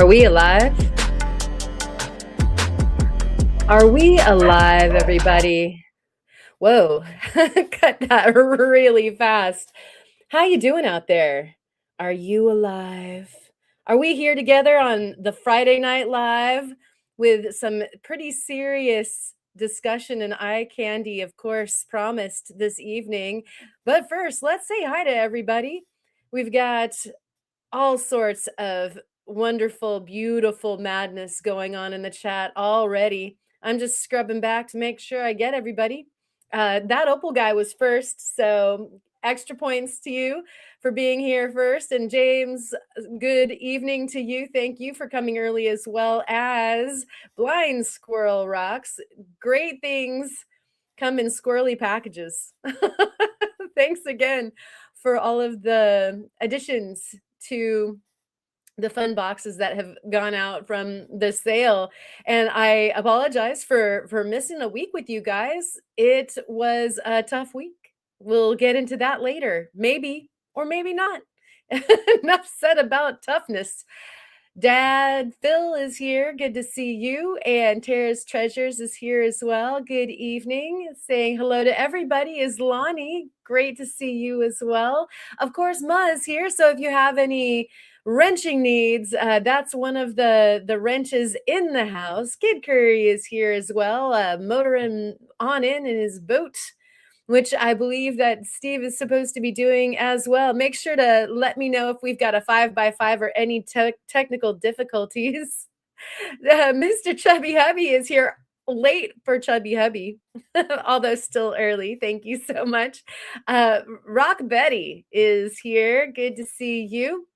Are we alive? Are we alive, everybody? Whoa, cut that really fast. How you doing out there? Are you alive? Are we here together on the Friday Night Live with some pretty serious discussion and eye candy, of course, promised this evening. But first, let's say hi to everybody. We've got all sorts of wonderful, beautiful madness going on in the chat already. I'm just scrubbing back to make sure I get everybody. That Opal guy was first, so extra points to you for being here first. And James, good evening to you. Thank you for coming early as well as Blind Squirrel Rocks. Great things come in squirrely packages. Thanks again for all of the additions to the fun boxes that have gone out from the sale. And I apologize for missing a week with you guys. It was a tough week. We'll get into that later, maybe or maybe not. Enough said about toughness. Dad Phil is here. Good to see you. And Tara's Treasures is here as well. Good evening. Saying hello to everybody is Lonnie. Great to see you as well. Of course, Ma is here. So if you have any wrenching needs, that's one of the wrenches in the house. Kid Curry is here as well, motoring on in his boat, which I believe that Steve is supposed to be doing as well. Make sure to let me know if we've got a 5x5 or any technical difficulties. Mr. Chubby Hubby is here late for Chubby Hubby, although still early. Thank you so much. Rock Betty is here. Good to see you.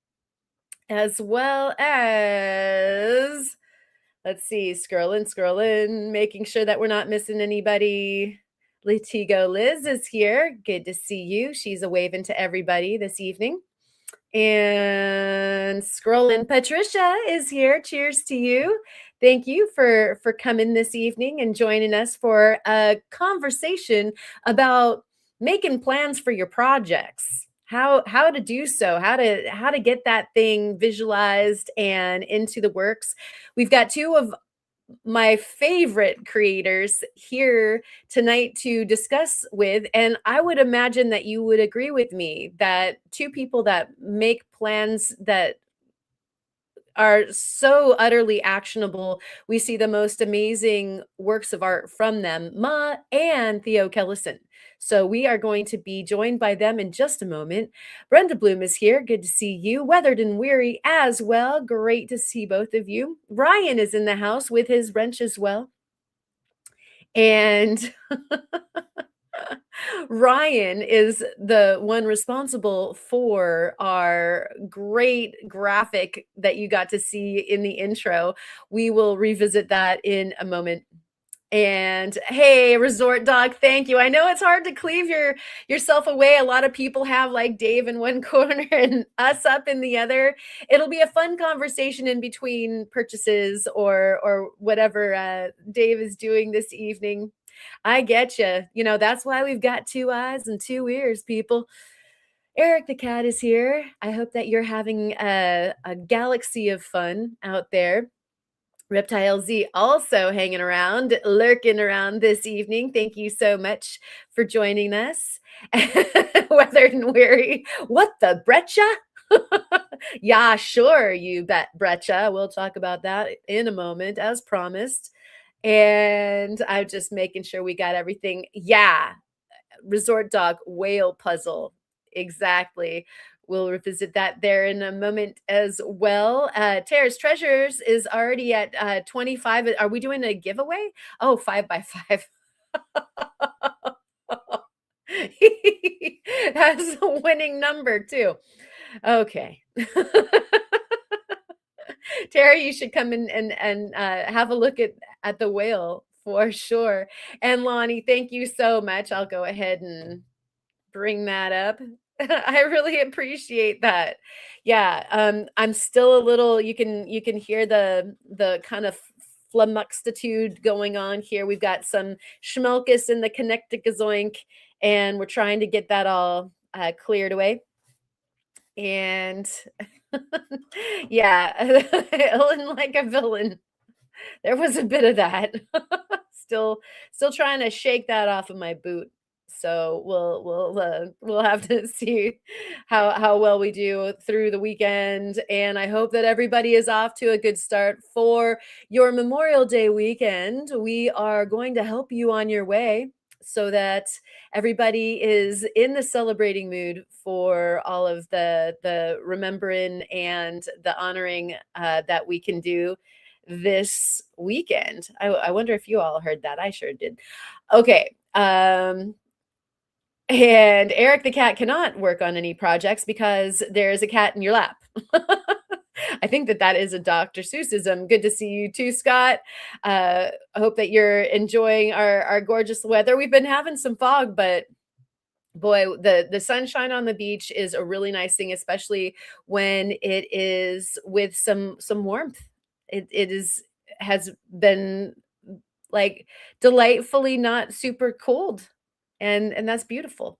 As well as, let's see, scrolling, making sure that we're not missing anybody. Latigo Liz is here. Good to see you. She's a waving to everybody this evening. And scrolling, Patricia is here. Cheers to you. Thank you for coming this evening and joining us for a conversation about making plans for your projects. How to do so, how to get that thing visualized and into the works. We've got two of my favorite creators here tonight to discuss with, and I would imagine that you would agree with me that two people that make plans that are so utterly actionable. We see the most amazing works of art from them, Ma and Theo Kellison. So we are going to be joined by them in just a moment. Brenda Bloom is here. Good to see you. Weathered and Weary as well. Great to see both of you. Ryan is in the house with his wrench as well. And Ryan is the one responsible for our great graphic that you got to see in the intro. We will revisit that in a moment. And hey, Resort Dog, thank you. I know it's hard to cleave yourself away. A lot of people have like Dave in one corner and us up in the other. It'll be a fun conversation in between purchases or whatever Dave is doing this evening. I get you. You know, that's why we've got two eyes and two ears, people. Eric the cat is here. I hope that you're having a galaxy of fun out there. Reptile Z also hanging around, lurking around this evening. Thank you so much for joining us. Weathered and Weary. What the breccia? Yeah, sure, you bet, breccia. We'll talk about that in a moment, as promised. And I'm just making sure we got everything. Yeah, Resort Dog whale puzzle. Exactly. We'll revisit that there in a moment as well. Tara's Treasures is already at 25. Are we doing a giveaway? Oh, 5x5. That's a winning number too. Okay. Tara, you should come in and have a look at the whale for sure. And Lonnie, thank you so much. I'll go ahead and bring that up. I really appreciate that. Yeah, I'm still a little, you can hear the kind of flummoxitude going on here. We've got some schmelkus in the connecticazoink, and we're trying to get that all cleared away. And yeah, Ellen like a villain. There was a bit of that. Still still trying to shake that off of my boot. So we'll have to see how well we do through the weekend, and I hope that everybody is off to a good start for your Memorial Day weekend. We are going to help you on your way so that everybody is in the celebrating mood for all of the remembering and the honoring that we can do this weekend. I wonder if you all heard that. I sure did. Okay. And Eric the cat cannot work on any projects because there's a cat in your lap. I think that that is a Dr. Seussism. Good to see you too, Scott. I hope that you're enjoying our gorgeous weather. We've been having some fog, but boy, the sunshine on the beach is a really nice thing, especially when it is with some warmth. It is has been like delightfully not super cold, and that's beautiful.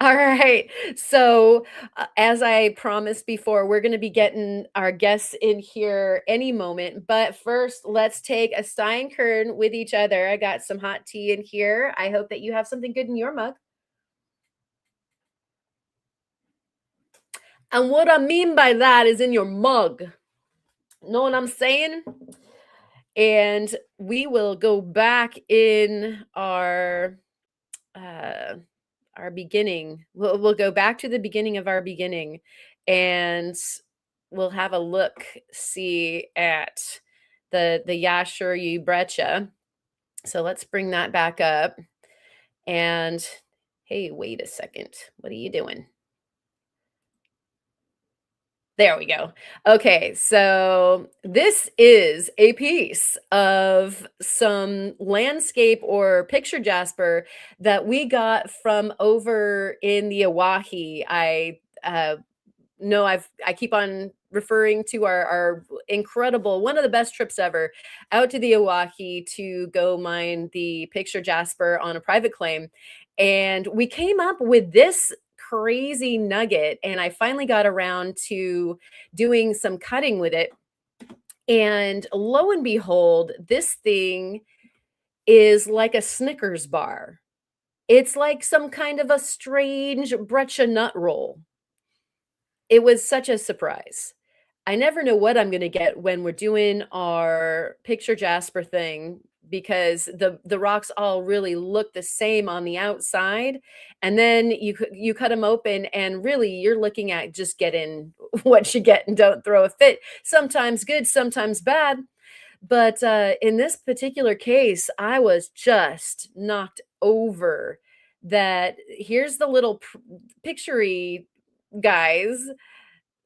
All right. So, as I promised before, we're going to be getting our guests in here any moment. But first, let's take a Steinkern with each other. I got some hot tea in here. I hope that you have something good in your mug. And what I mean by that is in your mug. Know what I'm saying? And we will go back in uh our beginning. We'll go back to the beginning of our beginning, and we'll have a look see at the Yeah Sure You Breccia. So let's bring that back up. And hey, wait a second. What are you doing? There we go. Okay, so this is a piece of some landscape or picture jasper that we got from over in the Oahe. I keep on referring to our incredible, one of the best trips ever, out to the Oahe to go mine the picture jasper on a private claim. And we came up with this crazy nugget, and I finally got around to doing some cutting with it. And lo and behold, this thing is like a Snickers bar. It's like some kind of a strange breccia nut roll. It was such a surprise. I never know what I'm gonna get when we're doing our picture jasper thing because the rocks all really look the same on the outside, and then you cut them open, and really you're looking at just getting what you get and don't throw a fit. Sometimes good, sometimes bad. But in this particular case, I was just knocked over that here's the little picturey guys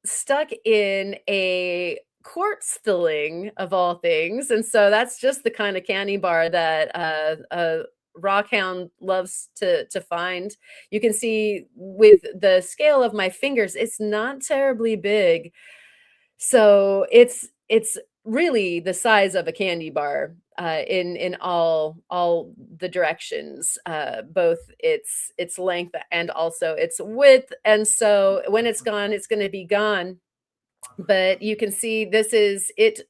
stuck in a quartz filling of all things, and so that's just the kind of candy bar that a rockhound loves to find. You can see with the scale of my fingers, it's not terribly big, so it's really the size of a candy bar in all the directions, both its length and also its width. And so when it's gone, it's going to be gone. But you can see this is it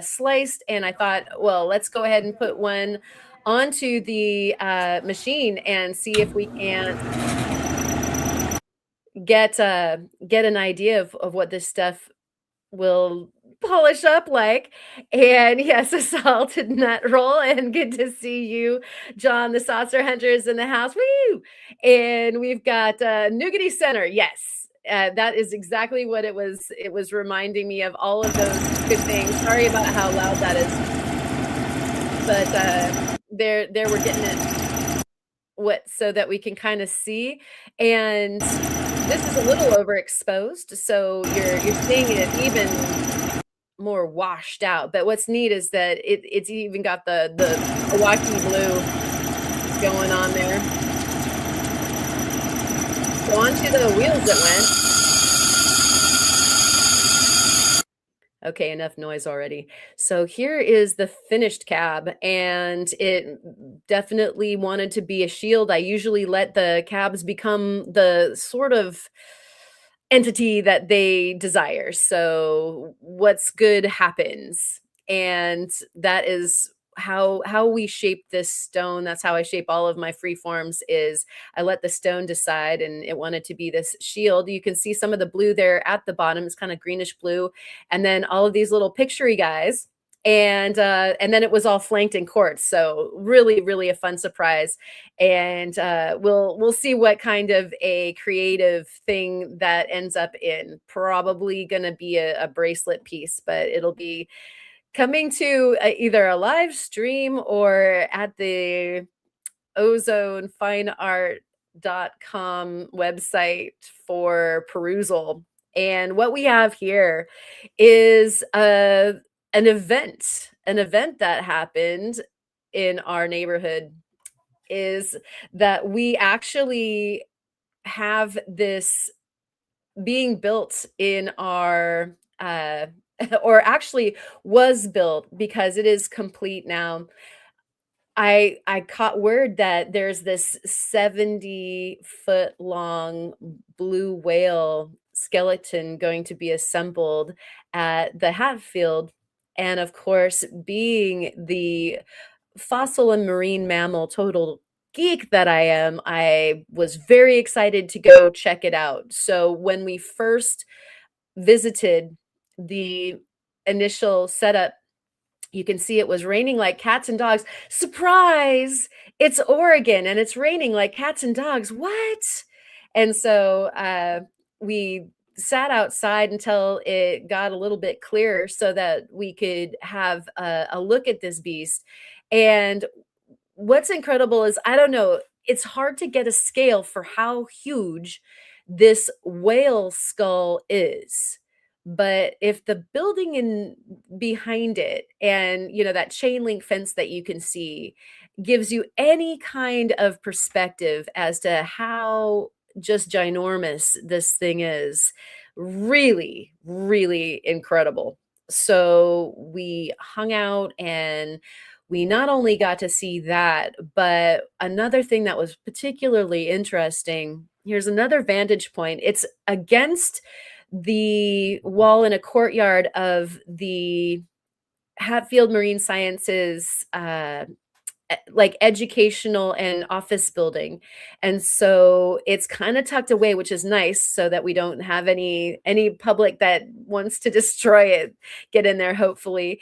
sliced, and I thought, well, let's go ahead and put one onto the machine and see if we can get an idea of what this stuff will polish up like. And yes, a salted nut roll. And good to see you, John. The saucer hunter is in the house. Woo! And we've got nougaty center. Yes. That is exactly what it was. It was reminding me of all of those good things. Sorry about how loud that is, but there we're getting it what so that we can kind of see. And this is a little overexposed, so you're seeing it even more washed out. But what's neat is that it's even got the Hawaii blue going on there. So onto the wheels it went. Okay, enough noise already. So here is the finished cab, and it definitely wanted to be a shield. I usually let the cabs become the sort of entity that they desire. So what's good happens. And that is how we shape this stone. That's how I shape all of my free forms is I let the stone decide, and it wanted to be this shield. You can see some of the blue there at the bottom. It's kind of greenish blue, and then all of these little picturey guys, and then it was all flanked in quartz. So really, really a fun surprise, and we'll see what kind of a creative thing that ends up in. Probably going to be a bracelet piece, but it'll be coming to either a live stream or at the ozonefineart.com website for perusal. And what we have here is an event that happened in our neighborhood is that we actually have this being built in our or actually was built because it is complete now. I caught word that there's this 70-foot long blue whale skeleton going to be assembled at the Hatfield. And of course, being the fossil and marine mammal total geek that I am, I was very excited to go check it out. So when we first visited the initial setup, you can see it was raining like cats and dogs. Surprise! It's Oregon and it's raining like cats and dogs. What? And so we sat outside until it got a little bit clearer so that we could have a look at this beast. And what's incredible is I don't know, it's hard to get a scale for how huge this whale skull is. But if the building in behind it and that chain link fence that you can see gives you any kind of perspective as to how just ginormous this thing is, really, really incredible. So we hung out and we not only got to see that, but another thing that was particularly interesting. Here's another vantage point. It's against the wall in a courtyard of the Hatfield Marine Sciences like educational and office building. And so it's kind of tucked away, which is nice so that we don't have any public that wants to destroy it get in there, hopefully.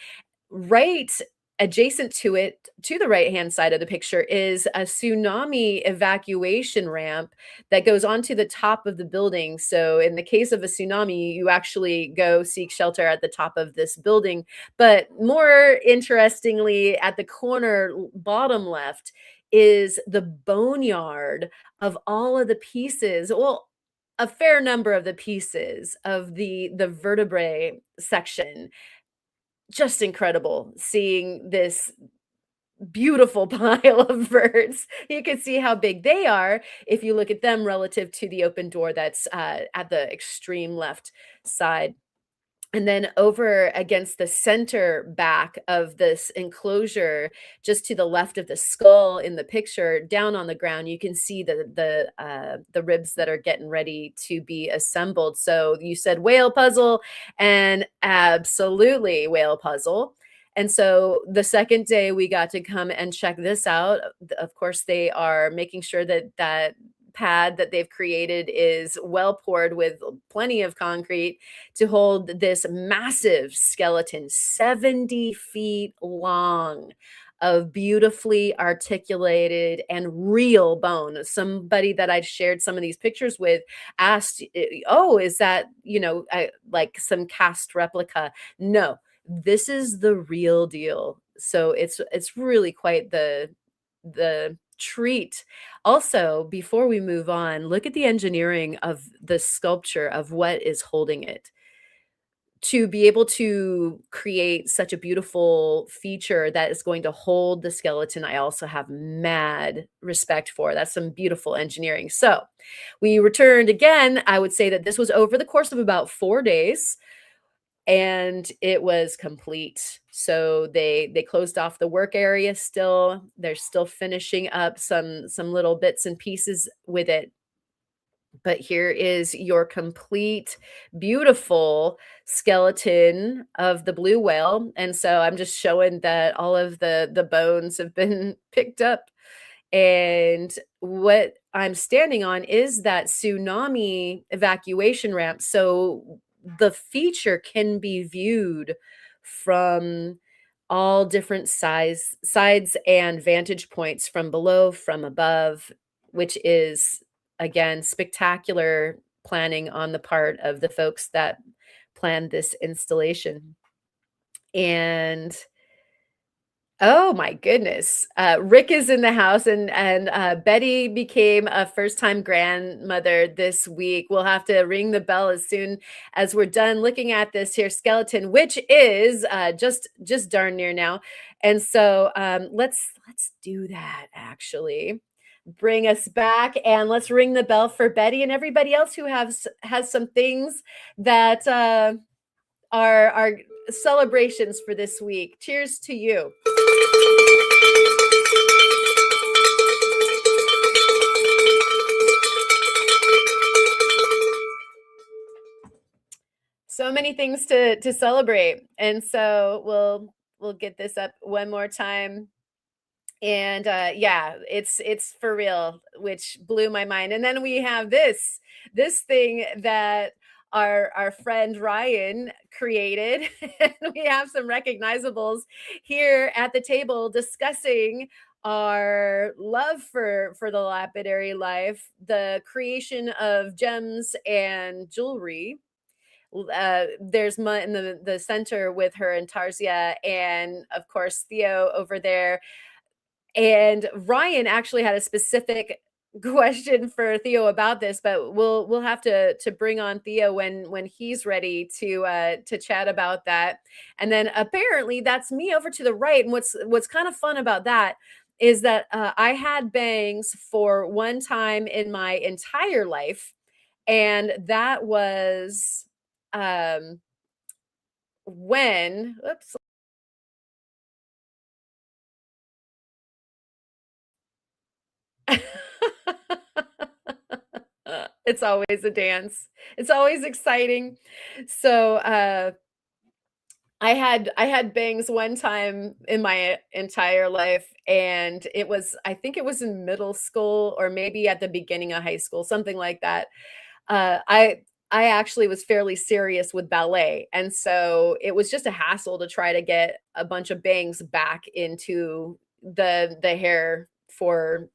Right adjacent to it, to the right-hand side of the picture, is a tsunami evacuation ramp that goes onto the top of the building. So in the case of a tsunami, you actually go seek shelter at the top of this building. But more interestingly, at the corner bottom left is the boneyard of all of the pieces. Well, a fair number of the pieces of the vertebrae section. Just incredible seeing this beautiful pile of birds. You can see how big they are if you look at them relative to the open door that's at the extreme left side. And then over against the center back of this enclosure, just to the left of the skull in the picture, down on the ground, you can see the ribs that are getting ready to be assembled. So you said whale puzzle, and absolutely whale puzzle. And so the second day we got to come and check this out. Of course, they are making sure that pad that they've created is well poured with plenty of concrete to hold this massive skeleton, 70 feet long, of beautifully articulated and real bone. Somebody that I shared some of these pictures with asked, "Oh, is that, like some cast replica?" No, this is the real deal. So it's really quite the treat. Also, before we move on, look at the engineering of the sculpture of what is holding it. To be able to create such a beautiful feature that is going to hold the skeleton, I also have mad respect for. That's some beautiful engineering. So we returned again. I would say that this was over the course of about 4 days. and it was complete. So they closed off the work area still. They're still finishing up some little bits and pieces with it. But here is your complete, beautiful skeleton of the blue whale. And so I'm just showing that all of the bones have been picked up. And what I'm standing on is that tsunami evacuation ramp. So the feature can be viewed from all different sides and vantage points, from below, from above, which is again spectacular planning on the part of the folks that planned this installation. And oh my goodness. Rick is in the house, and Betty became a first-time grandmother this week. We'll have to ring the bell as soon as we're done looking at this here skeleton, which is just darn near now. And so let's do that actually. Bring us back, and let's ring the bell for Betty and everybody else who has some things that are celebrations for this week. Cheers to you. So many things to celebrate. And so we'll get this up one more time. And yeah, it's for real, which blew my mind. And then we have this thing that our friend Ryan created. And we have some recognizables here at the table discussing our love for the lapidary life, the creation of gems and jewelry. There's Muh in the center with her and Tarzia, and of course Theo over there. And Ryan actually had a specific question for Theo about this, but we'll have to bring on Theo when he's ready to chat about that. And then apparently that's me over to the right. And what's kind of fun about that is that I had bangs for one time in my entire life, and that was um when oops. It's always a dance. It's always exciting. So, I had bangs one time in my entire life, and I think it was in middle school or maybe at the beginning of high school, something like that. I actually was fairly serious with ballet, and so it was just a hassle to try to get a bunch of bangs back into the hair for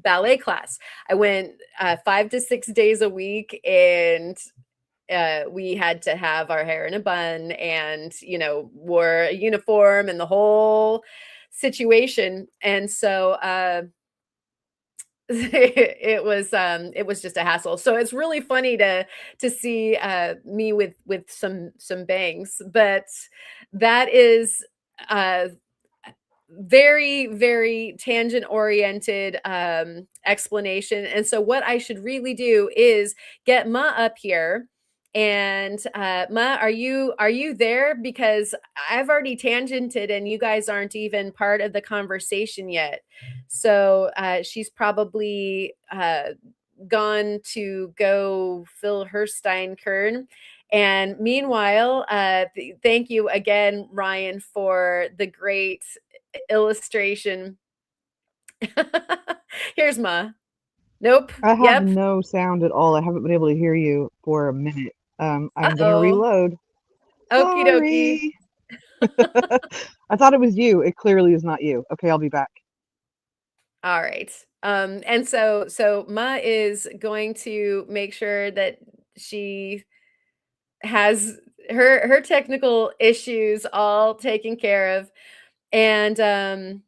ballet class. I went 5 to 6 days a week, and we had to have our hair in a bun, and wore a uniform and the whole situation. And so it was just a hassle. So it's really funny to see me with some bangs, but that is uh very, very tangent oriented explanation. And so what I should really do is get Muh up here. And Muh, are you there? Because I've already tangented and you guys aren't even part of the conversation yet. So she's probably gone to go fill her Steinkern. And meanwhile, thank you again, Ryan, for the great illustration. Here's Ma. Nope. I have Yep. no sound at all. I haven't been able to hear you for a minute. I'm gonna Uh-oh. reload. Okie dokie. Sorry. I thought it was you. It clearly is not you. Okay, I'll be back. All right. And so Ma is going to make sure that she has her technical issues all taken care of. And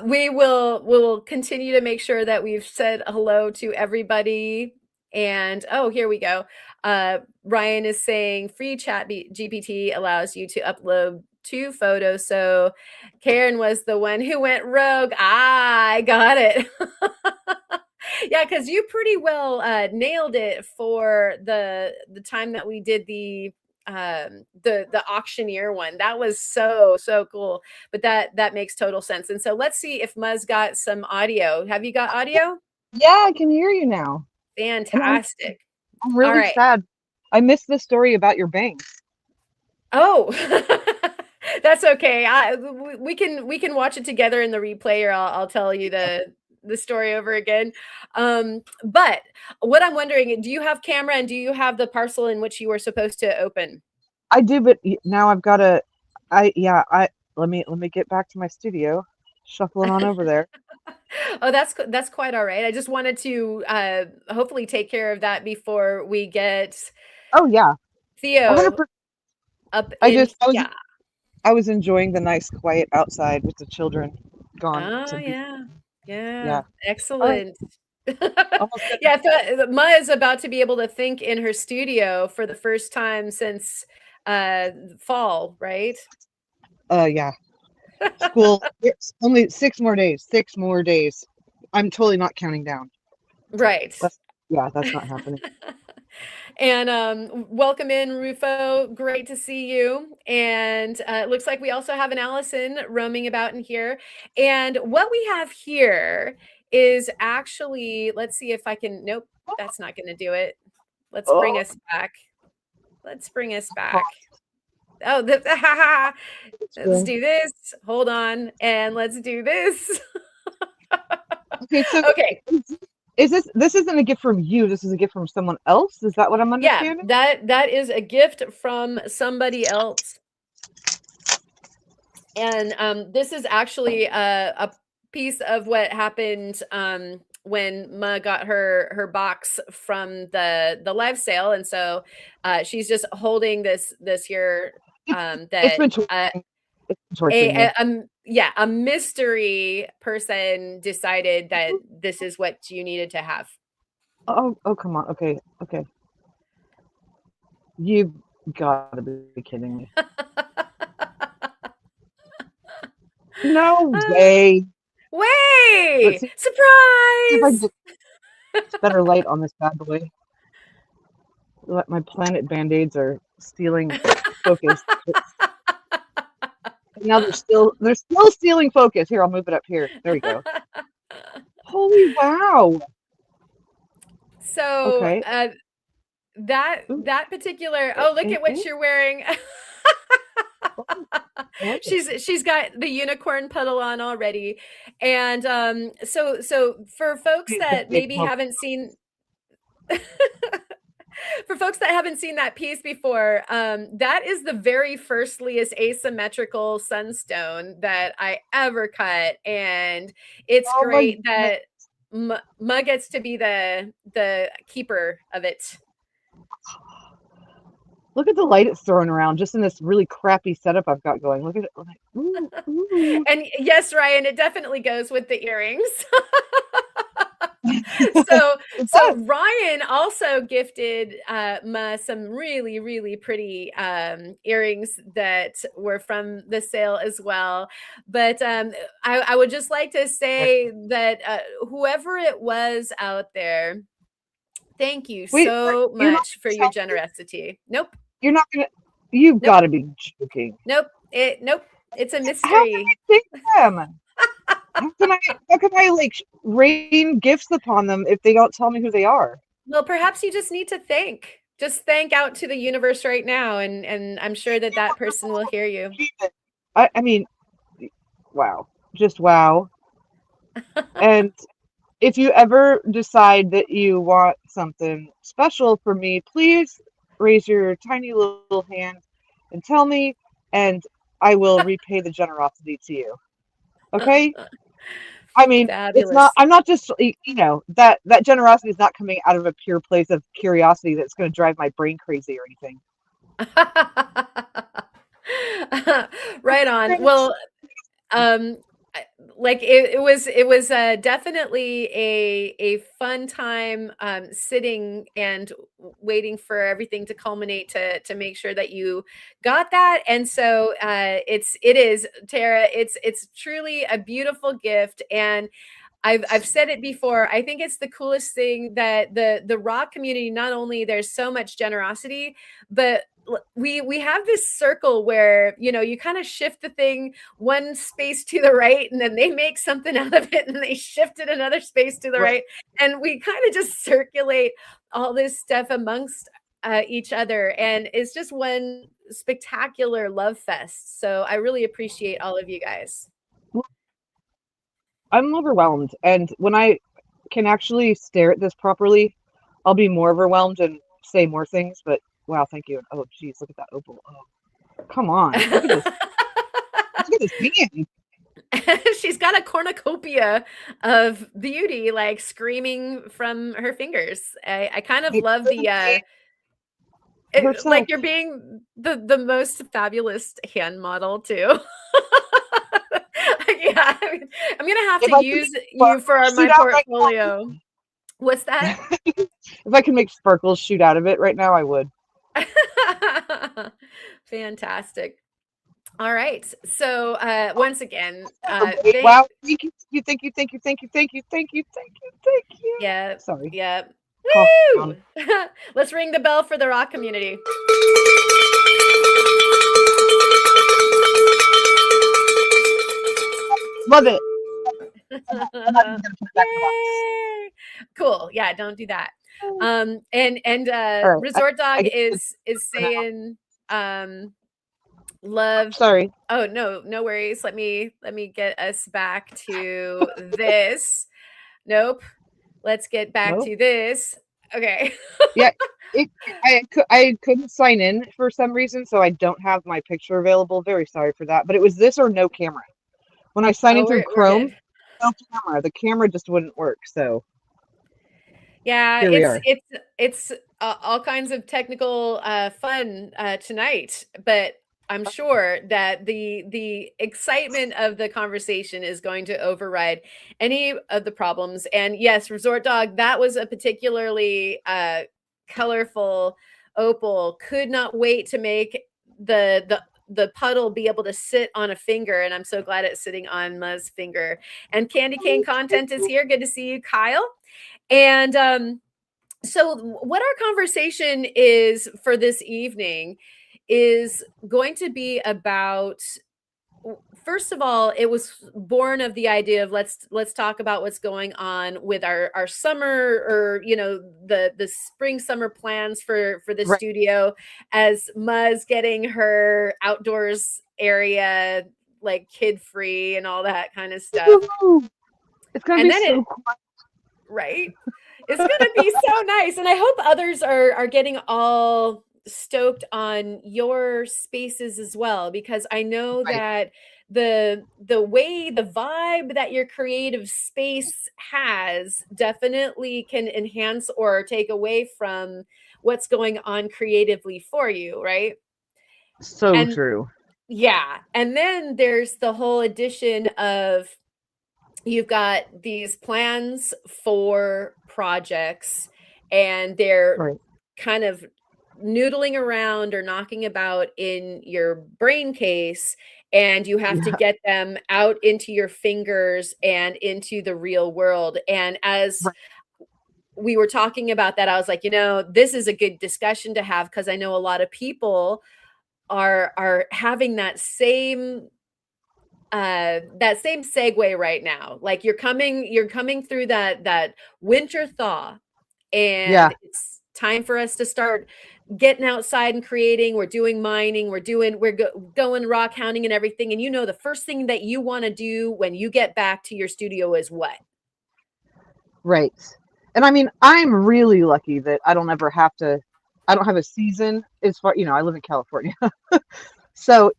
we will continue to make sure that we've said hello to everybody. And oh, here we go. Ryan is saying free chat GPT allows you to upload 2 photos. So Karen was the one who went rogue. Ah, I got it. Yeah, because you pretty well nailed it for the time that we did the auctioneer one. That was so cool. But that makes total sense. And so let's see if Muh's got some audio. Have you got audio? Yeah, I can hear you now. And Fantastic. I'm All really right. sad. I missed the story about your bangs. Oh, that's okay. We can watch it together in the replay, or I'll tell you the story over again. But what I'm wondering, do you have camera and do you have the parcel in which you were supposed to open? I do, but now I've got to. I let me get back to my studio. Shuffling on over there. Oh, that's quite all right. I just wanted to hopefully take care of that before we get Oh yeah, Theo 100%. up I in. just Yeah. I was enjoying the nice quiet outside with the children gone Oh to be. yeah. Yeah. Yeah. All right. Excellent. Almost done. Yeah, Ma is about to be able to think in her studio for the first time since fall, right? Yeah. School. It's only 6 more days. 6 more days. I'm totally not counting down. Right. That's not happening. And welcome in, Rufo. Great to see you. And it looks like we also have an Allison roaming about in here. And what we have here is actually, let's see if I can. Nope, that's not going to do it. Let's bring Oh, us back. Let's bring us God. back. Oh, let's do this. Hold on, and let's do this. Okay, so Okay. is this isn't a gift from you, this is a gift from someone else? Is that what I'm Yeah, understanding? that is a gift from somebody else. And this is actually a piece of what happened when Ma got her box from the live sale, and so she's just holding this here It's that been torturing. It's been torturing me. yeah, a mystery person decided that this is what you needed to have. Oh, come on. Okay. You've got to be kidding me. No way. Let's Way! see if I can Surprise! get better light on this bad boy. My planet band-aids are stealing focus. Now they're still stealing focus. Here, I'll move it up here. There we go. Holy wow. So Okay. Ooh, that particular, oh, look at what ooh, you're wearing. what? She's got the unicorn puddle on already. And so for folks that maybe haven't seen for folks that haven't seen that piece before, that is the very firstliest asymmetrical sunstone that I ever cut, and it's Oh my great goodness. that Ma gets to be the keeper of it. Look at the light it's throwing around just in this really crappy setup I've got going. Look at it. Like, ooh, ooh. And yes, Ryan, it definitely goes with the earrings. so It so does. Ryan also gifted Ma some really pretty earrings that were from the sale as well. But I would just like to say that whoever it was out there, thank you Wait, so you're not much for gonna your tell me? generosity. Nope, You're not gonna. You've nope, got to be joking. nope. It's a How can I mystery. thank them? How can I like rain gifts upon them if they don't tell me who they are? Well, perhaps you just need to thank. Just thank out to the universe right now, and I'm sure that that person will hear you. I mean, wow, just wow. And if you ever decide that you want something special for me, please raise your tiny little hand and tell me, and I will repay the generosity to you. Okay? I mean, it's not. Fabulous. I'm not just that generosity is not coming out of a pure place of curiosity that's going to drive my brain crazy or anything. Right on. Well, um, like it was definitely a fun time sitting and waiting for everything to culminate to make sure that you got that. And so it is, Tara, it's truly a beautiful gift. And I've said it before. I think it's the coolest thing that the rock community, not only there's so much generosity, but we have this circle where, you know, you kind of shift the thing one space to the right and then they make something out of it and they shift it another space to the Right. right, and we kind of just circulate all this stuff amongst each other, and it's just one spectacular love fest. So I really appreciate all of you guys. Well, I'm overwhelmed, and when I can actually stare at this properly, I'll be more overwhelmed and say more things. But wow, thank you. Oh, geez, look at that opal. Oh, come on, look at this. Look at this hand. She's got a cornucopia of beauty like screaming from her fingers. I kind of It love couldn't be like herself. you're being the most fabulous hand model too. Yeah, I'm gonna have If to I could use make you for sparkles my shoot out right portfolio. What's that? now, if I could make sparkles shoot out of it right now, I would. Fantastic. All right. So once again, they Wow, thank you, thank you, thank you, thank you, thank you, thank you, thank you, thank you. yeah, Sorry, yeah. calm Woo! down. Let's ring the bell for the rock community. Love it. I'm not even gonna put it back in the box. Yay! Cool. Yeah, don't do that. And All right, Resort I Dog guess it's is for now. saying love. Sorry. Oh no, no worries. Let me get us back to this. Nope. Let's get back Nope. to this. Okay. Yeah, I couldn't sign in for some reason, so I don't have my picture available. Very sorry for that. But it was this or no camera. When I signed Oh, in through we're Chrome, good. no camera. The camera just wouldn't work. So Yeah, here we are. it's all kinds of technical fun tonight, but I'm sure that the excitement of the conversation is going to override any of the problems. And yes, Resort Dog, that was a particularly colorful opal. Could not wait to make the puddle be able to sit on a finger, and I'm so glad it's sitting on Muh's finger. And Candy Cane content is here. Good to see you, Kyle. And so, what our conversation is for this evening is going to be about. First of all, it was born of the idea of let's talk about what's going on with our summer, or you know, the spring summer plans for the Right. studio, as Muzz getting her outdoors area like kid free and all that kind of stuff. Woo! It's gonna And be then it so cool. right? It's gonna be so nice, and I hope others are getting all stoked on your spaces as well, because I know Right. that the way the vibe that your creative space has definitely can enhance or take away from what's going on creatively for you, right? So And true. yeah, and then there's the whole addition of you've got these plans for projects and they're Right. kind of noodling around or knocking about in your brain case, and you have to Yeah. get them out into your fingers and into the real world. And as Right. we were talking about that, I was like, you know, this is a good discussion to have, because I know a lot of people are having that same segue right now. Like you're coming through that winter thaw, Yeah. and it's time for us to start getting outside and creating. We're doing mining, going rock hounding and everything. And you know, the first thing that you want to do when you get back to your studio is what? Right. And I mean, I'm really lucky that I don't ever have to. I don't have a season as far. I live in California. So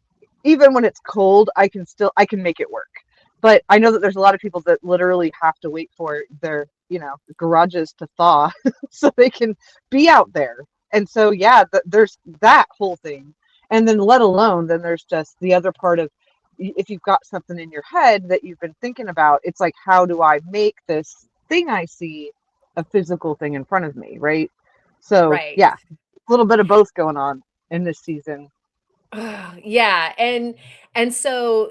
even when it's cold, I can make it work. But I know that there's a lot of people that literally have to wait for their, garages to thaw so they can be out there. And so yeah, there's that whole thing. And then let alone then there's just the other part of if you've got something in your head that you've been thinking about, it's like how do I make this thing I see a physical thing in front of me, right? So Right. yeah, a little bit of both going on in this season. Yeah, and so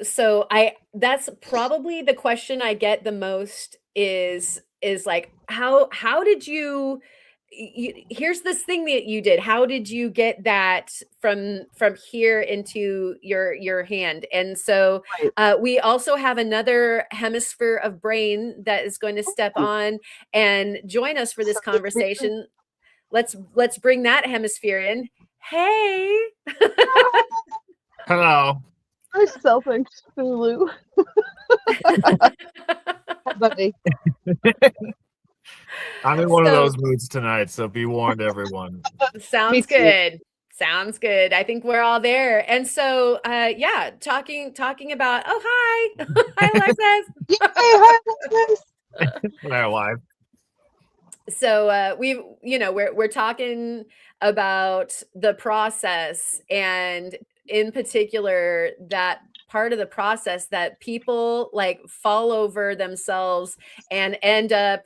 I that's probably the question I get the most is like how did here's this thing that you did. How did you get that from here into your hand? And so Right. we also have another hemisphere of brain that is going to step Ooh, on and join us for so this it's very- conversation. Let's bring that hemisphere in. Hey. Hello. myself and Cthulhu. Hi, buddy. I'm in one of So those moods tonight, so be warned, everyone. Me sounds too. good. Sounds good. I think we're all there. And so yeah, talking about hi. Hi Yay! Alexis. Hi, listeners. They're alive. So we're talking about the process, and in particular that part of the process that people like fall over themselves and end up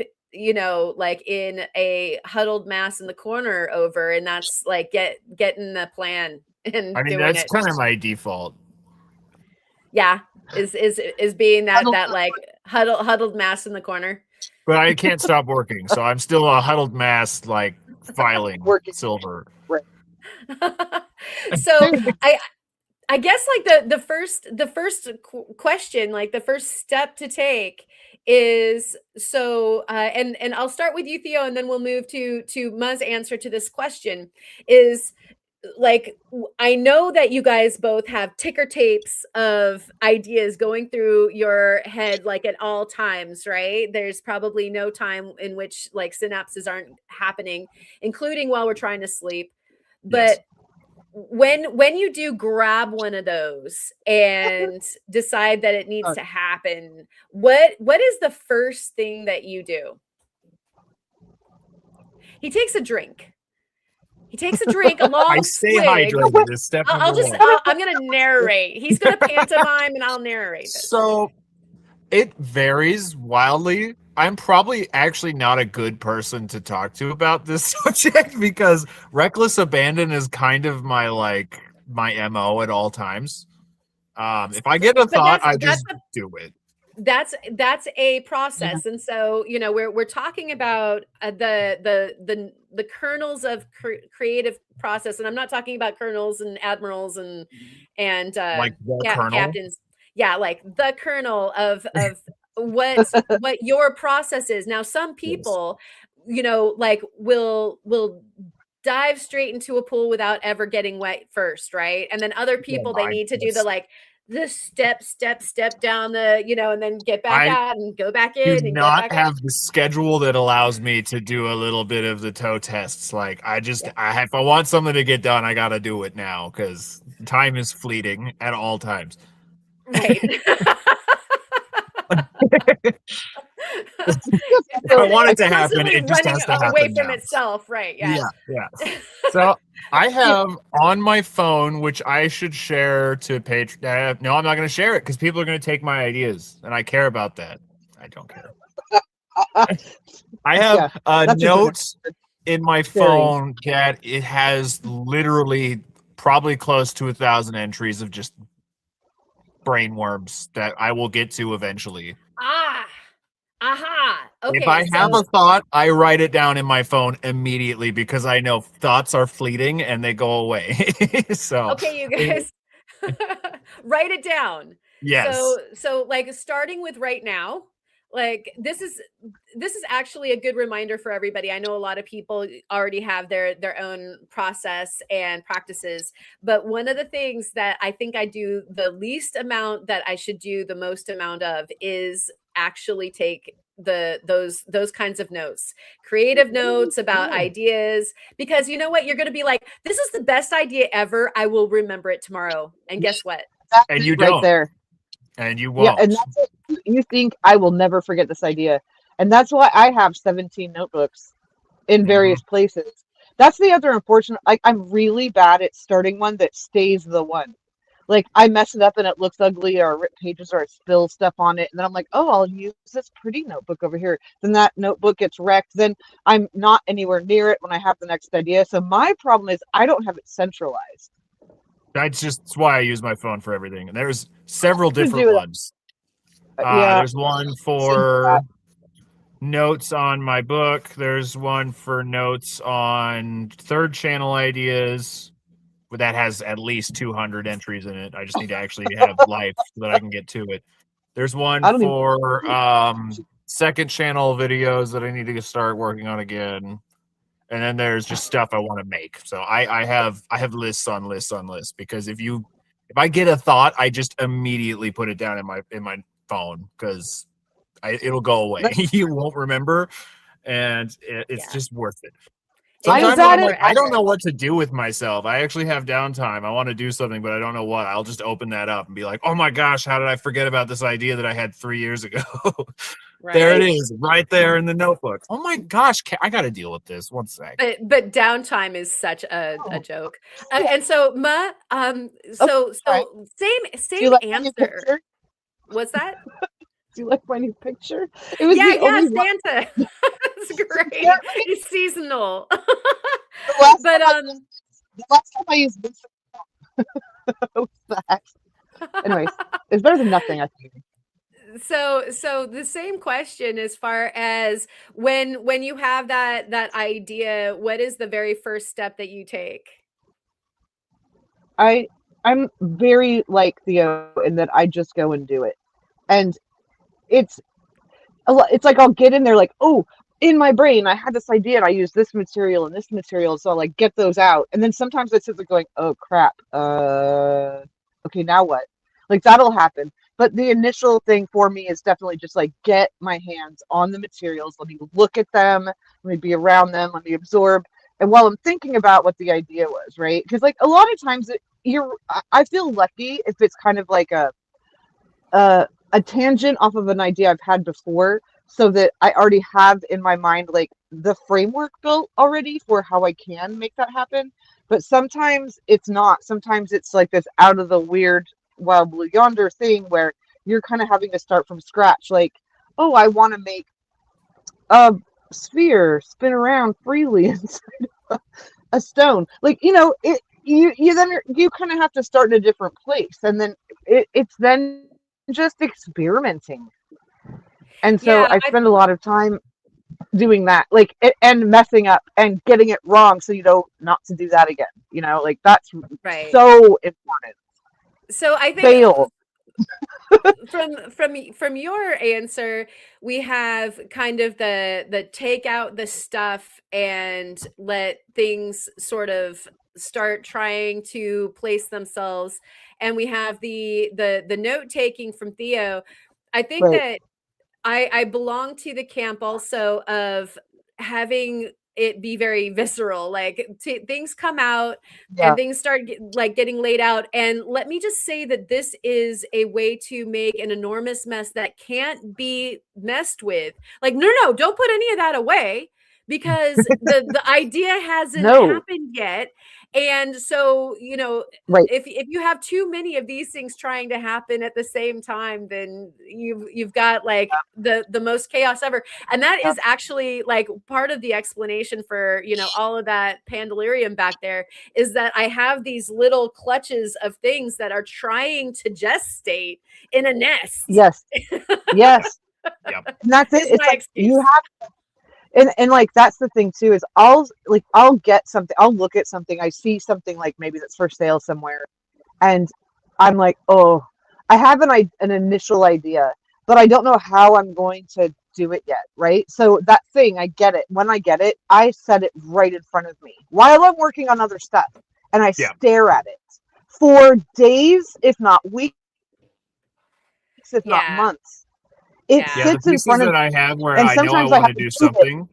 like in a huddled mass in the corner over, and that's like getting the plan I and mean, doing that's it. kind of my default. Yeah, is being Huddle that like huddled mass in the corner. But I can't stop working, so I'm still a huddled mass, like filing working. silver. Right. So There's I guess like the first question, like the first step to take is so and I'll start with you, Theo, and then we'll move to Muh's answer to this question is like I know that you guys both have ticker tapes of ideas going through your head like at all times, right? There's probably no time in which like synapses aren't happening, including while we're trying to sleep. Yes. But when you do grab one of those and decide that it needs to happen, what is the first thing that you do? He takes a drink. He takes a drink, a I long stay swig. hydrated is step number I'll just one. I'm gonna narrate. He's gonna pantomime and I'll narrate this. So it varies wildly. I'm probably actually not a good person to talk to about this subject because reckless abandon is kind of my MO at all times. If I get a But thought, I that's just do it. that's a yeah. process, and so we're talking about the kernels of creative process, and I'm not talking about colonels and admirals and Like the kernel. captains. Yeah, like the kernel of what your process is. Now some Yes. people like will dive straight into a pool without ever getting wet first, right? And then other people, they need to do the like this step down the and then get back I out and go back do in and get not back out. have the schedule that allows me to do a little bit of the toe tests. Like Yeah, if I want something to get done, I got to do it now because time is fleeting at all times. right. If I want it to happen, Constantly it just running has to away happen from now. itself, right? Yeah, Yes. yeah. So I have on my phone, which I should share to page. No, I'm not going to share it because people are going to take my ideas, and I care about that. I don't care. I Yeah, have a that's a good note in my sharing. phone that it has literally probably close to 1,000 entries of just brainworms that I will get to eventually. Ah, aha. If Okay, I have so a thought, I write it down in my phone immediately because I know thoughts are fleeting and they go away. So, okay, you guys, write it down. yes. So like starting with right now, like this is actually a good reminder for everybody. I know a lot of people already have their own process and practices, but one of the things that I think I do the least amount that I should do the most amount of is actually take those kinds of notes, creative notes about ideas, because you know what, you're going to be like, this is the best idea ever, I will remember it tomorrow. And guess what? That's And it you right don't. there. And you Yeah, and won't. that's it. You think I will never forget this idea. And that's why I have 17 notebooks in Mhm. various places. That's the other unfortunate, like I'm really bad at starting one that stays the one. Like I mess it up and it looks ugly or rip pages or I spill stuff on it. And then I'm like, oh, I'll use this pretty notebook over here. Then that notebook gets wrecked. Then I'm not anywhere near it when I have the next idea. So my problem is I don't have it centralized. That's why I use my phone for everything. And there's several To different do that. ones. Yeah. There's one So do for that. notes on my book. There's one for notes on third channel ideas. But that has at least 200 entries in it. I just need to actually have life so that I can get to it. There's one I don't even. for second channel videos that I need to start working on again. And then there's just stuff I want to make. So I have lists on lists on lists, because if I get a thought, I just immediately put it down in my phone, because it'll go away. You won't remember, and it's Yeah. just worth it. It I'm goes Sometimes bad I'm away at like, I don't forever. know what to do with myself. I actually have downtime. I want to do something, but I don't know what. I'll just open that up and be like, oh my gosh, how did I forget about this idea that I had 3 years ago? There it Right. is, right there in the notebook. Oh my gosh, I got to deal with this. One sec. But downtime is such a Oh, joke. yeah. And so, Ma, Okay. so All right. Do same you like my new answer. picture? What's that? Do you like my new picture? It was Yeah, the yeah, only one. Santa. It's great. Apparently, It's seasonal. the last But time I used this was that. Anyways, it's better than nothing, I think. so the same question as far as when you have that idea, what is the very first step that you take? I'm very like Theo in that I just go and do it. And it's it's like I'll get in there like, oh, in my brain I had this idea and I use this material and this material, so I'll like get those out. And then sometimes I sit there going, oh crap, okay, now what? Like that'll happen. But the initial thing for me is definitely just like get my hands on the materials. Let me look at them. Let me be around them. Let me absorb. And while I'm thinking about what the idea was, right? Because like a lot of times I feel lucky if it's kind of like a tangent off of an idea I've had before, so that I already have in my mind like the framework built already for how I can make that happen. But sometimes it's not. Sometimes it's like this out of the weird wild blue yonder thing where you're kind of having to start from scratch. Like, oh, I want to make a sphere spin around freely inside a stone. Like, you kind of have to start in a different place, and then it's then just experimenting. And so Yeah, I spend a lot of time doing that, like and messing up and getting it wrong, so you know not to do that again. Like that's right. so important. So I think Fail. from your answer, we have kind of the take out the stuff and let things sort of start trying to place themselves, and we have the note taking from Theo. I think Right. that I belong to the camp also of having it be very visceral. Like things come out Yeah. and things start getting laid out. And let me just say that this is a way to make an enormous mess that can't be messed with. Like, no, don't put any of that away, because the idea hasn't No. happened yet. And so, Right. if you have too many of these things trying to happen at the same time, then you've got like the most chaos ever. And that Yeah. is actually like part of the explanation for all of that pandalarium back there, is that I have these little clutches of things that are trying to gestate in a nest. Yes. Yes. Yep. And that's it. Is It's my like you excuse. have. And like that's the thing too, is I'll get something, I'll look at something, I see something like maybe that's for sale somewhere, and I'm like, oh, I have an initial idea, but I don't know how I'm going to do it yet, right? So that thing, I get it. When I get it, I set it right in front of me while I'm working on other stuff, and I Yeah. stare at it for days, if not weeks, if not Yeah. months. It Yeah. Yeah, the sits in pieces front of that I me, have where and I know I sometimes I want have to to do move it. something,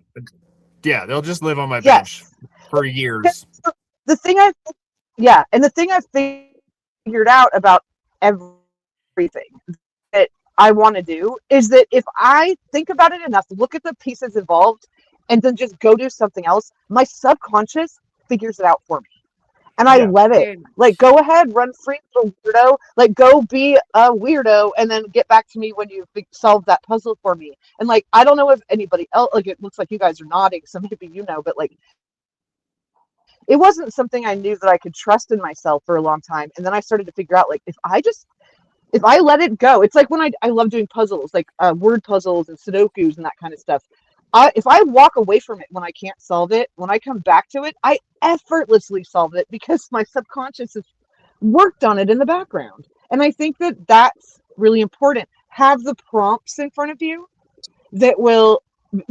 yeah, they'll just live on my bench Yes. for years. The thing I Yeah, and the thing I've figured out about everything that I want to do is that if I think about it enough, look at the pieces involved, and then just go do something else, my subconscious figures it out for me. And I Yeah. let it. Very Like, much. go ahead, run free, little weirdo. Like, go be a weirdo, and then get back to me when you've solved that puzzle for me. And like, I don't know if anybody else, like, it looks like you guys are nodding, so maybe but like, it wasn't something I knew that I could trust in myself for a long time. And then I started to figure out, like, if I let it go, it's like when I love doing puzzles, like word puzzles and Sudokus and that kind of stuff. If I walk away from it when I can't solve it, when I come back to it, I effortlessly solve it because my subconscious has worked on it in the background. And I think that that's really important. Have the prompts in front of you that will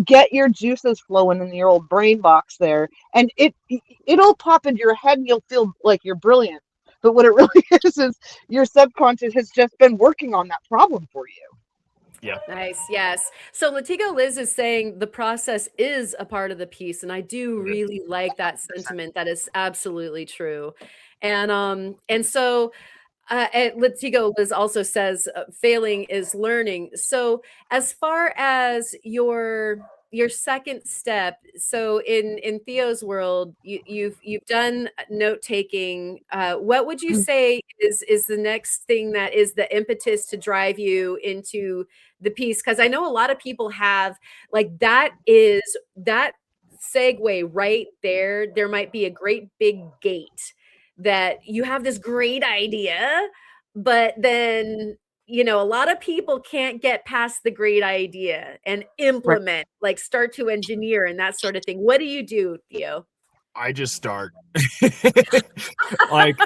get your juices flowing in your old brain box there, and it'll pop into your head and you'll feel like you're brilliant. But what it really is your subconscious has just been working on that problem for you. Yeah. Nice. Yes. So Latigo Liz is saying the process is a part of the piece. And I do really like that sentiment. That is absolutely true. And so Latigo Liz also says failing is learning. So as far as your second step, so in Theo's world, you've done note taking. What would you say is the next thing that is the impetus to drive you into the piece? Because I know a lot of people have like that segue right there. There might be a great big gate that you have this great idea, but then a lot of people can't get past the great idea and Right. implement, like start to engineer and that sort of thing. What do you do, Theo? I just start. Like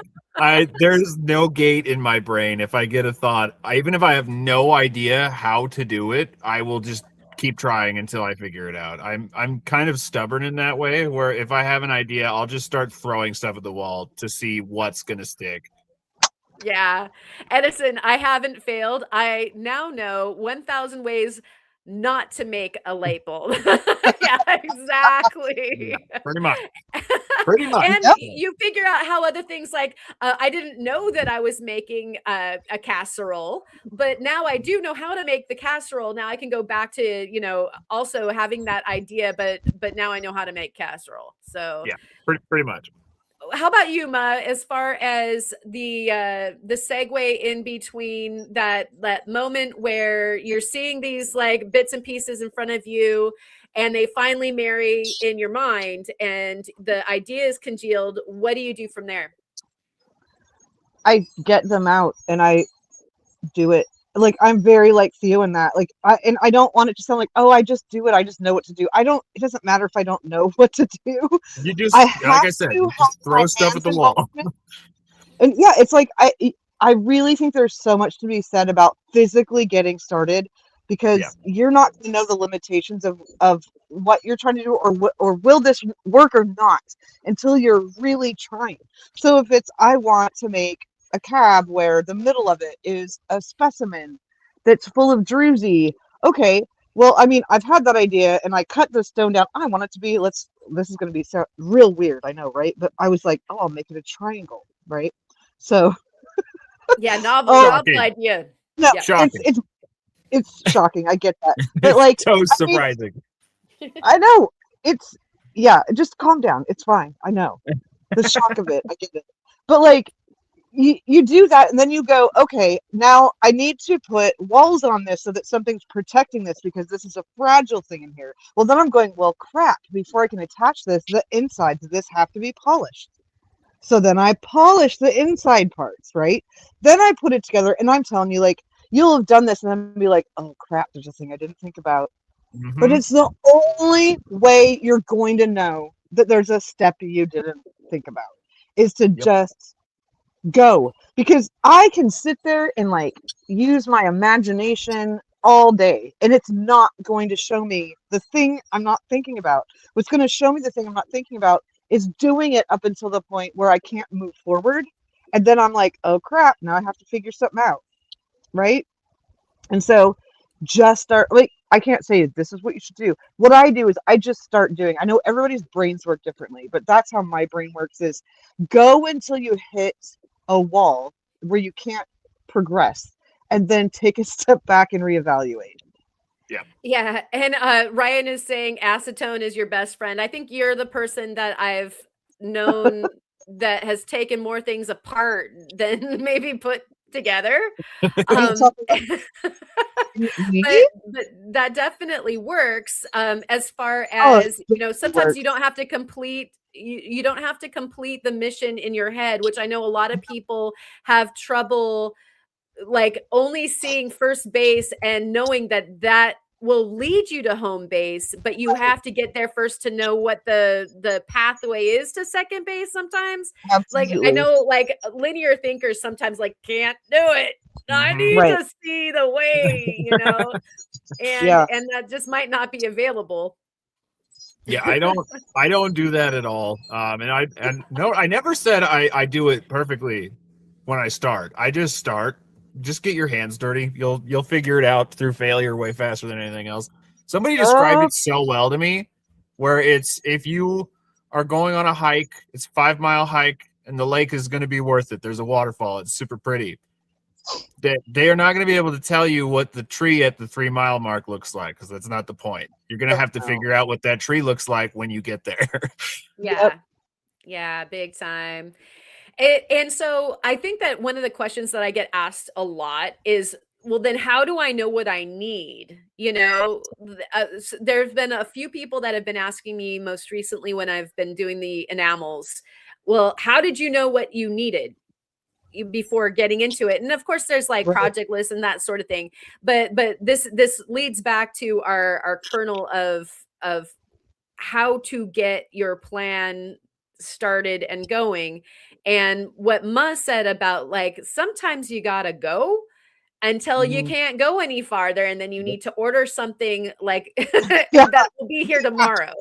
there's no gate in my brain. If I get a thought, even if I have no idea how to do it, I will just keep trying until I figure it out. I'm kind of stubborn in that way, where if I have an idea, I'll just start throwing stuff at the wall to see what's gonna stick. Yeah. Edison, I haven't failed. I now know 1,000 ways not to make a light bulb. Yeah, Yeah, exactly. pretty much. Pretty much. And Yep. you figure out how other things like I didn't know that I was making a casserole, but now I do know how to make the casserole. Now I can go back to also having that idea, but now I know how to make casserole. So Yeah, pretty much. how about you, Ma? As far as the segue in between that moment where you're seeing these like bits and pieces in front of you, and they finally marry in your mind, and the idea is congealed. What do you do from there? I get them out and I do it. Like, I'm very like Theo in that. Like, I don't want it to sound like, oh, I just do it. I just know what to do. I don't. It doesn't matter if I don't know what to do. You I just, like have I said, to you have just my throw stuff at hands the involved wall. in it. And yeah, it's like I really think there's so much to be said about physically getting started, Yeah. because you're not going to know the limitations of what you're trying to do, or will this work or not, until you're really trying. So if it's, I want to make a cab where the middle of it is a specimen that's full of druzy. Okay, well, I mean, I've had that idea and I cut the stone down. I want it to be, this is going to be so real weird, I know, right? But I was like, oh, I'll make it a triangle, right? So, Yeah, novel oh novel Shocking. idea. no, Yeah. Shocking. it's shocking. I get that, but It's like, so I mean, surprising. I know it's, yeah. Just calm down. It's fine. I know the shock of it. I get it, but like, you do that and then you go, okay, now I need to put walls on this so that something's protecting this because this is a fragile thing in here. Well, then I'm going, well, crap. Before I can attach this, the insides of this have to be polished. So then I polish the inside parts, right? Then I put it together, and I'm telling you, like, you'll have done this and then be like, oh crap, there's a thing I didn't think about. But Hmm. it's the only way you're going to know that there's a step you didn't think about, is to Yep. just go. Because I can sit there and like use my imagination all day, and it's not going to show me the thing I'm not thinking about. What's going to show me the thing I'm not thinking about is doing it up until the point where I can't move forward. And then I'm like, oh crap, now I have to figure something out. Right. And so just start, like, I can't say this is what you should do. What I do is I just start doing. I know everybody's brains work differently, but that's how my brain works, is go until you hit a wall where you can't progress, and then take a step back and reevaluate. Yeah. Yeah, and Ryan is saying acetone is your best friend. I think you're the person that I've known that has taken more things apart than maybe put together. Are you Um, talking about but me? but that definitely works. As far Oh, as it sometimes you works. don't have to complete. You don't have to complete the mission in your head, which I know a lot of people have trouble like only seeing first base and knowing that that will lead you to home base, but you have to get there first to know what the pathway is to second base sometimes. Like I Absolutely. know like linear thinkers sometimes like can't do it. I Mhm. need Right. to see the way, Yeah. and that just might not be available. Yeah, I don't do that at all. And no, I never said I do it perfectly when I start. I just start. Just get your hands dirty. You'll figure it out through failure way faster than anything else. Somebody described Uh, it so well to me, where it's if you are going on a hike, it's a 5 mile hike, and the lake is going to be worth it. There's a waterfall. It's super pretty. They are not going to be able to tell you what the tree at the 3 mile mark looks like because that's not the point. You're going to have to no. figure out what that tree looks like when you get there. Yep. Yeah. Yeah, big time. And so I think that one of the questions that I get asked a lot is, well, then how do I know what I need? There have been a few people that have been asking me most recently when I've been doing the enamels, well, how did you know what you needed before getting into it? And of course, there's like Right. project lists and that sort of thing. But this leads back to our kernel of how to get your plan started and going. And what Muh said about like sometimes you gotta go until you Mhm. can't go any farther, and then you Yep. need to order something like Yeah. that will be here tomorrow.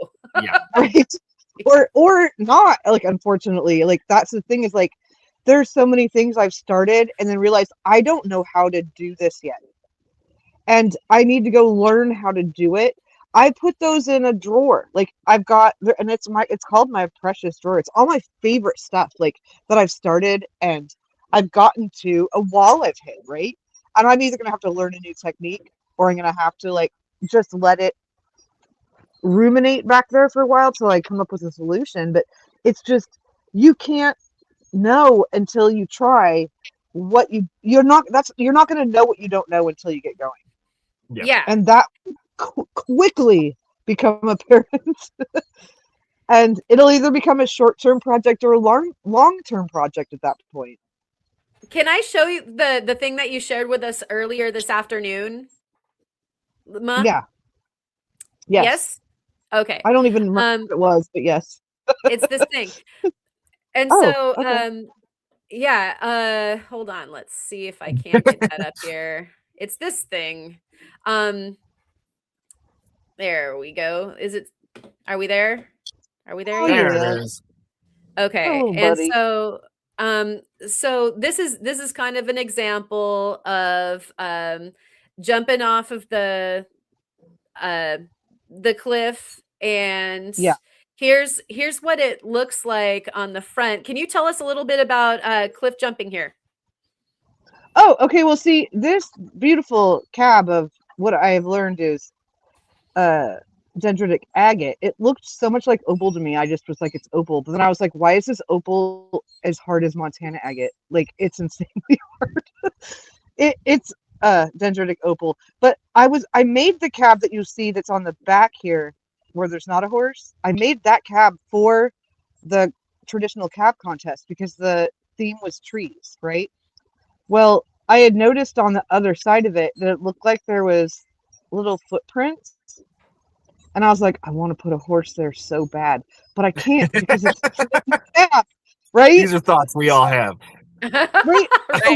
Yeah. Right. Or not. Like, unfortunately, like that's the thing is like there's so many things I've started and then realized I don't know how to do this yet. And I need to go learn how to do it. I put those in a drawer. Like I've got, and it's called my precious drawer. It's all my favorite stuff, like that I've started and I've gotten to a wall I've hit, right? And I'm either gonna have to learn a new technique or I'm gonna have to like just let it ruminate back there for a while till I come up with a solution. But it's just you can't know until you try what you're not gonna know what you don't know until you get going. Yeah. Yeah. And that quickly become apparent. And it'll either become a short-term project or a long-term project at that point. Can I show you the thing that you shared with us earlier this afternoon, Muh? Yeah. Yes. Yes? Okay. I don't even remember Um, what it was, but yes. it's this thing. And Oh, so, okay. yeah, hold on. Let's see if I can't get that up here. It's this thing. Um, there we go. Are we there? Are we there Oh yet? There yeah. it is. Okay. Oh And buddy. so this is kind of an example of jumping off of uh the cliff, and Yeah. here's what it looks like on the front. Can you tell us a little bit about cliff jumping here? Oh, okay. Well, see, this beautiful cab of what I have learned is uh dendritic agate. It looked so much like opal to me. I just was like, it's opal. But then I was like, why is this opal as hard as Montana agate? Like, it's insanely hard. It's dendritic opal. But I made the cab that you see that's on the back here, where there's not a horse. I made that cab for the traditional cab contest because the theme was trees, right? Well, I had noticed on the other side of it that it looked like there was little footprints. And I was like, I want to put a horse there so bad, but I can't because it's a traditional cab, right? These are thoughts we all have. Right? Right?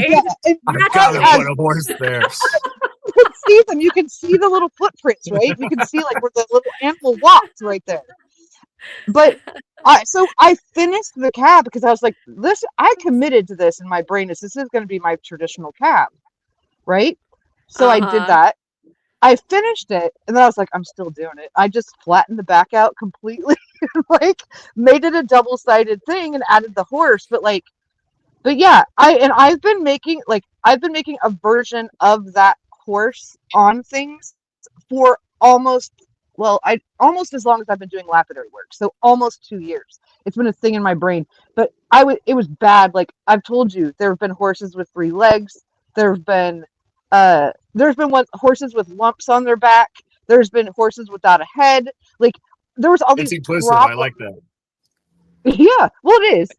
Yeah. And I I, gotta as put a horse there. you can see them, you can see the little footprints, right? You can see like where the little animal walked right there. But I finished the cab because I was like, this, I committed to this in my brain is this is going to be my traditional cab, right? So I did Uh-huh. that. I finished it and then I was like, I'm still doing it. I just flattened the back out completely, like made it a double-sided thing and added the horse. But yeah, I've been making a version of that horse on things for almost as long as I've been doing lapidary work. So almost 2 years. It's been a thing in my brain. But it was bad. Like I've told you, there have been horses with 3 legs. There've been horses with lumps on their back. There's been horses without a head. Like there was all It's these inclusive. I problems. like that. Yeah, well, it is,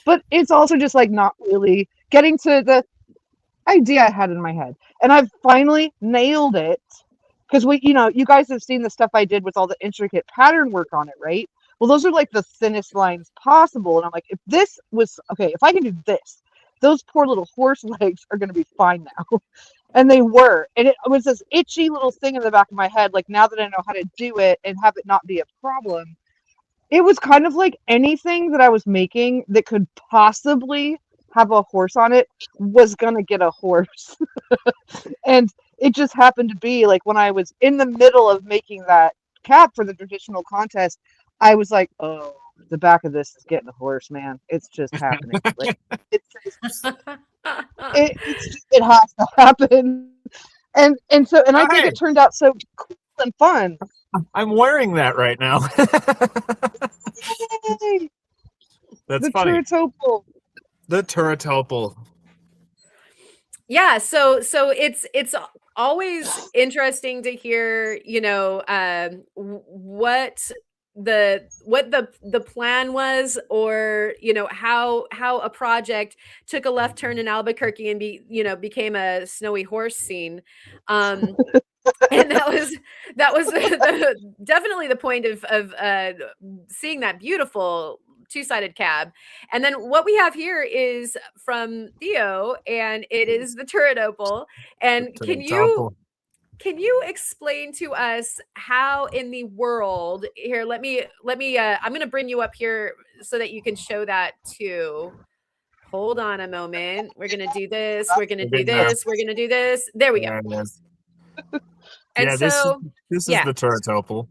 but it's also just like not really getting to the idea I had in my head, and I've finally nailed it. Because you guys have seen the stuff I did with all the intricate pattern work on it, right? Well, those are like the thinnest lines possible, and I'm like, if this was okay, if I can do this, those poor little horse legs are going to be fine now. And they were, and it was this itchy little thing in the back of my head. Like now that I know how to do it and have it not be a problem, it was kind of like anything that I was making that could possibly have a horse on it was gonna get a horse. And it just happened to be like when I was in the middle of making that cap for the traditional contest, I was like, oh, the back of this is getting a horse, man. It's just happening. Like it has to happen. And I think Hey, it turned out so cool and fun. I'm wearing that right now. Yay! That's The funny. turretopal. The turretopal. Yeah, so it's always interesting to hear, what the plan was, or how a project took a left turn in Albuquerque and became a snowy horse scene. And that was definitely the point of seeing that beautiful two-sided cab. And then what we have here is from Theo, and it is the turret opal. And can you explain to us how in the world here, let me I'm going to bring you up here so that you can show that too. Hold on a moment. We're going to do this. We're going to do this. We're going to do this. There we go. There it is. And Yeah, so this is the turretopal.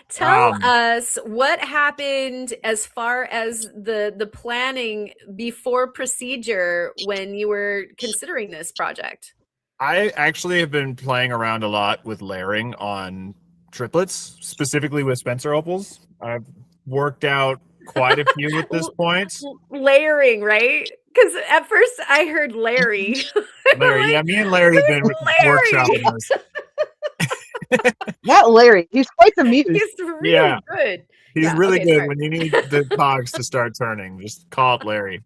tell us what happened as far as the planning before procedure when you were considering this project. I actually have been playing around a lot with layering on triplets, specifically with Spencer opals. I've worked out quite a few at this point. Layering, right? Because at first I heard Larry. Larry, yeah, me and Larry have been workshopping this. Not Larry. He's quite the muse. He's really good. He's really good when you need the cogs to start turning. Just call it Larry.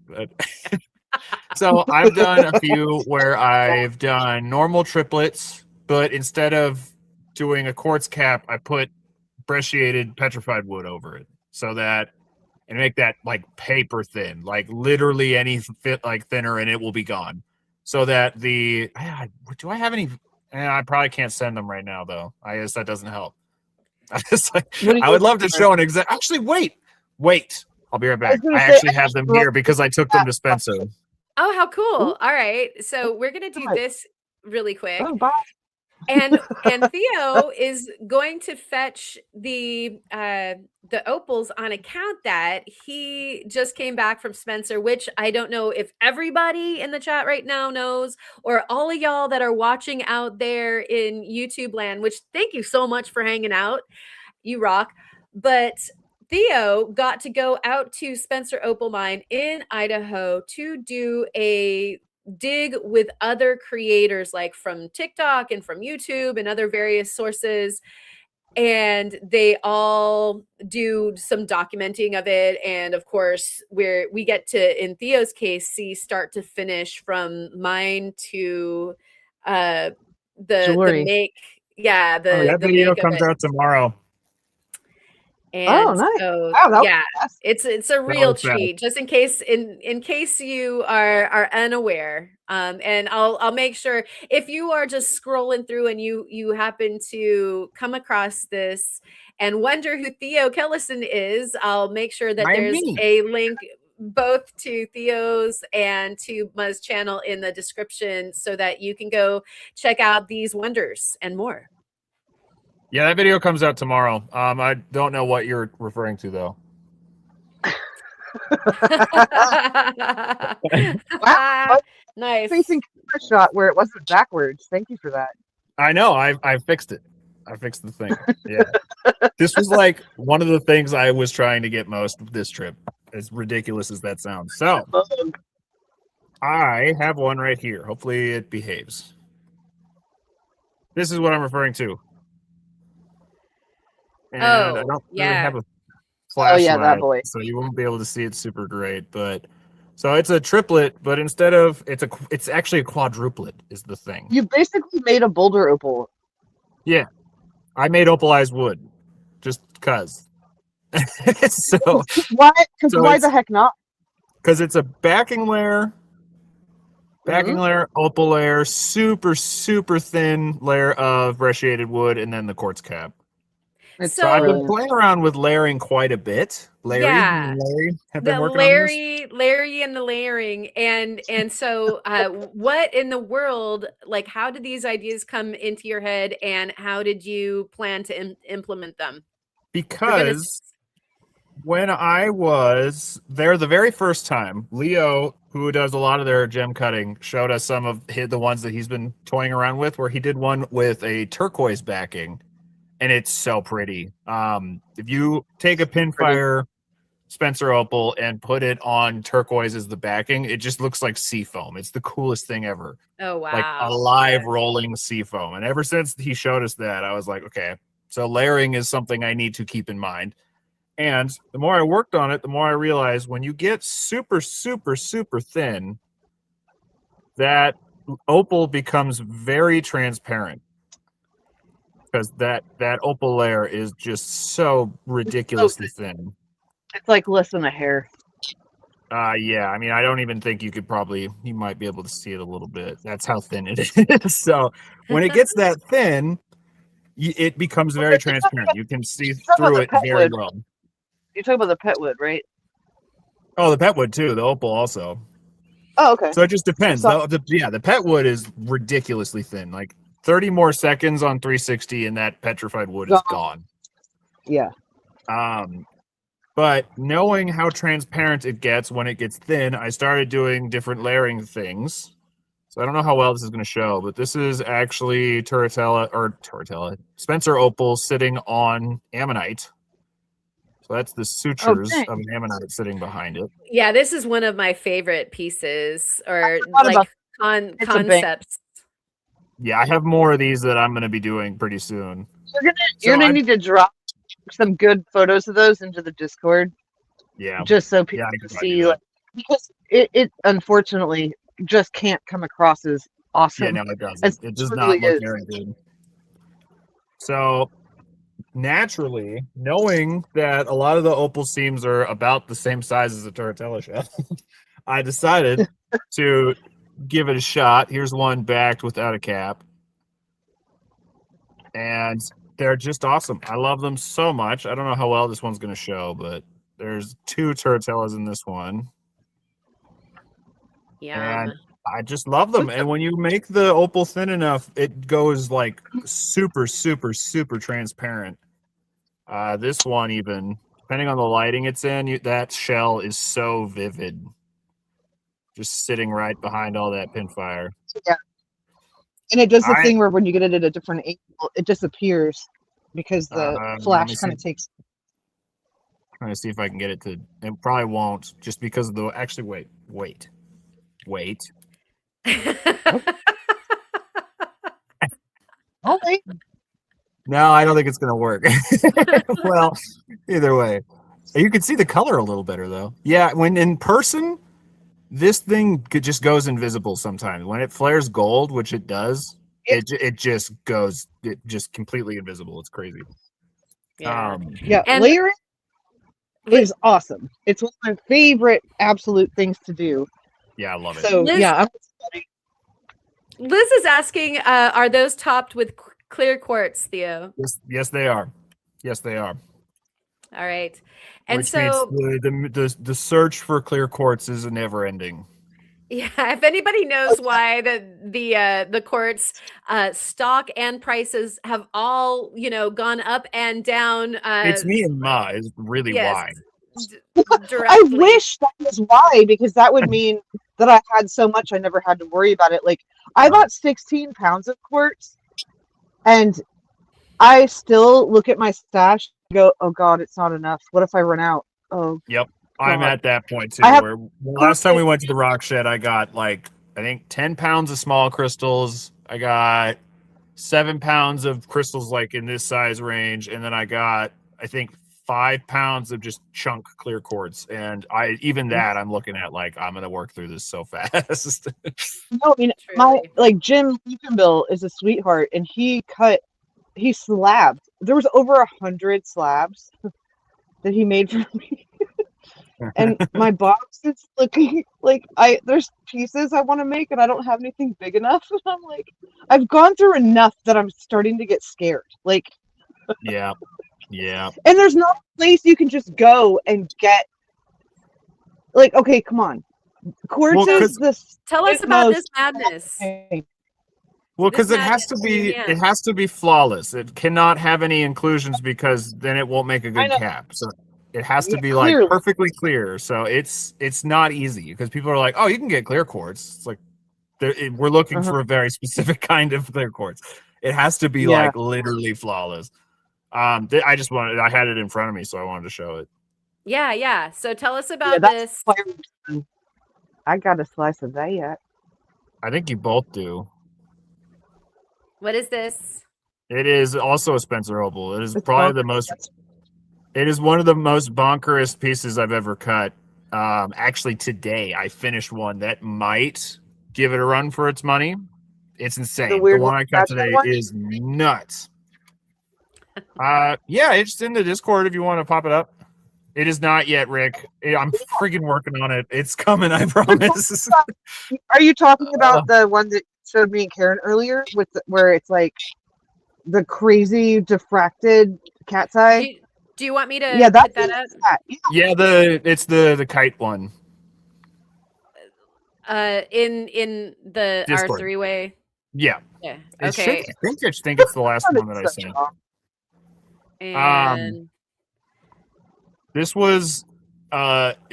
So I've done a few where I've done normal triplets, but instead of doing a quartz cap, I put brecciated petrified wood over it, so that and make that like paper thin, like literally any fit like thinner, and it will be gone. So that do I have any? I probably can't send them right now, though. I guess that doesn't help. I would love to show an exact. Actually, wait. I'll be right back. I actually have them here because I took them to Spencer. Oh, how cool! All right, so we're gonna do this really quick. Oh, bye. And Theo is going to fetch the opals on account that he just came back from Spencer, which I don't know if everybody in the chat right now knows, or all of y'all that are watching out there in YouTube land, which thank you so much for hanging out. You rock. But Theo got to go out to Spencer Opal Mine in Idaho to do a dig with other creators, like from TikTok and from YouTube and other various sources, and they all do some documenting of it. And of course, we get to, in Theo's case, see start to finish from mine to the make. Yeah, that video comes out tomorrow. And nice. so, wow, yeah, it's a real treat, just in case you are unaware. And I'll make sure, if you are just scrolling through and you happen to come across this and wonder who Theo Kellison is, I'll make sure that there's a link both to Theo's and to Muh's channel in the description, so that you can go check out these wonders and more. Yeah, that video comes out tomorrow. I don't know what you're referring to, though. Wow. Nice. Facing camera shot where it wasn't backwards. Thank you for that. I know. I fixed it. I fixed the thing. Yeah. This was like one of the things I was trying to get most of this trip. as ridiculous as that sounds. So I have one right here. Hopefully it behaves. This is what I'm referring to. And I don't really have a flashlight, that boy. so you won't be able to see it super great. But so it's a triplet, but instead of it's actually a quadruplet is the thing. You basically made a boulder opal. Yeah, I made opalized wood, just cause. So Why? Because so why the heck not? Because it's a backing layer, opal layer, super thin layer of brecciated wood, and then the quartz cap. So I've been playing around with layering quite a bit. Larry have been working on this. Larry and the layering, and so what in the world? Like, how did these ideas come into your head, and how did you plan to implement them? Because when I was there the very first time, Leo, who does a lot of their gem cutting, showed us some of the ones that he's been toying around with, where he did one with a turquoise backing. And it's so pretty. If you take a pinfire Spencer opal and put it on turquoise as the backing, it just looks like sea foam. It's the coolest thing ever. Oh, wow. Like a live rolling sea foam. And ever since he showed us that, I was like, okay, so layering is something I need to keep in mind. And the more I worked on it, the more I realized when you get super thin, that opal becomes very transparent. Because that opal layer is just so ridiculously thin. It's like less than a hair. Yeah. I mean, I don't even think you might be able to see it a little bit. That's how thin it is. So when it gets that thin, it becomes very transparent. You can see through it very well. You're talking about the pet wood, right? Oh, the pet wood too. The opal also. Oh, okay. So it just depends. The pet wood is ridiculously thin. Like 30 more seconds on 360 and that petrified wood is gone. Yeah. But knowing how transparent it gets when it gets thin, I started doing different layering things. So I don't know how well this is going to show, but this is actually Spencer opal sitting on ammonite. So that's the sutures of ammonite sitting behind it. Yeah, this is one of my favorite pieces, or like concepts. Yeah, I have more of these that I'm going to be doing pretty soon. You're gonna need to drop some good photos of those into the Discord. Yeah, just so people can see, because it unfortunately just can't come across as awesome. Yeah, no, it doesn't. It does not look very good. So naturally, knowing that a lot of the opal seams are about the same size as a Turritella shell, I decided to give it a shot. Here's one backed without a cap. And they're just awesome. I love them so much. I don't know how well this one's going to show, but there's 2 Turritellas in this one. Yeah. And I just love them. And when you make the opal thin enough, it goes like super transparent. This one, even depending on the lighting it's in, that shell is so vivid. Just sitting right behind all that pinfire. Yeah. And it does the thing where when you get it at a different angle, it disappears because the flash kind of takes. I'm trying to see if I can get it to. It probably won't, just because of the. Actually, wait. Okay. No, I don't think it's going to work. Well, either way. You can see the color a little better, though. Yeah, when in person, this thing just goes invisible sometimes. When it flares gold, which it does, it just goes completely invisible. It's crazy. Yeah. Layering is awesome. It's one of my favorite absolute things to do. Yeah, I love it. So, Liz is asking, are those topped with clear quartz, Theo? Yes, they are. Yes, they are. All right. And which so means the search for clear quartz is never ending. Yeah, if anybody knows why the quartz stock and prices have all gone up and down, it's me and Ma is really why. I wish that was why, because that would mean that I had so much I never had to worry about it. Like I bought 16 pounds of quartz, and I still look at my stash and go, "Oh God, it's not enough. What if I run out?" Oh, yep. I'm God. at that point too. I have Where the last time we went to the rock shed, I got like I think 10 pounds of small crystals. I got 7 pounds of crystals like in this size range, and then I got I think 5 pounds of just chunk clear quartz. And even that I'm looking at like I'm gonna work through this so fast. no, I mean my Truly. like Jim Leakenbill is a sweetheart, and he slabbed. There was over 100 slabs that he made for me, and my box is looking like there's pieces I want to make, and I don't have anything big enough. And I'm like, I've gone through enough that I'm starting to get scared. Like, Yeah. Yeah. and there's no place you can just go and get. Like, okay, come on, quartz Well, is because the Tell us about this most. madness. This it has madness to in your be hand. flawless. It cannot have any inclusions because then it won't make a I good know, cap. So it has to yeah, be like clearly, perfectly clear. So it's not easy because people are like, oh, you can get clear quartz. It's like we're looking uh-huh. for a very specific kind of clear quartz. It has to be Yeah, like literally flawless. I had it in front of me, so I wanted to show it. Yeah, yeah. So tell us yeah, about that's this. fire. I got a slice of that. I think you both do. What is this? It is also a Spencer opal. It is It's probably the bonkers. most. It is one of the most bonkerous pieces I've ever cut. Actually, today I finished one that might give it a run for its money. It's The insane. The weird one little I cut statue today one. is nuts. Yeah, it's in the Discord if you want to pop it up. It is not yet, Rick. I'm freaking working on it. It's coming, I promise. Are you talking Uh, about the one that showed me and Karen earlier, where it's like the crazy diffracted cat's eye? Do you want me Yeah, to that's put that up? that. yeah, it's the kite one. In the our Discord. three-way. Yeah. Yeah. It should Okay. I think it's the last one that I So sent. strong. Um And This was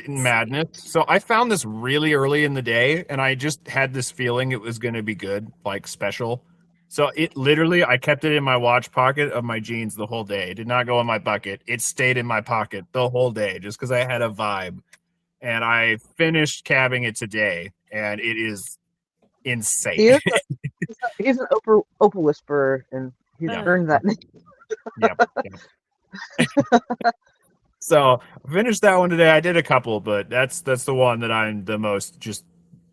madness. So I found this really early in the day, and I just had this feeling it was going to be good, like special. So it literally, I kept it in my watch pocket of my jeans the whole day. It did not go in my bucket. It stayed in my pocket the whole day just because I had a vibe. And I finished cabbing it today, and it is insane. He is he's an opal whisperer, and he's Yeah. earned that name. Yep. So I finished that one today. I did a couple, but that's the one that I'm the most just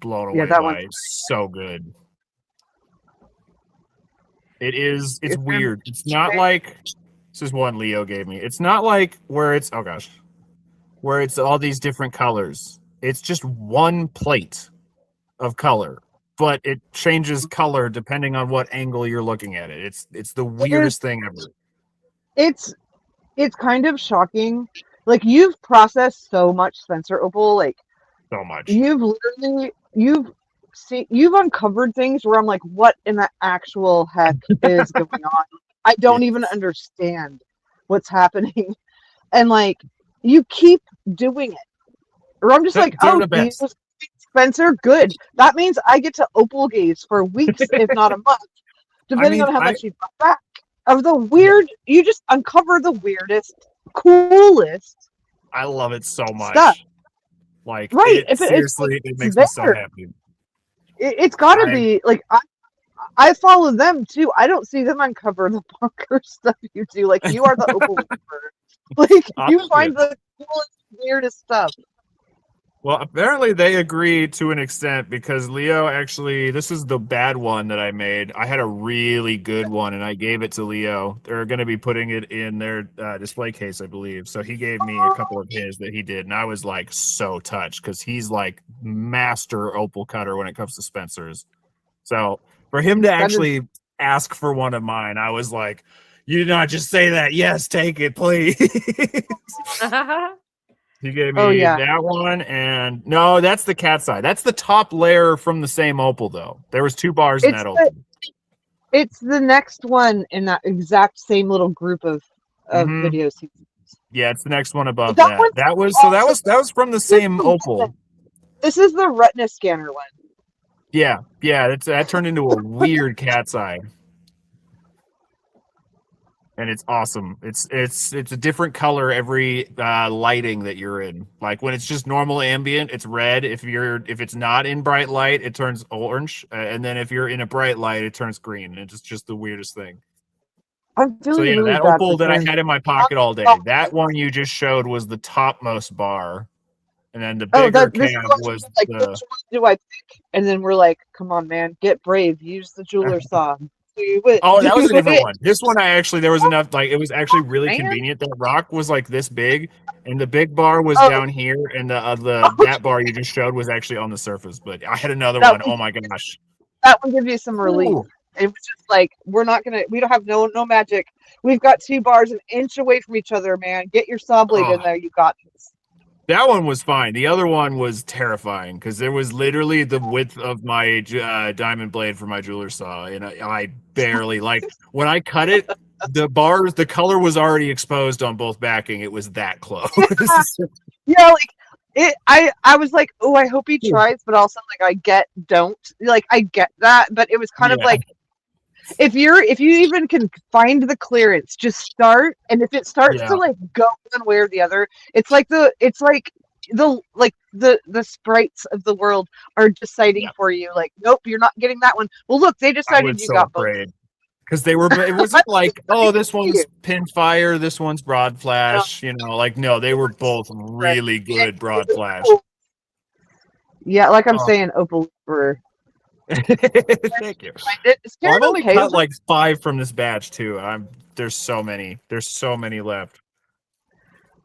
blown Yeah, away that by. one's It's so good. It's it's weird. It's not like this is one Leo gave me. It's not like where it's oh gosh. Where it's all these different colors. It's just one plate of color, but it changes color depending on what angle you're looking at it. It's the weirdest thing ever. it's kind of shocking. Like, you've processed so much Spencer opal, like So much. you've uncovered things where I'm like, what in the actual heck is going on? I don't even understand what's happening. And like, you keep doing it. Or I'm just like, They're oh, the these best. Spencer, good. That means I get to opal gaze for weeks, if not a month, depending on how much you got back. Of the weird, you just uncover the weirdest, coolest I love it so much. stuff. Like, Right. it seriously, it makes me so happy. It's got to be like, I follow them too. I don't see them uncover the bunker stuff you do. Like, you are the opal whisperer. Like, you find the coolest, weirdest stuff. Well, apparently they agree to an extent because Leo actually, this is the bad one that I made. I had a really good one and I gave it to Leo. They're going to be putting it in their display case, I believe. So he gave me a couple of his that he did. And I was like so touched because he's like master opal cutter when it comes to Spencer's. So for him to actually ask for one of mine, I was like, you did not just say that. Yes, take it, please. He gave me that one, and no, that's the cat's eye. That's the top layer from the same opal, though. There was 2 bars in that opal. It's the next one in that exact same little group of videos. Yeah, it's the next one above that. That was from the same opal. This is the retina scanner one. Yeah, that turned into a weird cat's eye. and it's awesome. It's a different color every lighting that you're in. Like when it's just normal ambient, it's red. If it's not in bright light, it turns orange, and then if you're in a bright light, it turns green. And it's just the weirdest thing. I'm So feeling yeah, really that bad for opal that I Karen. had in my pocket all day, that one you just showed was the topmost bar, and then the bigger This cab was was like, which the. one do I pick? And then we're like, come on, man, get brave. Use the jeweler saw. Do it. Oh, that Do was a different it. one. This one, there was enough. Like, it was actually really Man. convenient. That rock was like this big, and the big bar was Oh, down here, and that bar you just showed was actually on the surface. But I had another that one. Oh my gosh! that one gives you some relief. Ooh. It was just like, we don't have no magic. We've got 2 bars an inch away from each other, man. Get your saw blade in Oh, there. You got this. that one was fine. The other one was terrifying because there was literally the width of my diamond blade for my jeweler saw, and I barely when I cut it. The color was already exposed on both backing. It was that close. Yeah, like I was like, oh, I hope he tries, but also like I get that, but it was kind of Yeah. like, if you even can find the clearance, just start, and if it starts to like go one way or the other, it's like the sprites of the world are deciding for you, like, nope, you're not getting that one. Well, look, they I decided was you so got both. afraid because it wasn't like, oh, this one's pin fire, this one's broad flash, no, they were both really good broad flash. Yeah, like I'm saying, opal for. Thank you. Well, I've only okay? cut like 5 from this batch too. There's so many left.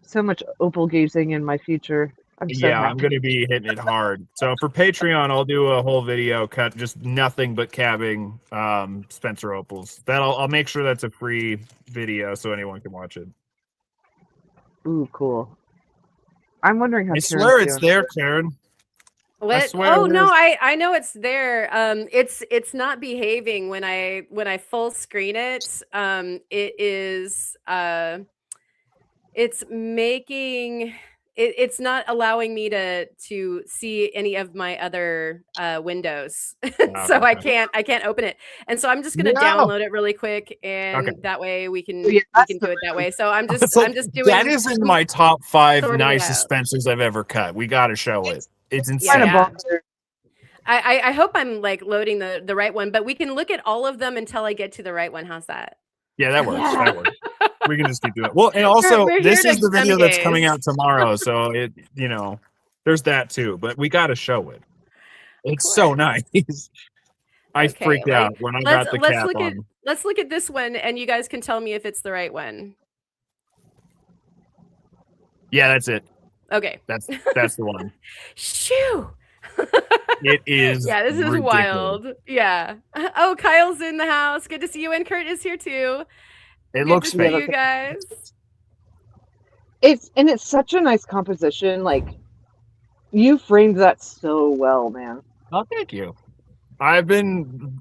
So much opal gazing in my future. I'm so happy. I'm gonna be hitting it hard. So for Patreon, I'll do a whole video cut just nothing but cabbing Spencer opals. I'll make sure that's a free video so anyone can watch it. Ooh, cool. I'm wondering how. I swear it's there, Karen. What? I swear Oh it no, is. I know it's there. It's not behaving when I full screen it. It is it's making it's not allowing me to see any of my other windows. So I can't open it. And so I'm just going to download it really quick, and that way we can do it that way. So I'm just doing that is in my top 5 nicest out. Spencers I've ever cut. We got to show it. It's insane. Yeah. I hope I'm like loading the right one, but we can look at all of them until I get to the right one. How's that? Yeah, that works. That works. We can just keep doing it. Well, and also we're this is the video that's gaze. coming out tomorrow, so there's that too. But we got to show it. It's so nice. I freaked out when I got the cap on. Let's look at this one, and you guys can tell me if it's the right one. Yeah, that's it. Okay, that's the one. Shoo! It is. Yeah, this is ridiculous. wild. Yeah. Oh, Kyle's in the house. Good to see you, and Kurt is here too. It looks fake. fake. You guys. It's such a nice composition. Like, you framed that so well, man. Oh, thank you. I've been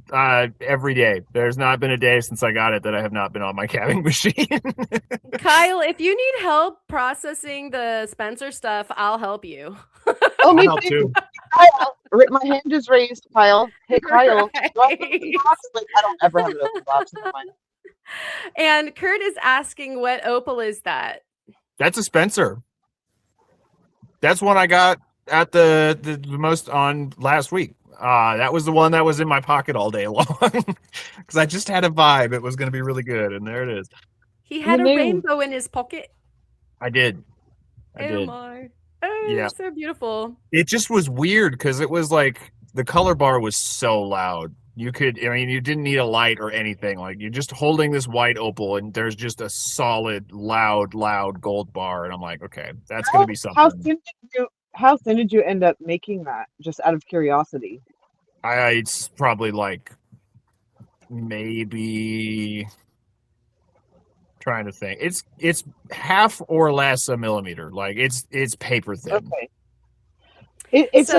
every day. There's not been a day since I got it that I have not been on my cabbing machine. Kyle, if you need help processing the Spencer stuff, I'll help you. Oh, me too. Kyle, my hand is raised, Kyle. Hey, Kyle. Right. I don't ever have an open box in mine. And Kurt is asking, what opal is that? That's a Spencer. That's one I got at the most on last week. That was the one that was in my pocket all day long because I just had a vibe it was going to be really good, and there it is. He had a rainbow in his pocket. I did. Oh, yeah, so beautiful. It just was weird because it was like the color bar was so loud. You didn't need a light or anything. Like, you're just holding this white opal, and there's just a solid, loud gold bar, and I'm like, okay, that's going to be something. How thin did you end up making that? Just out of curiosity. It's probably like maybe trying to think. It's half or less a millimeter. Like, it's paper thin. Okay. It's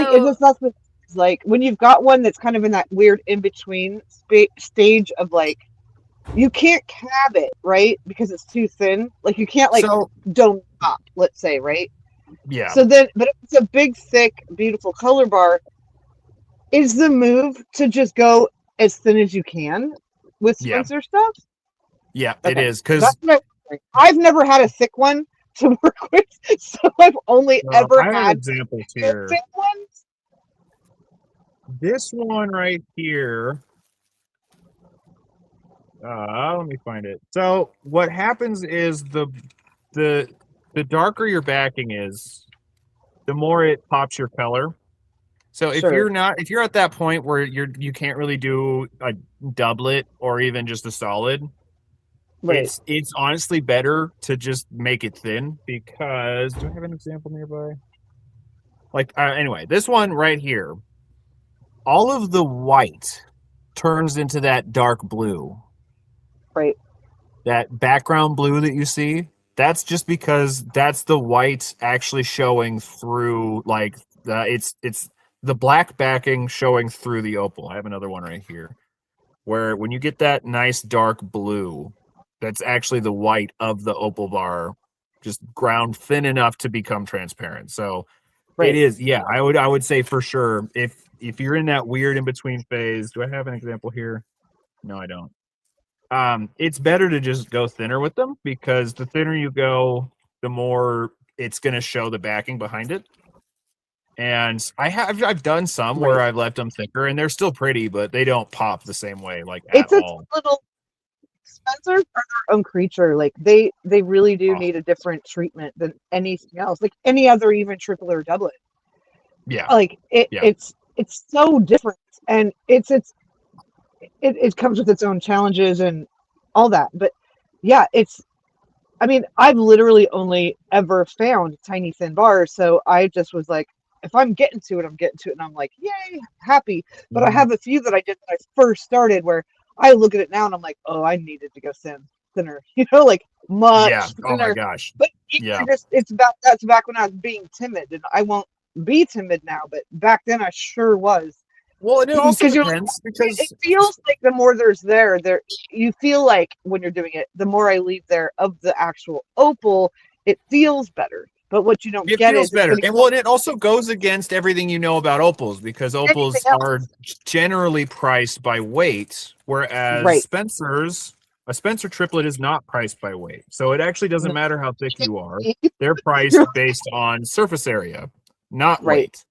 like when you've got one that's kind of in that weird in between stage of like, you can't cab it, right? Because it's too thin. Like, you can't dome top, let's say, right? Yeah. So then, but if it's a big, thick, beautiful color bar, is the move to just go as thin as you can with Spencer stuff? Yeah, it Okay, is because that's what I'm wondering. I've never had a thick one to work with, so I've only ever I have had examples real here. thin ones. This one right here. Let me find it. So what happens is the the darker your backing is, the more it pops your color. So Sure, if you're at that point where you can't really do a doublet or even just a solid, right. it's honestly better to just make it thin because do I have an example nearby? Like anyway, this one right here, all of the white turns into that dark blue. Right. That background blue that you see, that's just because that's the white actually showing through like it's the black backing showing through the opal. I have another one right here where when you get that nice dark blue, that's actually the white of the opal bar just ground thin enough to become transparent. So it Right. is, yeah, I would say for sure if you're in that weird in between phase. Do I have an example here? No, I don't. It's better to just go thinner with them because the thinner you go, the more it's going to show the backing behind it. And I've done some where Right. I've left them thicker and they're still pretty, but they don't pop the same way like at It's a all. little Spencers are their own creature. Like they really do Oh, need a different treatment than anything else. Like any other even triple or doublet. yeah, Like yeah, it's so different, and it comes with its own challenges and all that. But yeah, it's. I mean, I've literally only ever found tiny thin bars, so I just was like, if I'm getting to it, I'm getting to it, and I'm like, yay, happy. But I mhm, have a few that I did when I first started where I look at it now and I'm like, oh, I needed to go thinner, like yeah. much Oh my thinner. gosh, But yeah. that's back when I was being timid, and I won't be timid now, but back then I sure was. Well, and it also Because you're like, depends it because feels like the more there you feel like when you're doing it, the more I leave there of the actual opal, it feels better. But what you don't it get feels is it's better. getting And well, and it also goes against everything you know about opals because anything opals are else. generally priced by weight, whereas Right. A Spencer triplet is not priced by weight. So it actually doesn't No, matter how thick you are. you're They're priced based on surface area, not right. weight.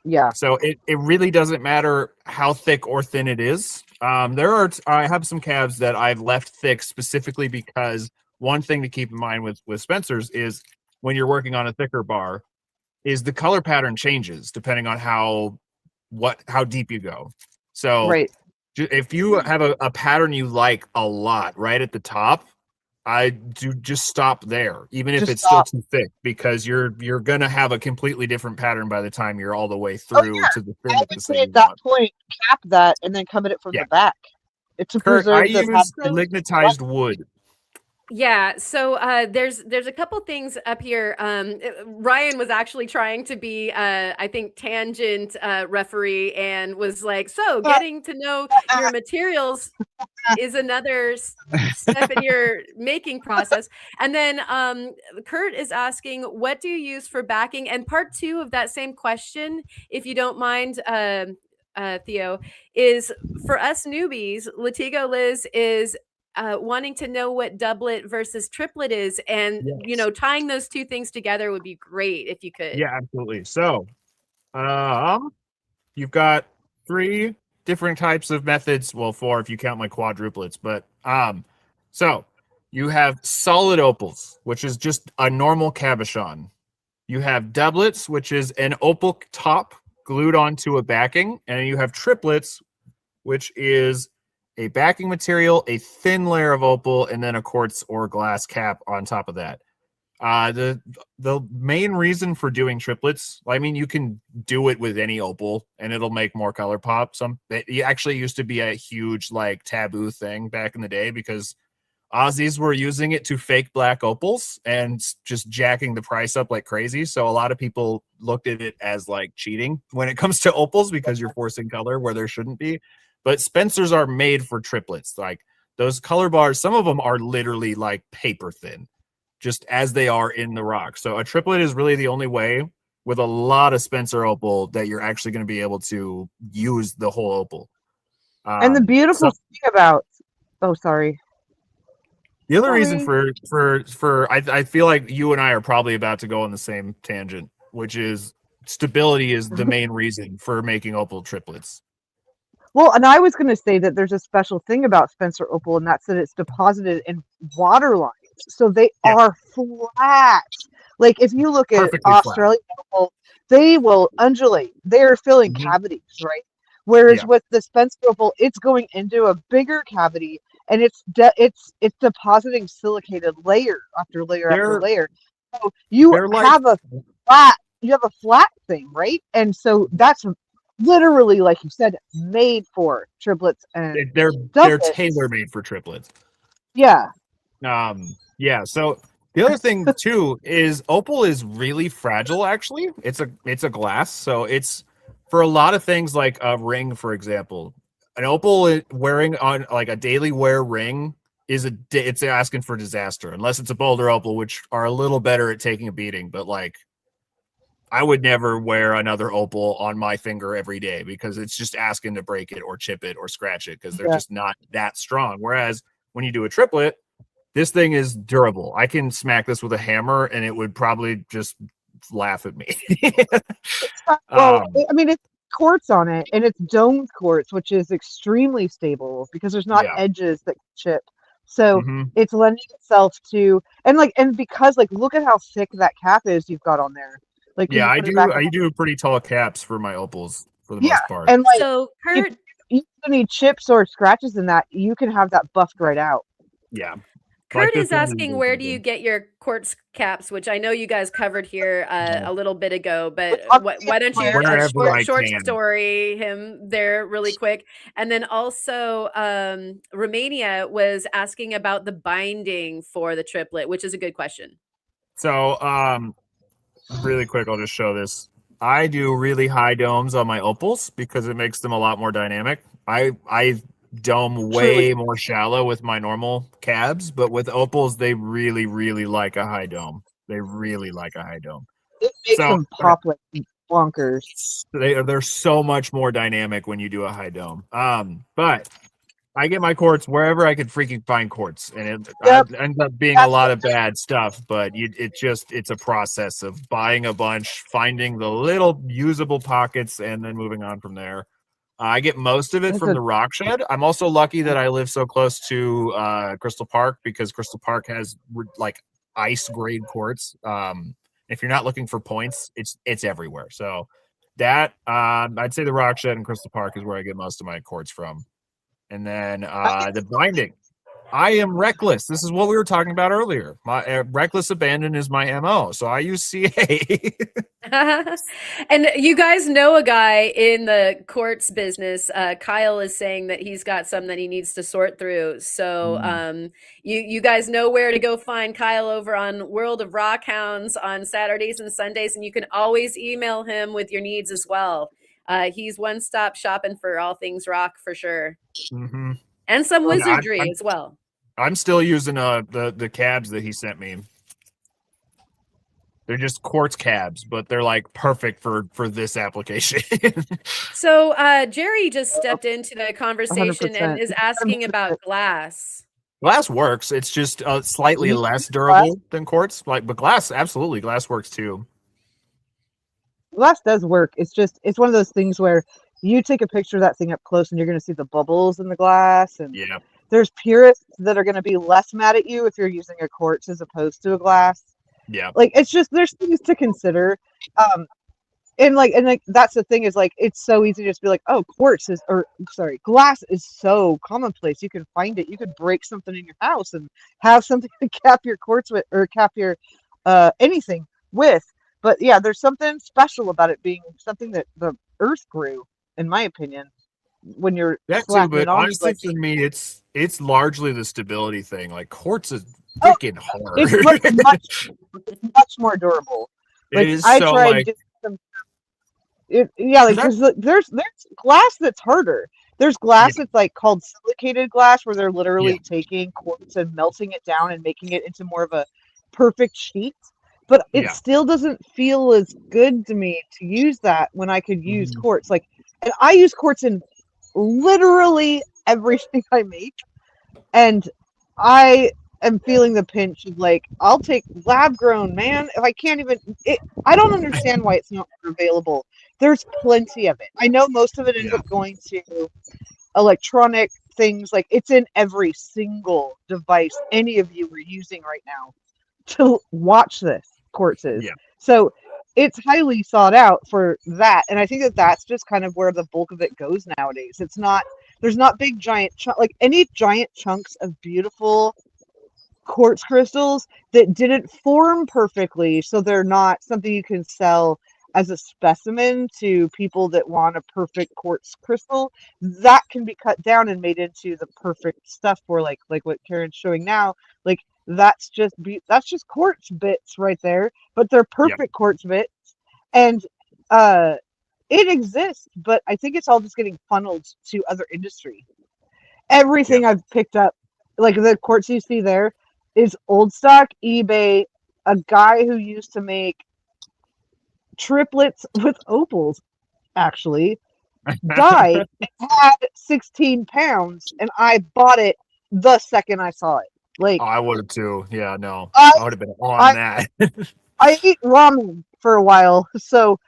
Yeah. So it really doesn't matter how thick or thin it is. I have some calves that I've left thick specifically because one thing to keep in mind with Spencers is when you're working on a thicker bar is the color pattern changes depending on how deep you go. So Right. if you have a pattern you like a lot right at the top, I do just stop there, even if Just it's still stop. too thick, because you're gonna have a completely different pattern by the time you're all the way Oh through yeah. to the I thinness would that say you at that want. point, cap that and then come at it from Yeah, the back. To Kurt, I preserve the use pattern. lignitized wood. Yeah, so there's a couple things up here. Ryan was actually trying to be I think tangent referee and was like, so getting to know your materials is another step in your making process. And then Kurt is asking, what do you use for backing? And part two of that same question, if you don't mind, Theo, is for us newbies. Latigo Liz is wanting to know what doublet versus triplet is, and Yes. tying those two things together would be great if you could. Yeah, absolutely. So, um, you've got three different types of methods. Well, four if you count my quadruplets, but so you have solid opals, which is just a normal cabochon. You have doublets, which is an opal top glued onto a backing, and you have triplets, which is a backing material, a thin layer of opal, and then a quartz or glass cap on top of that. The main reason for doing triplets, I mean, you can do it with any opal and it'll make more color pop. It actually used to be a huge like taboo thing back in the day because Aussies were using it to fake black opals and just jacking the price up like crazy. So a lot of people looked at it as like cheating when it comes to opals because you're forcing color where there shouldn't be. But Spencers are made for triplets. Like those color bars, some of them are literally like paper thin, just as they are in the rock. So a triplet is really the only way with a lot of Spencer opal that you're actually going to be able to use the whole opal. And the So beautiful thing about, oh, sorry. The other reason Sorry. I feel like you and I are probably about to go on the same tangent, which is stability is the main reason for making opal triplets. Well, and I was going to say that there's a special thing about Spencer opal, and that's that it's deposited in water lines, so they Yeah, are flat. Like if you look at perfectly flat. Australian opal, they will undulate. They're filling Mhm. cavities, right? Whereas Yeah, with the Spencer opal, it's going into a bigger cavity, and it's depositing silicated layer after layer after they're layer. So you they're like have a flat thing, right? And so that's literally, like you said, made for triplets and they're doublets. tailor made for triplets. Yeah. Yeah. So the other thing too is opal is really fragile. Actually, it's a glass, so it's for a lot of things like a ring, for example. An opal wearing on like a daily wear ring it's asking for disaster unless it's a boulder opal, which are a little better at taking a beating. But like, I would never wear another opal on my finger every day because it's just asking to break it or chip it or scratch it because they're Yeah. just not that strong. Whereas when you do a triplet, this thing is durable. I can smack this with a hammer and it would probably just laugh at me. Well, um, I mean, it's quartz on it, and it's domed quartz, which is extremely stable because there's not yeah. edges that chip. So Hmm. it's lending itself to, and because like look at how thick that cap is you've got on there. Like, can Yeah, you I put it do. back up? I do pretty tall caps for my opals for the Yeah, most part. and like So, if Kurt, you have any chips or scratches in that, you can have that buffed right out. Yeah, like Kurt this is one is asking, where do you amazing. get your quartz caps? Which I know you guys covered here Uh, a little bit ago, but Obviously, why don't you Wherever I short can. story him there really quick? And then also, Romania was asking about the binding for the triplet, which is a good question. So, really quick, I'll just show this. I do really high domes on my opals because it makes them a lot more dynamic. I dome truly, way more shallow with my normal cabs, but with opals, they really, really like a high dome. They really like a high dome. it makes So them pop like bonkers. they're so much more dynamic when you do a high dome. But I get my quartz wherever I could freaking find quartz, and Yep, it ends up being a that's lot what of bad stuff. But it's a process of buying a bunch, finding the little usable pockets, and then moving on from there. I get most of it that's from a the rock shed. I'm also lucky that I live so close to Crystal Park because Crystal Park has like ice grade quartz. If you're not looking for points, it's everywhere. So that I'd say the rock shed and Crystal Park is where I get most of my quartz from. And then I the binding. I am reckless. This is what we were talking about earlier. My reckless abandon is my MO. So I use CA. And you guys know a guy in the quartz business. Kyle is saying that he's got some that he needs to sort through. So Mm. you guys know where to go find Kyle over on World of Rock Hounds on Saturdays and Sundays, and you can always email him with your needs as well. He's one stop shopping for all things rock for sure, Mm-hmm. and some Yeah, wizardry as well. I'm still using the cabs that he sent me. They're just quartz cabs, but they're like perfect for this application. So Jerry just stepped into the conversation and 100%. is asking about glass. Glass works. It's just slightly You less glass, durable than quartz. Like, but glass, absolutely, glass works too. glass does work. It's one of those things where you take a picture of that thing up close and you're going to see the bubbles in the glass. And Yeah, there's purists that are going to be less mad at you if you're using a quartz as opposed to a glass. yeah. Like it's just there's things to consider. Um, and that's the thing is like it's so easy to just be like, oh, quartz is or sorry, glass is so commonplace. You can find it. You could break something in your house and have something to cap your quartz with or cap your anything with. But yeah, there's something special about it being something that the earth grew, in my opinion, when you're That too, slapping it but on. It's honestly, like, for me, it's largely the stability thing. Like quartz is oh, freaking it's hard. much more durable. It Like is I so tried like doing some yeah, like that. because there's glass that's harder. There's Yeah, glass that's like called silicated glass, where they're yeah, literally taking quartz and melting it down and making it into more of a perfect sheet. But it yeah. still doesn't feel as good to me to use that when I could use Mhm. quartz. Like, and I use quartz in literally everything I make. And I am feeling the pinch of like, I'll take lab grown, man. If I can't even, I don't understand why it's not available. There's plenty of it. I know most of it ends Yeah. up going to electronic things. Like it's in every single device any of you are using right now to watch this courses. Yeah. So it's highly sought out for that. And I think that that's just kind of where the bulk of it goes nowadays. It's not, there's not big giant, like any giant chunks of beautiful quartz crystals that didn't form perfectly. So they're not something you can sell as a specimen to people that want a perfect quartz crystal. That can be cut down and made into the perfect stuff for like what Karen's showing now. Like that's just quartz bits right there, but they're Yep. perfect quartz bits. And it exists, but I think it's all just getting funneled to other industry. Everything Yep. I've picked up, like the quartz you see there, is old stock, eBay. A guy who used to make triplets with opals, actually, died and had 16 pounds, and I bought it the second I saw it. Like, Oh, I would have too. Yeah, no. I, I would have been on I, that. I ate ramen for a while, so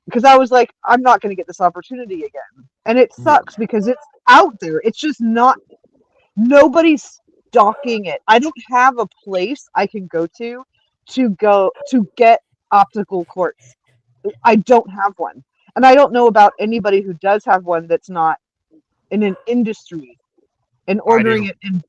because I was like, I'm not going to get this opportunity again. And it Yeah. sucks because it's out there. It's just not, nobody's stocking it. I don't have a place I can go to get optical quartz. I don't have one. And I don't know about anybody who does have one that's not in an industry and I ordering do. it in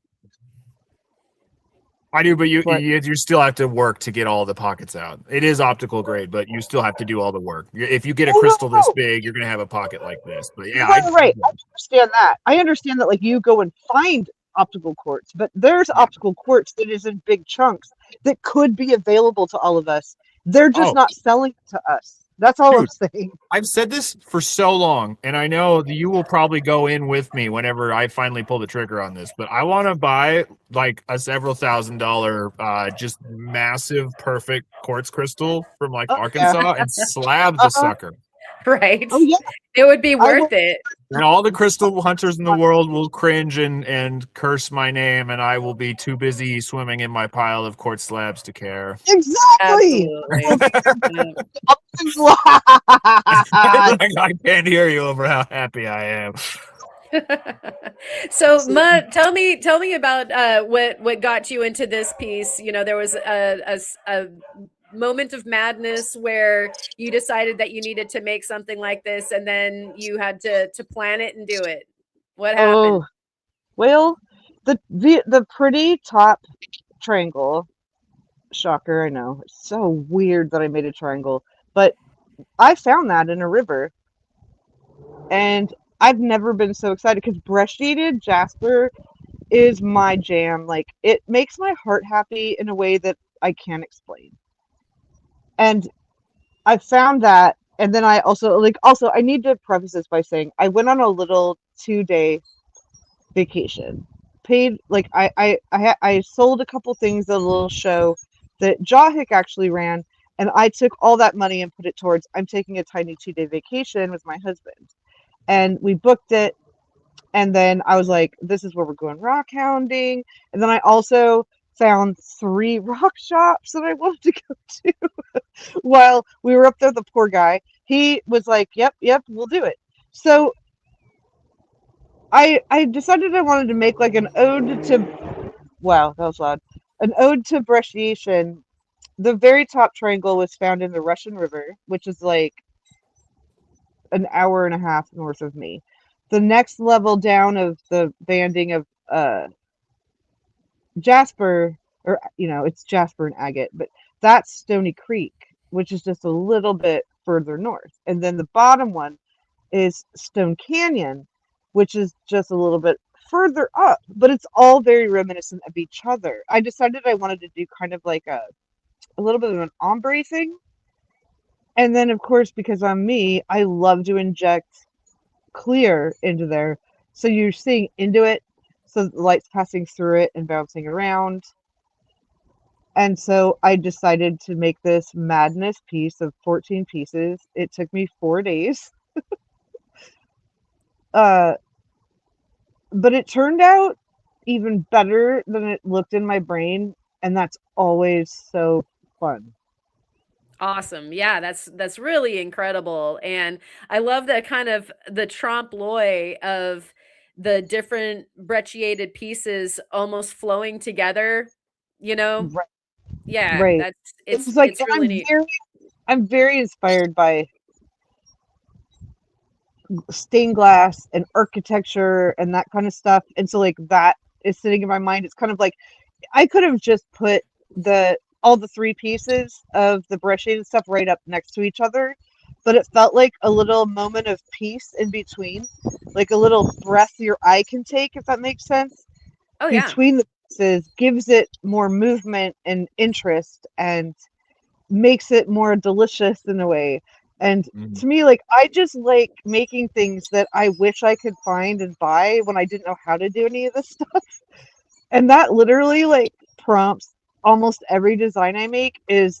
I do, but you, what? you still have to work to get all the pockets out. It is optical grade, but you still have to do all the work. If you get a Oh, crystal this no. big, you're gonna have a pocket like this. But yeah, Right. I understand that. I understand that like you go and find optical quartz, but there's yeah. optical quartz that is in big chunks that could be available to all of us. They're just Oh, not selling it to us. That's all I'm dude, saying. I've said this for so long, and I know that you will probably go in with me whenever I finally pull the trigger on this. But I want to buy like a several $1,000, just massive, perfect quartz crystal from like Oh yeah. Arkansas and slab the Uh-huh. sucker. Right. Oh yeah. It would be I will. worth it. And all the crystal hunters in the world will cringe and curse my name, and I will be too busy swimming in my pile of quartz slabs to care. Exactly. Absolutely. Yeah. I can't hear you over how happy I am. So, Ma, tell me about what got you into this piece. You know, there was a moment of madness where you decided that you needed to make something like this, and then you had to plan it and do it. What happened? Oh well, the pretty top triangle. Shocker, I know. It's so weird that I made a triangle, but I found that in a river, and I've never been so excited because brush-shaded jasper is my jam. Like it makes my heart happy in a way that I can't explain. And I found that, and then I also I need to preface this by saying I went on a little 2-day vacation. Paid like I sold a couple things at a little show that Jawhick actually ran, and I took all that money and put it towards I'm taking a tiny 2-day vacation with my husband, and we booked it. And then I was like, this is where we're going rock hounding. And then I also found 3 rock shops that I wanted to go to while we were up there. The poor guy, he was like, yep, we'll do it. So I decided I wanted to make like an ode to, wow, that was loud. An ode to brushation. The very top triangle was found in the Russian River, which is like an hour and a half north of me. The next level down of the banding of Jasper, or it's Jasper and Agate, but that's Stony Creek, which is just a little bit further north. And then the bottom one is Stone Canyon, which is just a little bit further up, but it's all very reminiscent of each other. I decided I wanted to do kind of like a little bit of an ombre thing. And then, of course, because I'm me, I love to inject clear into there. So you're seeing into it, so the light's passing through it and bouncing around. And so I decided to make this madness piece of 14 pieces. It took me 4 days. But it turned out even better than it looked in my brain, and that's always so fun. Awesome. Yeah, that's really incredible. And I love the kind of the trompe l'oeil of the different brecciated pieces almost flowing together, you know? Right. Yeah, Right. that's It's like, it's and really neat. I'm very inspired by stained glass and architecture and that kind of stuff. And so like that is sitting in my mind. It's kind of like I could have just put the all the three pieces of the brushing and stuff right up next to each other, but it felt like a little moment of peace in between, like a little breath your eye can take, if that makes sense, Oh yeah. between the pieces, gives it more movement and interest and makes it more delicious in a way. And Mhm. to me, like, I just like making things that I wish I could find and buy when I didn't know how to do any of this stuff. And that literally like prompts almost every design I make is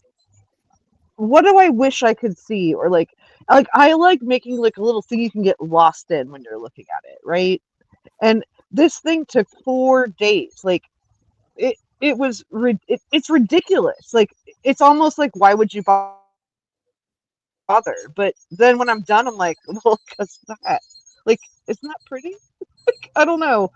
what do I wish I could see? Or like I like making like a little thing you can get lost in when you're looking at it, right? And this thing took 4 days. Like it was it's ridiculous. Like it's almost like why would you bother? But then when I'm done, I'm like, well, cause that, like, isn't that pretty? I don't know.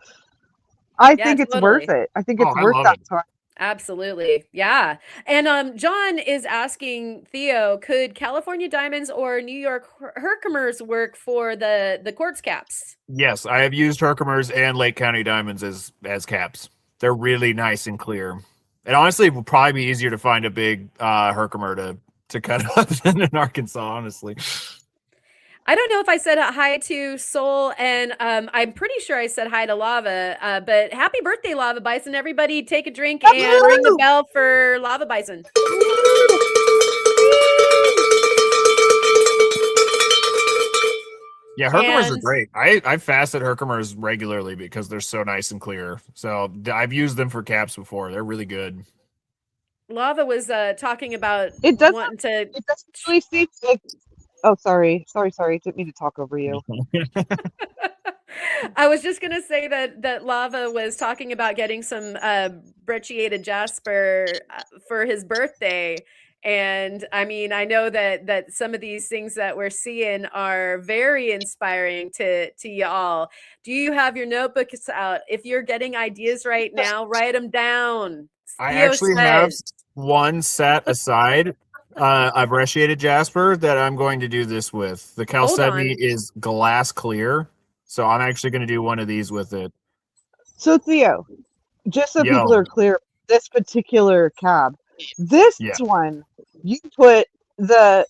I Yeah, think it's worth totally. it. I think Oh, it's I worth love that it. time. Absolutely. Yeah. And John is asking Theo, could California Diamonds or New York Herkimers work for the quartz caps? Yes, I have used Herkimers and Lake County Diamonds as caps. They're really nice and clear. It honestly would probably be easier to find a big Herkimer to cut up than in Arkansas, honestly. I don't know if I said hi to Soul, and I'm pretty sure I said hi to Lava. But happy birthday, Lava Bison! Everybody, take a drink and ring the Woo! bell for Lava Bison. Woo! Yeah, Herkimers are And great. I fast at Herkimers regularly because they're so nice and clear. So I've used them for caps before. They're really good. Lava was talking about It doesn't. wanting to. It doesn't really seem like. Oh, sorry. Didn't mean to talk over you. I was just gonna say that Lava was talking about getting some brecciated jasper for his birthday, and I mean I know that some of these things that we're seeing are very inspiring to y'all. Do you have your notebooks out? If you're getting ideas right now, write them down. I Theo actually have says, one set aside, a brecciated jasper that I'm going to do this with. The "Hold Chalcedony on, is glass clear, so I'm actually going to do one of these with it. So Theo, just so people Yo, are clear, this particular cab, this yeah, one, you put the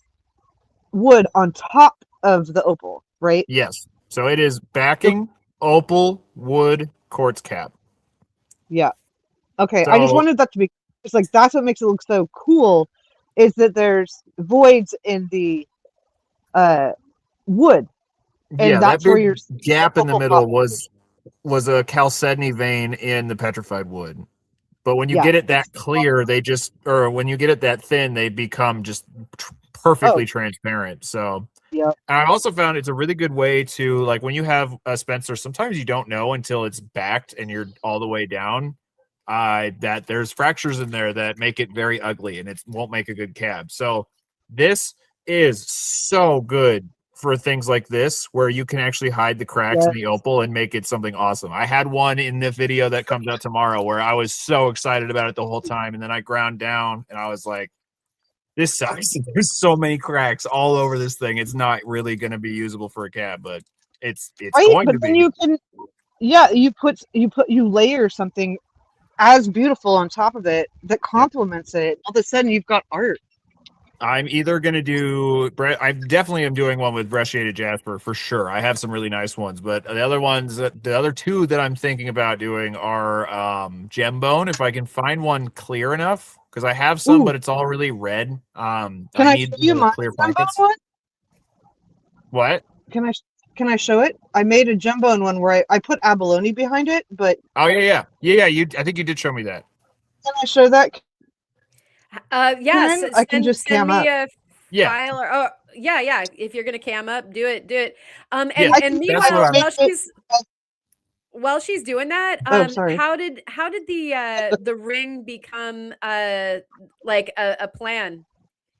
wood on top of the opal, right? yes. So it is So, backing, opal, wood, quartz cap. yeah. Okay. I just So wanted that to be. It's like that's what makes it look so cool, is that there's voids in the uh wood, and yeah, that that's where big your gap in the opal middle pop. was a chalcedony vein in the petrified wood. But when you Yeah. get it that clear, or when you get it that thin, they become just Oh, perfectly transparent. So, yeah. and I also found it's a really good way to, like, when you have a Spencer, sometimes you don't know until it's backed and you're all the way down, that there's fractures in there that make it very ugly and it won't make a good cab. So this is so good for things like this where you can actually hide the cracks Yeah. in the opal and make it something awesome. I had one in the video that comes out tomorrow where I was so excited about it the whole time, and then I ground down and I was like, this sucks. There's so many cracks all over this thing. It's not really going to be usable for a cab, but it's Right, going but to then be. you can, yeah, you layer something as beautiful on top of it that Yep. complements it. All of a sudden, you've got art. I'm either going to do, I definitely am doing one with brecciated jasper for sure. I have some really nice ones, but the other two that I'm thinking about doing are gem bone. If I can find one clear enough, because I have some, Ooh, but it's all really red. can I I show need you the my clear jumbo pockets. one? What? Can I can I show it? I made a jumbo one where I put abalone behind it, but Oh yeah. I think you did show me that. can I show that, yes, Karen? I can just send cam me up. a Yeah, file or oh yeah. If you're gonna cam up, do it. yeah. And I can That's what meanwhile, I'm. make while it. she's while she's doing that, Oh, sorry. how did the ring become like a plan?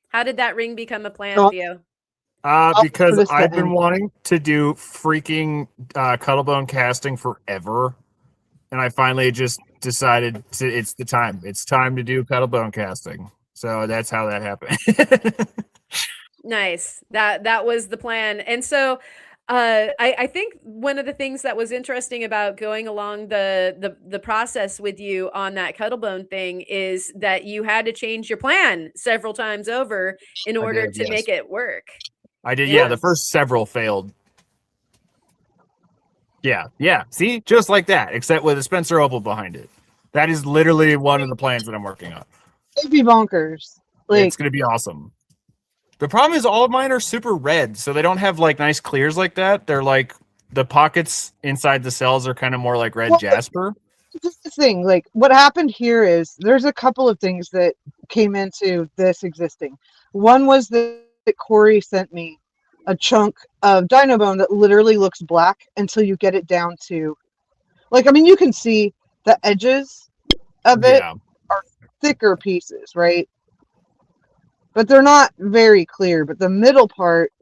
How did that ring become a plan, So Theo? I'll Because put us to I've been end. wanting to do freaking Cuttlebone casting forever, and I finally just decided it's the time. It's time to do Cuttlebone casting. So that's how that happened. Nice. That was the plan. And so I think one of the things that was interesting about going along the process with you on that Cuttlebone thing is that you had to change your plan several times over in I order did, to yes. make it work. I did, yeah. Yeah. The first several failed. Yeah. See, just like that, except with a Spencer Opal behind it. That is literally one of the plans that I'm working on. It'd be bonkers. Like, It's gonna be awesome. The problem is all of mine are super red, so they don't have like nice clears like that. They're like the pockets inside the cells are kind of more like red well, jasper. this is the thing. Like, what happened here is there's a couple of things that came into this existing. One was that Corey sent me a chunk of dino bone that literally looks black until you get it down to, like, I mean, you can see the edges of it Yeah. are thicker pieces, right? But they're not very clear. But the middle part,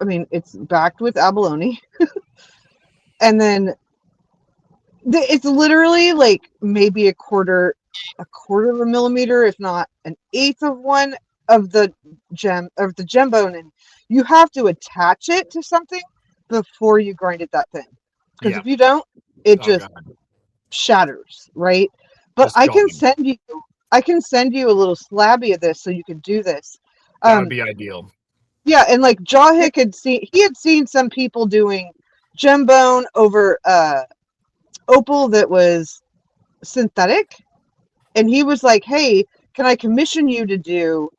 I mean, it's backed with abalone. And then it's literally like maybe a quarter of a millimeter, if not an eighth of one of the gem bone, and you have to attach it to something before you grind it that thin. Because Yeah. if you don't, it Oh just god. shatters, right? But Just I can gone. send you a little slabby of this so you can do this. That would be ideal. Yeah, and like Jawhick had seen some people doing gem bone over opal that was synthetic, and he was like, hey, can I commission you to do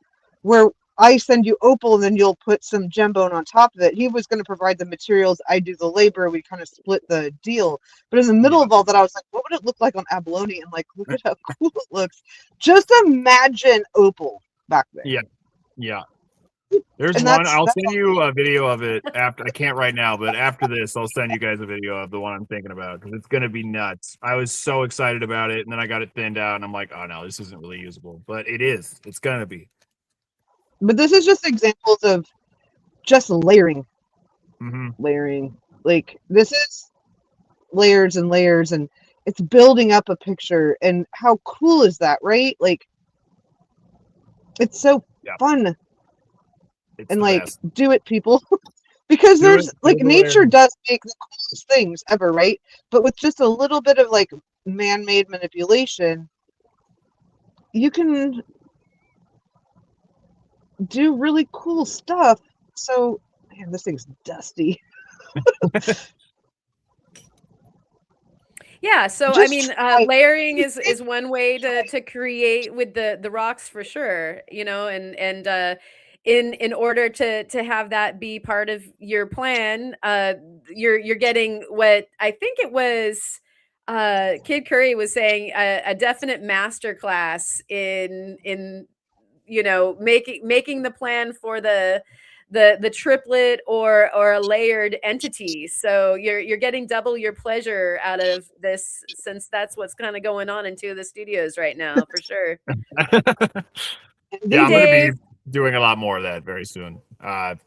where I send you opal and then you'll put some gem bone on top of it? He was going to provide the materials, I do the labor, we kind of split the deal. But in the middle of all that, I was like, what would it look like on abalone? And like, look at how cool it looks. Just imagine opal back there. Yeah. There's And one. that's I'll send you a video of it after. I can't right now, but after this, I'll send you guys a video of the one I'm thinking about because it's gonna be nuts. I was so excited about it, and then I got it thinned out, and I'm like, oh no, this isn't really usable, but it is. It's gonna be. but this is just examples of just layering. Mm-hmm. Like, this is layers and layers, and it's building up a picture. And how cool is that, right? Like, it's so Yeah. fun. It's And the like, best. do it, people. Because Do there's it. like, Do the nature layering. does make the coolest things ever, right? But with just a little bit of like man-made manipulation, you can do really cool stuff. So, man, this thing's dusty. Yeah, so I Just mean, try. layering is one way to create with the rocks for sure, you know, and in order to have that be part of your plan, you're getting what I think it was Kid Curry was saying, a definite master class in you know, making the plan for the triplet or a layered entity. So you're getting double your pleasure out of this, since that's what's kind of going on in two of the studios right now, for sure. Yeah, Hey I'm gonna be Dave. doing a lot more of that very soon. I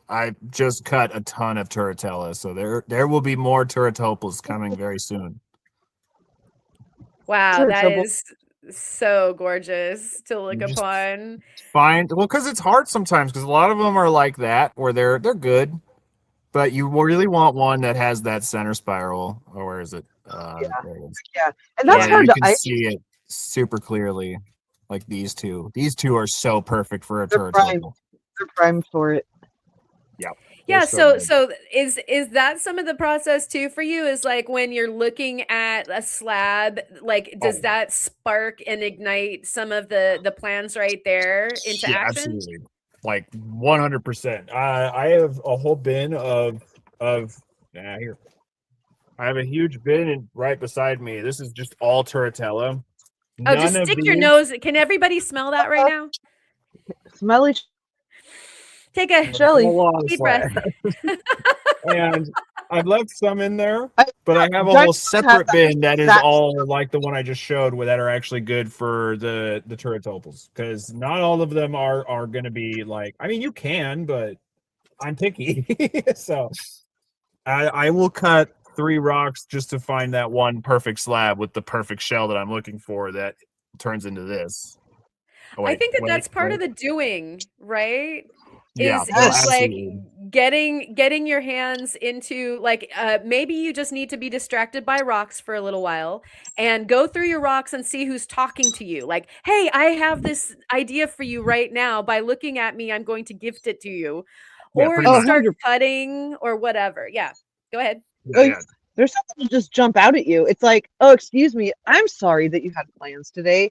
just cut a ton of turritella, so there will be more turritopals coming very soon. Wow, Sure, that trouble. is so gorgeous to look You just upon. find because it's hard sometimes because a lot of them are like that where they're good, but you really want one that has that center spiral. Or where is it? Yeah, There it is. yeah. And that's Yeah. hard You to can ice. see it super clearly. Like these two. These two are so perfect for a They're primed. turritopal. They're primed for it. Yeah. Yeah, So so good. so is that some of the process too for you? Is like when you're looking at a slab, like does Oh, that spark and ignite some of the plans right there into yeah, action? absolutely. Like 100%. I have a whole bin of here. I have a huge bin right beside me. This is just all turritella. Oh, just None of stick your these. nose. Can everybody smell that right now? Smelly Take a Shelly. Long deep breath. slab. And I've left some in there, I- but I have a Dungeons whole have separate that bin that is exact- all like the one I just showed, where that are actually good for the turret opals. Because not all of them are going to be like. I mean, you can, but I'm picky, so I will cut 3 rocks just to find that one perfect slab with the perfect shell that I'm looking for that turns into this. Oh, I wait, think that wait, that's part wait. of the doing, right? Yeah, Is Yes. like absolutely. getting your hands into like maybe you just need to be distracted by rocks for a little while and go through your rocks and see who's talking to you. Like, "Hey, I have this idea for you right now. By looking at me, I'm going to gift it to you." Yeah, Or pretty you Oh, much. start 100. cutting or whatever. Yeah. Go ahead. Yeah, yeah. There's something to just jump out at you. It's like, oh, excuse me, I'm sorry that you had plans today.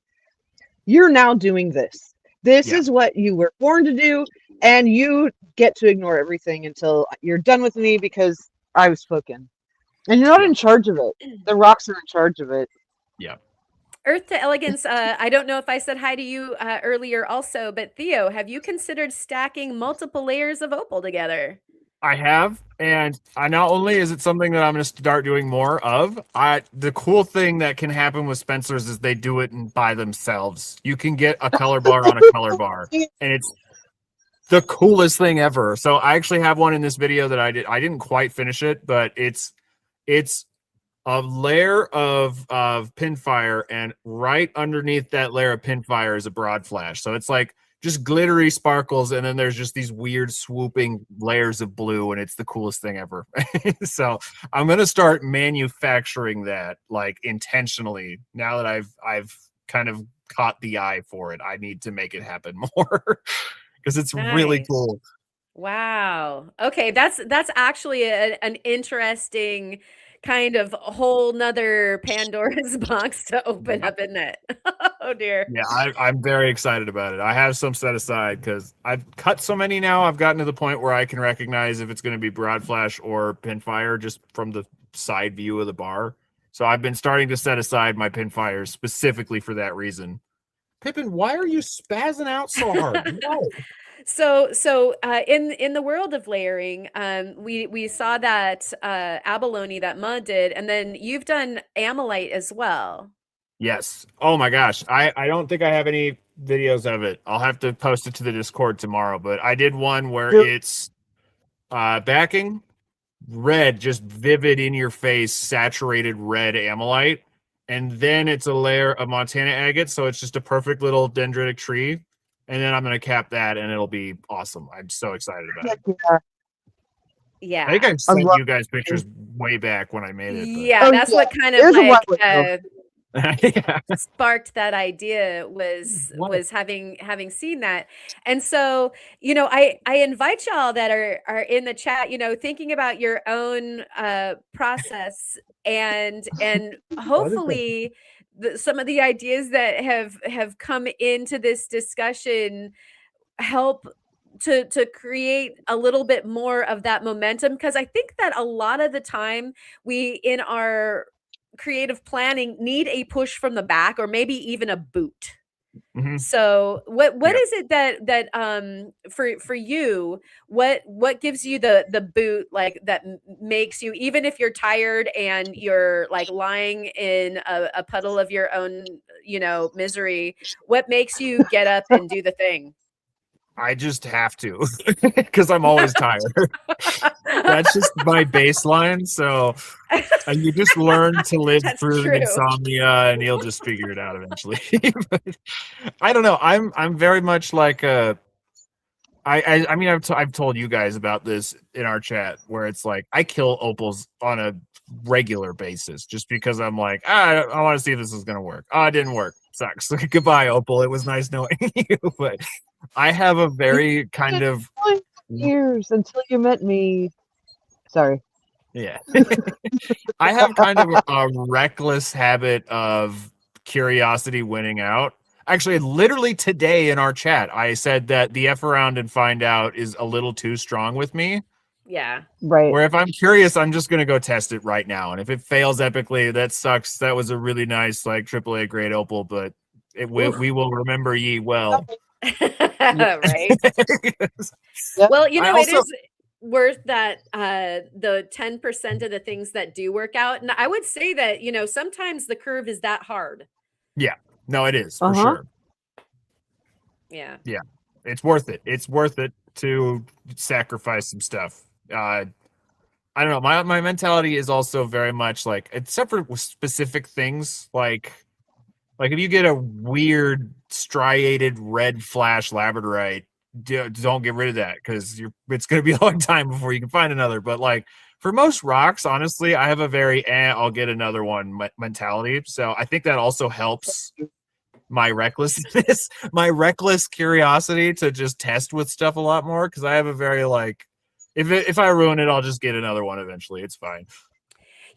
You're now doing this. This Yeah. is what you were born to do, and you get to ignore everything until you're done with me because I've spoken. And you're not Yeah. in charge of it. The rocks are in charge of it. Yeah. Earth to Elegance, I don't know if I said hi to you earlier also, but Theo, have you considered stacking multiple layers of opal together? I have, and I not only is it something that I'm going to start doing more of. The cool thing that can happen with Spencer's is they do it by themselves. You can get a color bar on a color bar, and it's the coolest thing ever. So I actually have one in this video that I did. I didn't quite finish it, but it's a layer of pinfire, and right underneath that layer of pinfire is a broad flash. So it's like just glittery sparkles, and then there's just these weird swooping layers of blue, and it's the coolest thing ever. So I'm gonna start manufacturing that like intentionally. Now that I've kind of caught the eye for it, I need to make it happen more because it's really Nice. cool. Wow. Okay, that's actually an interesting kind of whole nother Pandora's box to open Yeah. up, isn't it? Oh dear. Yeah, I'm very excited about it. I have some set aside because I've cut so many now. I've gotten to the point where I can recognize if it's going to be broad flash or pinfire just from the side view of the bar. So I've been starting to set aside my pinfires specifically for that reason. Pippin, why are you spazzing out so hard? No. In the world of layering, we saw that abalone that Muh did, and then you've done amylite as well. Yes. Oh my gosh. I don't think I have any videos of it. I'll have to post it to the Discord tomorrow, but I did one where Yep. it's backing red, just vivid in your face, saturated red amylite. And then it's a layer of Montana agate, so it's just a perfect little dendritic tree. And then I'm gonna cap that, and it'll be awesome. I'm so excited about it. Yeah. I think Yeah. I sent love you guys pictures way back when I made it. Yeah, Oh, that's yeah. what kind of There's a like while ago. Yeah. sparked that idea was having seen that. And so, I invite y'all that are in the chat, thinking about your own process and hopefully some of the ideas that have come into this discussion help to create a little bit more of that momentum, because I think that a lot of the time we in our creative planning need a push from the back or maybe even a boot. Mhm. So what Yep. is it that for you, what gives you the boot, like that makes you, even if you're tired and you're like lying in a puddle of your own misery, what makes you get up and do the thing? I just have to because I'm always tired. That's just my baseline. So you just learn to live That's through true. insomnia, and you'll just figure it out eventually. But I don't know. I'm very much like a. I mean I've told you guys about this in our chat where it's like I kill opals on a regular basis just because I'm like I want to see if this is gonna work. Oh, it didn't work. Sucks. Goodbye, opal. It was nice knowing you, but I have a very kind of Years until you met me. Sorry. yeah. I have kind of a reckless habit of curiosity winning out. Actually, literally today in our chat, I said that the F around and find out is a little too strong with me. Yeah. Right. Where if I'm curious, I'm just gonna go test it right now. And if it fails epically, that sucks. That was a really nice like AAA grade opal, but we will remember ye well. Right. Yep. Well, I also worth that the 10% of the things that do work out. And I would say that, sometimes the curve is that hard. Yeah. No, it is for Uh-huh. sure. Yeah. Yeah. It's worth it. It's worth it to sacrifice some stuff. I don't know. My mentality is also very much like, except for specific things, like if you get a weird striated red flash labradorite, don't get rid of that, because it's going to be a long time before you can find another. But like for most rocks, honestly, I have a very I'll get another one mentality. So I think that also helps my recklessness, my reckless curiosity to just test with stuff a lot more, because I have a very like, if I ruin it, I'll just get another one eventually. It's fine.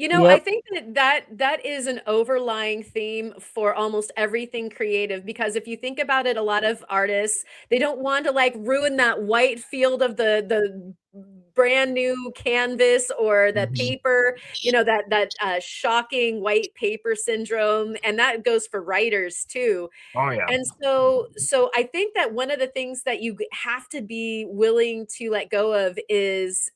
I Yep. think that is an overlying theme for almost everything creative, because if you think about it, a lot of artists, they don't want to like ruin that white field of the brand new canvas or the Mhm. paper, that shocking white paper syndrome, and that goes for writers too. Oh yeah. And so I think that one of the things that you have to be willing to let go of is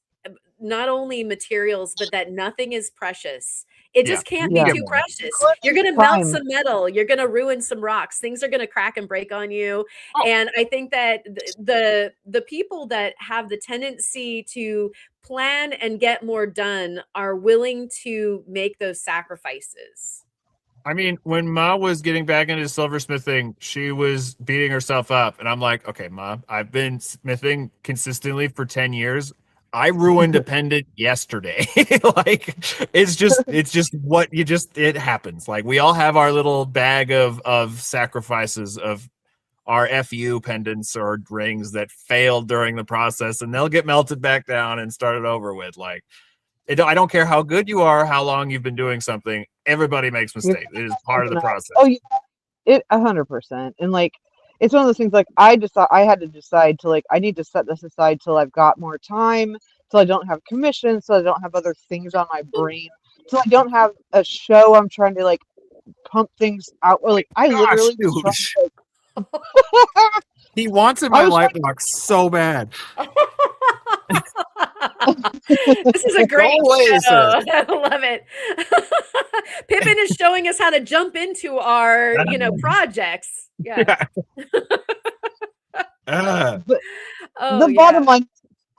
not only materials, but that nothing is precious. It Yeah. just can't be Yeah. too precious. You're Including going to melt time. some metal. You're going to ruin some rocks. Things are going to crack and break on you. Oh, And I think that the people that have the tendency to plan and get more done are willing to make those sacrifices. I mean, when Ma was getting back into silversmithing, she was beating herself up. And I'm like, okay, Ma, I've been smithing consistently for 10 years. I ruined a pendant yesterday. Like, it's just what it happens. Like, we all have our little bag of sacrifices of our FU pendants or rings that failed during the process, and they'll get melted back down and started over with. Like, I don't care how good you are, how long you've been doing something. Everybody makes You're mistakes. It gonna is mess part of the something up. process. Oh, it 100%. And like, it's one of those things. Like, I had to decide to like, I need to set this aside till I've got more time, till I don't have commissions, so I don't have other things on my brain, till I don't have a show I'm trying to like pump things out. Or like, I Gosh, literally was dude, trying to like, he wants in I my was light trying box so bad. This is a Go great away, show. sir. I love it. Pippin is showing us how to jump into our, projects. Yeah. Yeah. but Oh the bottom yeah. line,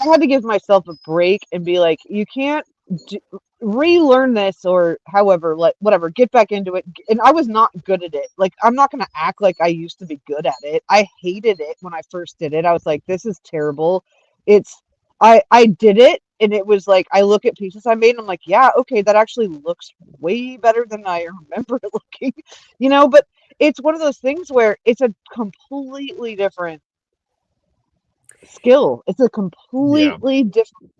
I had to give myself a break and be like, you can't d relearn this or however, like whatever, get back into it. And I was not good at it. Like, I'm not gonna act like I used to be good at it. I hated it when I first did it. I was like, this is terrible. It's I did it and it was like I look at pieces I made and I'm like, yeah, okay, that actually looks way better than I remember it looking, but it's one of those things where it's a completely different skill. It's a Yeah. completely different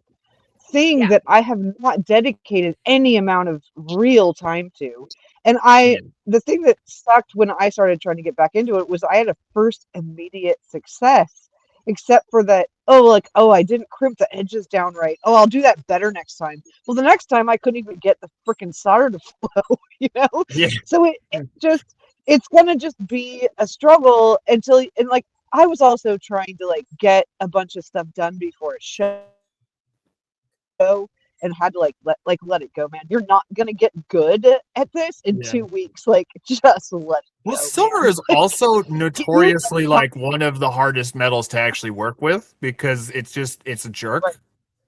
thing Yeah. that I have not dedicated any amount of real time to. And Yeah. the thing that sucked when I started trying to get back into it was I had a first immediate success, except for that, oh, like, oh, I didn't crimp the edges down right. Oh, I'll do that better next time. Well, the next time I couldn't even get the freaking solder to flow, you know? Yeah. So it's gonna just be a struggle and like, I was also trying to like get a bunch of stuff done before a show and had to let it go, man. You're not gonna get good at this in Yeah. 2 weeks. Like, just let it Well, go, silver man. is also You need the notoriously time, like one of the hardest metals to actually work with, because it's a right? jerk.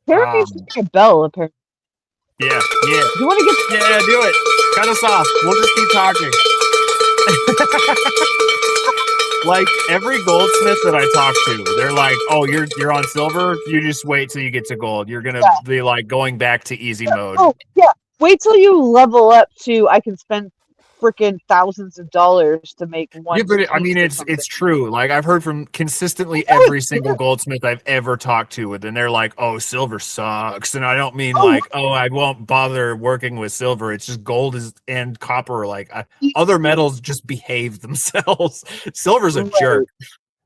Karen needs to Um, ring a bell. Apparently, yeah, yeah, do you want to get? yeah. Do it. Cut us off. We'll just keep talking. Like every goldsmith that I talk to, they're like, "Oh, you're on silver. You just wait till you get to gold. You're gonna Yeah. be like going back to easy mode." Oh, yeah. Wait till you level up to I can spend freaking thousands of dollars to make Yeah, one but I mean, piece of it's something. true. Like I've heard from I consistently know every it's single true. goldsmith I've ever talked to, and they're like, "Oh, silver sucks," and I don't mean Oh, like, "Oh, I won't bother working with silver." It's just gold is and copper. Like right. other metals just behave themselves. Silver's a Right. jerk.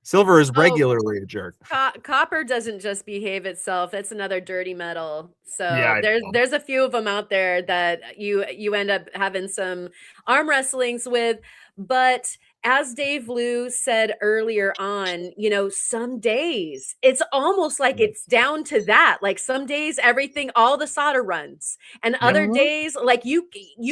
Silver is Oh, regularly a jerk. copper doesn't just behave itself. That's another dirty metal. Yeah, So I there's know. there's a few of them out there that you end up having some arm wrestlings with. But as Dave Liu said earlier on, you know, some days it's almost like it's down to that. Like some days everything, all the solder runs, and Yep. other days like you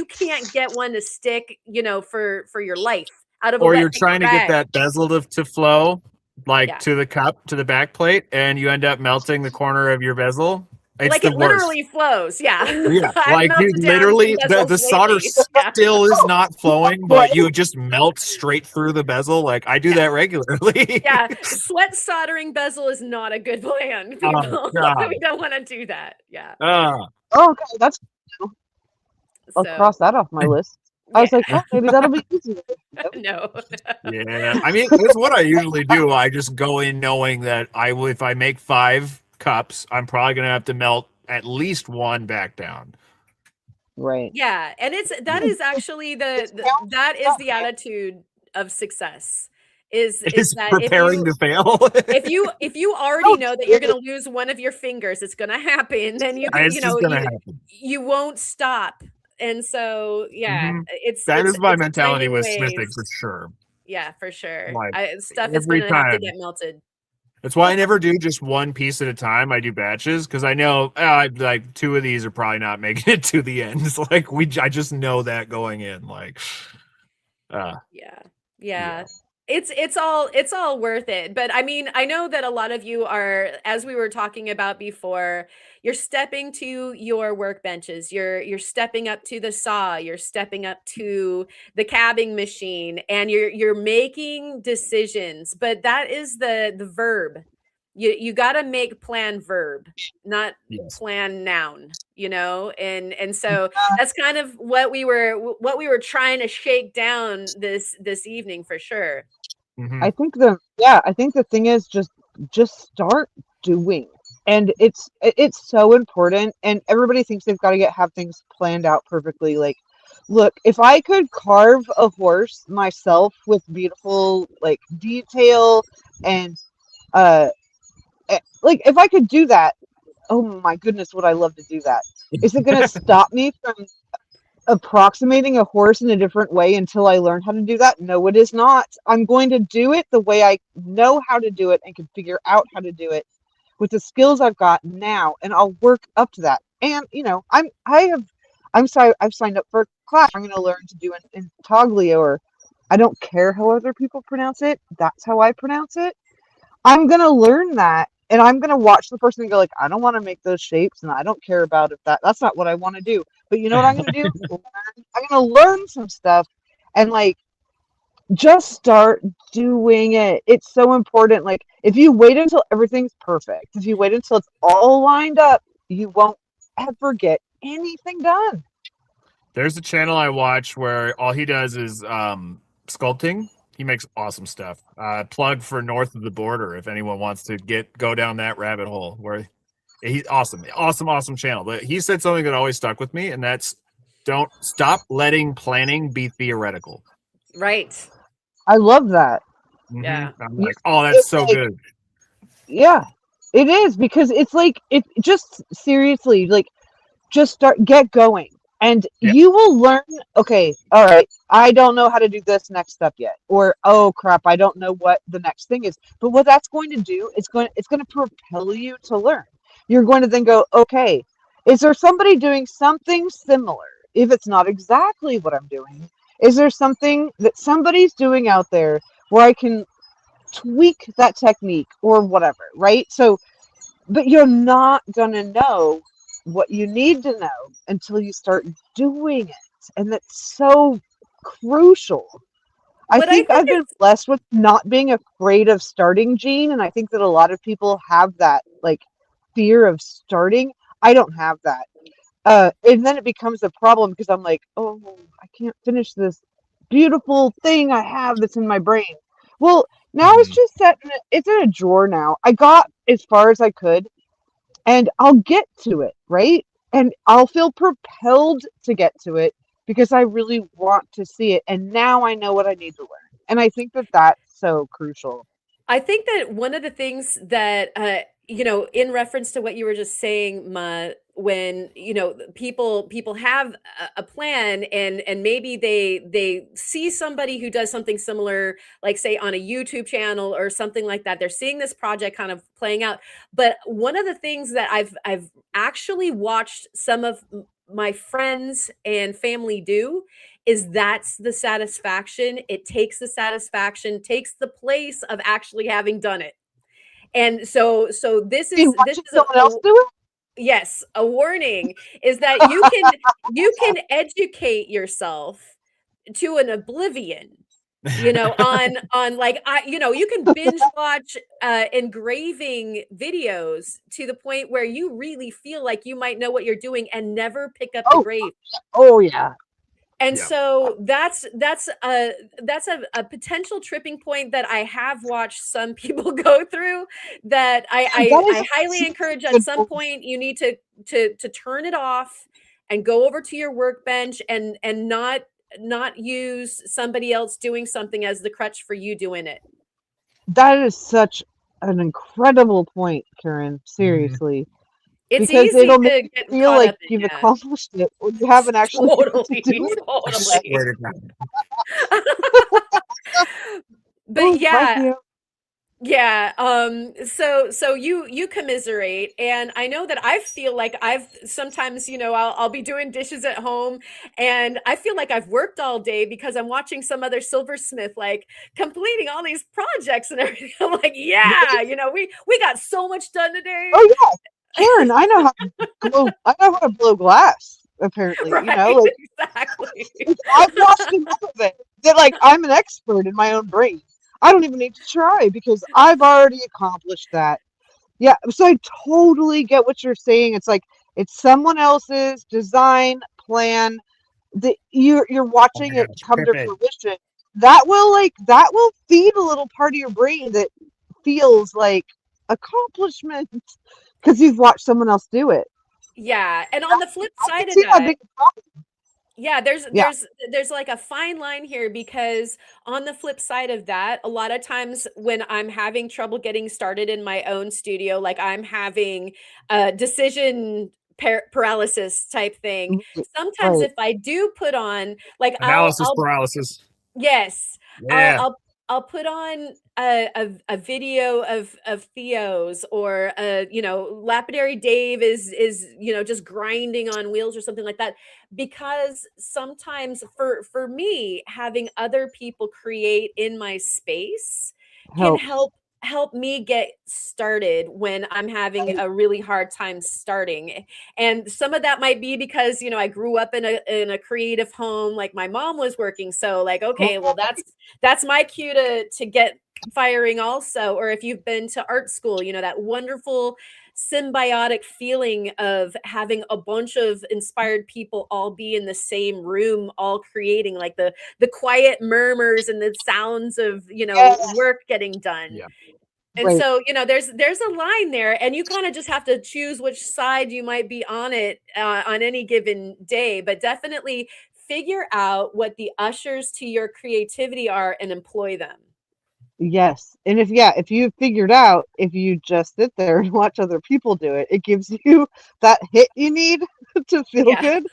can't get one to stick, you know, for your life out of a Or wet you're paper trying to get bag. that bezel to flow like Yeah. to the cup, to the back plate, and you end up melting the corner of your bezel. It's Like the it worst. literally flows. Yeah. Yeah, I've like dude, melted down some literally bezels the solder lately. Yeah. still is not flowing, Right. but you just melt straight through the bezel. Like I do that regularly. Yeah. Sweat soldering bezel is not a good plan, Oh people. god. We don't want to do that. Yeah. Ah. Oh, okay, that's I'll So cross that off my list. I was yeah. like, oh, maybe that'll be easier. Nope. No. Yeah, I mean, it's what I usually do. I just go in knowing that I will, if I make 5 cups, I'm probably gonna have to melt at least one back down. Right. Yeah, and that is actually that is the attitude of success is Is that preparing to fail. if you already know that you're going to lose one of your fingers, it's going to happen, then It's just gonna happen. you won't stop. And so yeah, hmm it's That is my it's mentality finding with smithing for ways. sure. Yeah, for sure. Like Stuff is every going to have to time. get melted. That's why I never do just one piece at a time. I do batches because I know like 2 of these are probably not making it to the end. It's like I just know that going in. Like, Yeah. yeah. Yeah. It's all worth it. But I mean, I know that a lot of you are, as we were talking about before, you're stepping to your workbenches. You're stepping up to the saw, you're stepping up to the cabbing machine, and you're making decisions. But that is the verb. You got to make plan verb, not Yes. plan noun, you know? And so that's kind of what we were trying to shake down this evening for sure. hmm I think the thing is just start doing. And it's so important, and everybody thinks they've got to have things planned out perfectly. Like, look, if I could carve a horse myself with beautiful like detail and uh like if I could do that, oh my goodness, would I love to do that. Is it going to stop me from approximating a horse in a different way until I learn how to do that? No, it is not. I'm going to do it the way I know how to do it and can figure out how to do it with the skills I've got now, and I'll work up to that. And you know, I'm sorry, I've signed up for a class. I'm going to learn to do in Toglia, or I don't care how other people pronounce it. That's how I pronounce it. I'm going to learn that, and I'm going to watch the person and go like, I don't want to make those shapes, and I don't care about if that's not what I want to do. But you know what I'm going to do? I'm going to learn some stuff and like just start doing it. It's so important. Like if you wait until everything's perfect, if you wait until it's all lined up, you won't ever get anything done. There's a channel I watch where all he does is sculpting. He makes awesome stuff. Plug for North of the Border if anyone wants to go down that rabbit hole. Where he's awesome channel. But he said something that always stuck with me, and that's don't stop letting planning be theoretical. Right. I love that. Yeah. I'm like, oh, that's so good. Yeah, it is, because it's like it just seriously like just get going, and Yeah. you will learn. Okay, all right, I don't know how to do this next step yet, or oh crap, I don't know what the next thing is. But what that's going to do, it's going to propel you to learn. You're going to then go, okay, is there somebody doing something similar? If it's not exactly what I'm doing, is there something that somebody's doing out there where I can tweak that technique or whatever, right? So, but you're not going to know what you need to know until you start doing it. And that's so crucial. I What I think think I've been is blessed with not being afraid of starting, Gene. And I think that a lot of people have that like fear of starting. I don't have that. And then it becomes a problem because I'm like, oh, I can't finish this beautiful thing I have that's in my brain. Well, now it's just set it's in a drawer now. I got as far as I could, and I'll get to it, right? And I'll feel propelled to get to it because I really want to see it. And now I know what I need to learn. And I think that that's so crucial. I think that one of the things that you know, in reference to what you were just saying, Ma, when people have a plan, and maybe they see somebody who does something similar, like say on a YouTube channel or something like that. They're seeing this project kind of playing out. But one of the things that I've actually watched some of my friends and family do is that's the satisfaction. It takes the satisfaction, takes the place of actually having done it. And so this You is watching someone else do it? yes, a warning is that you can educate yourself to an oblivion, on like you can binge watch engraving videos to the point where you really feel like you might know what you're doing and never pick up the Oh, grave. oh yeah. And Yeah. so that's a potential tripping point that I have watched some people go through, that That is I highly encourage at good some point. point you need to turn it off and go over to your workbench and not use somebody else doing something as the crutch for you doing it. That is such an incredible point, Karen. Seriously. It's Because easy it'll make to you get feel caught like up in you've that. accomplished it when you haven't actually had to Totally, do it. I totally. swear to God. But Oh, bye, yeah, Theo. yeah, so you commiserate, and I know that I feel like I've sometimes, I'll be doing dishes at home, and I feel like I've worked all day because I'm watching some other silversmith like completing all these projects and everything. I'm like, yeah, we got so much done today. Oh yeah, Karen, I know how to glow. I know how to blow glass. Apparently, Right, like exactly. I've watched enough of it that like I'm an expert in my own brain. I don't even need to try because I've already accomplished that. Yeah, so I totally get what you're saying. It's like it's someone else's design plan that you're Oh my watching it God, it's come to Pepe. fruition. That will feed a little part of your brain that feels like accomplishment because you've watched someone else do it. Yeah, and on the flip I can side of see how that, big a problem. yeah, there's Yeah. there's there's like a fine line here, because on the flip side of that, a lot of times when I'm having trouble getting started in my own studio, like I'm having a decision paralysis type thing, Right. sometimes Right. if I do put on, like Analysis I'll paralysis. yes, I'll Yeah. I'll I'll put on a video of Theo's, or lapidary Dave is just grinding on wheels or something like that, because sometimes for me, having other people create in my space can Helps. help me get started when I'm having Right. a really hard time starting. And some of that might be because I grew up in a creative home, like my mom was working, so like, okay, well, that's my cue to get firing also. Or if you've been to art school, that wonderful symbiotic feeling of having a bunch of inspired people all be in the same room, all creating, like the quiet murmurs and the sounds of Yes. work getting done. Yeah. And Right. so, there's a line there, and you kind of just have to choose which side you might be on it on any given day. But definitely figure out what the ushers to your creativity are and employ them. Yes. And if you figured out if you just sit there and watch other people do it, it gives you that hit you need to feel Yeah. good.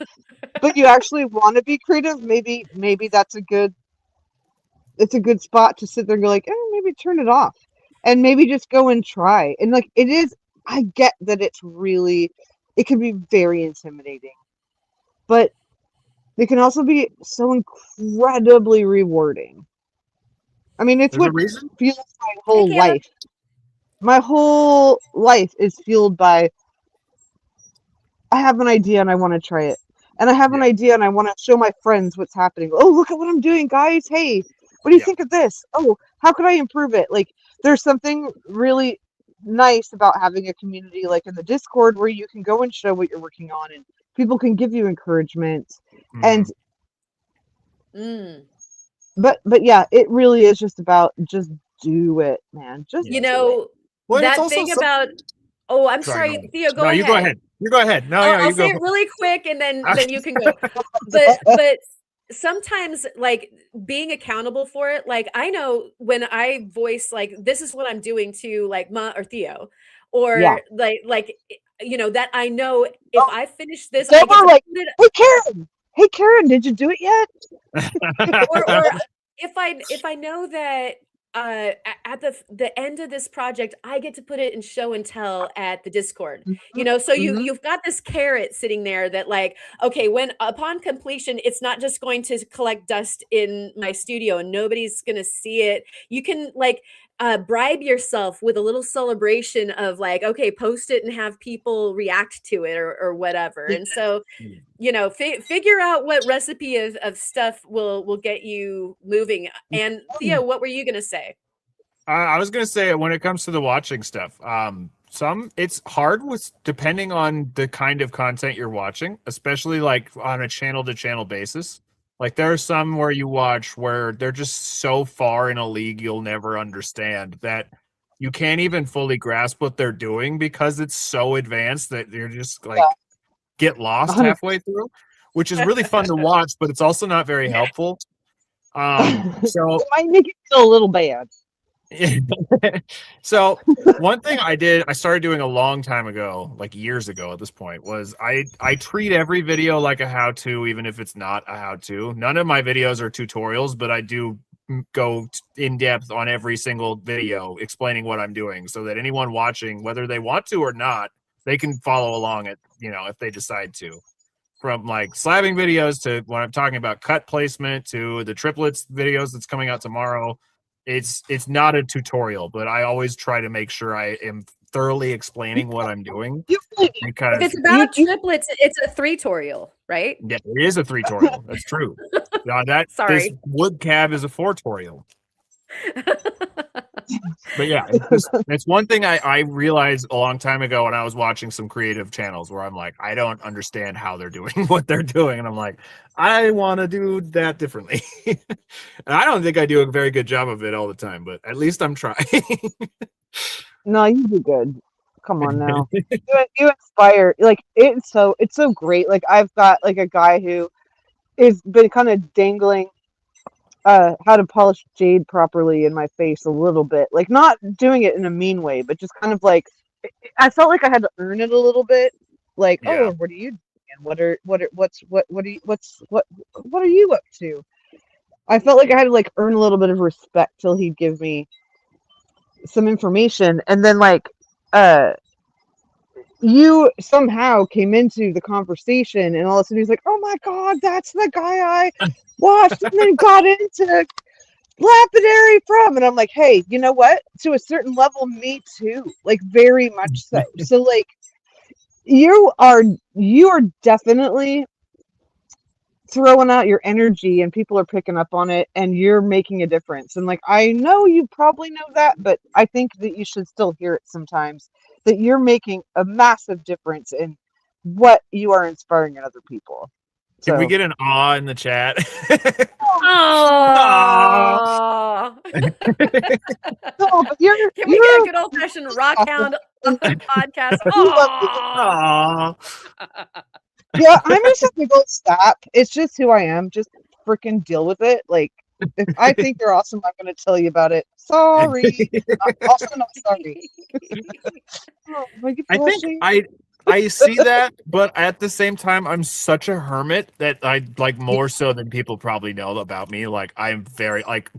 But you actually want to be creative, maybe it's a good spot to sit there and go like, maybe turn it off. And maybe just go and try. And like it is, I get that it can be very intimidating. But it can also be so incredibly rewarding. I mean, it's There's a what reason. fuels my Hi, whole Caleb. life. My whole life is fueled by I have an idea and I want to try it. And I have an Yeah. idea and I want to show my friends what's happening. Oh, look at what I'm doing, guys. Hey, what do you Yeah. think of this? Oh, how could I improve it? Like, there's something really nice about having a community like in the Discord where you can go and show what you're working on and people can give you encouragement. And Mhm. Mm. but yeah, it really is just about just do it, man. Just You Yeah. do it. know, Well, and it's that also thing about, oh, I'm Sorry, go sorry, ahead. Theo, No, go you go ahead. ahead. You go ahead. No, I'll, no, I'll you say go. it really quick, and then you can go. Okay. But sometimes, like, being accountable for it, like I know when I voice like this is what I'm doing to like Ma or Theo, Yeah. or like that I know if I finish this, They I get were to like, put it. hey Karen, did you do it yet? Or if I know that at the end of this project, I get to put it in show and tell at the Discord. So you've got this carrot sitting there that, like, okay, when upon completion, it's not just going to collect dust in my studio and nobody's gonna see it. You can, like, bribe yourself with a little celebration of, like, okay, post it and have people react to it, or whatever. And so figure out what recipe of stuff will get you moving. And Theo, what were you gonna say? I was gonna say, when it comes to the watching stuff, it's hard with depending on the kind of content you're watching, especially like on a channel to channel basis. Like there are some where you watch where they're just so far in a league you'll never understand that you can't even fully grasp what they're doing because it's so advanced that you're just like get lost 100%. halfway through, which is really fun to watch, but it's also not very helpful. So It might make it feel a little bad. So one thing I started doing a long time ago, like years ago at this point, was I treat every video like a how-to, even if it's not a how-to. None of my videos are tutorials, but I do go in depth on every single video explaining what I'm doing so that anyone watching, whether they want to or not, they can follow along if they decide to. From like slabbing videos to when I'm talking about cut placement to the triplets videos that's coming out tomorrow. It's not a tutorial, but I always try to make sure I am thoroughly explaining what I'm doing. Because if it's about triplets, it's a 3-torial, right? Yeah, it is a 3-torial. That's true. Sorry. This wood cab is a 4-torial. But yeah, it's one thing I realized a long time ago when I was watching some creative channels where I'm like, I don't understand how they're doing what they're doing. And I'm like, I want to do that differently. And I don't think I do a very good job of it all the time, but at least I'm trying. No, you do good. Come on now. You inspire. Like, it's so great. Like, I've got like a guy who has been kind of dangling how to polish jade properly in my face a little bit. Like, not doing it in a mean way, but just kind of like, I felt like I had to earn it a little bit. Like, Yeah. oh, what are you doing? What are you up to? I felt like I had to like earn a little bit of respect till he'd give me some information. And then like you somehow came into the conversation and all of a sudden he's like, oh my god, that's the guy I watched and then got into lapidary from. And I'm like, hey, you know what? To a certain level, me too. Like, very much so. So like you are definitely throwing out your energy and people are picking up on it and you're making a difference. And like, I know you probably know that, but I think that you should still hear it sometimes, that you're making a massive difference in what you are inspiring in other people. Can we get an aw in the chat? Aww. No, but Can we get a good old fashioned rock hound podcast? Aww. Yeah, I'm just a big old stop. It's just who I am. Just freaking deal with it. Like, if I think you're awesome, I'm going to tell you about it. Sorry. Also not sorry. Oh, I think I see that, but at the same time, I'm such a hermit that I like more so than people probably know about me. Like, I'm very like,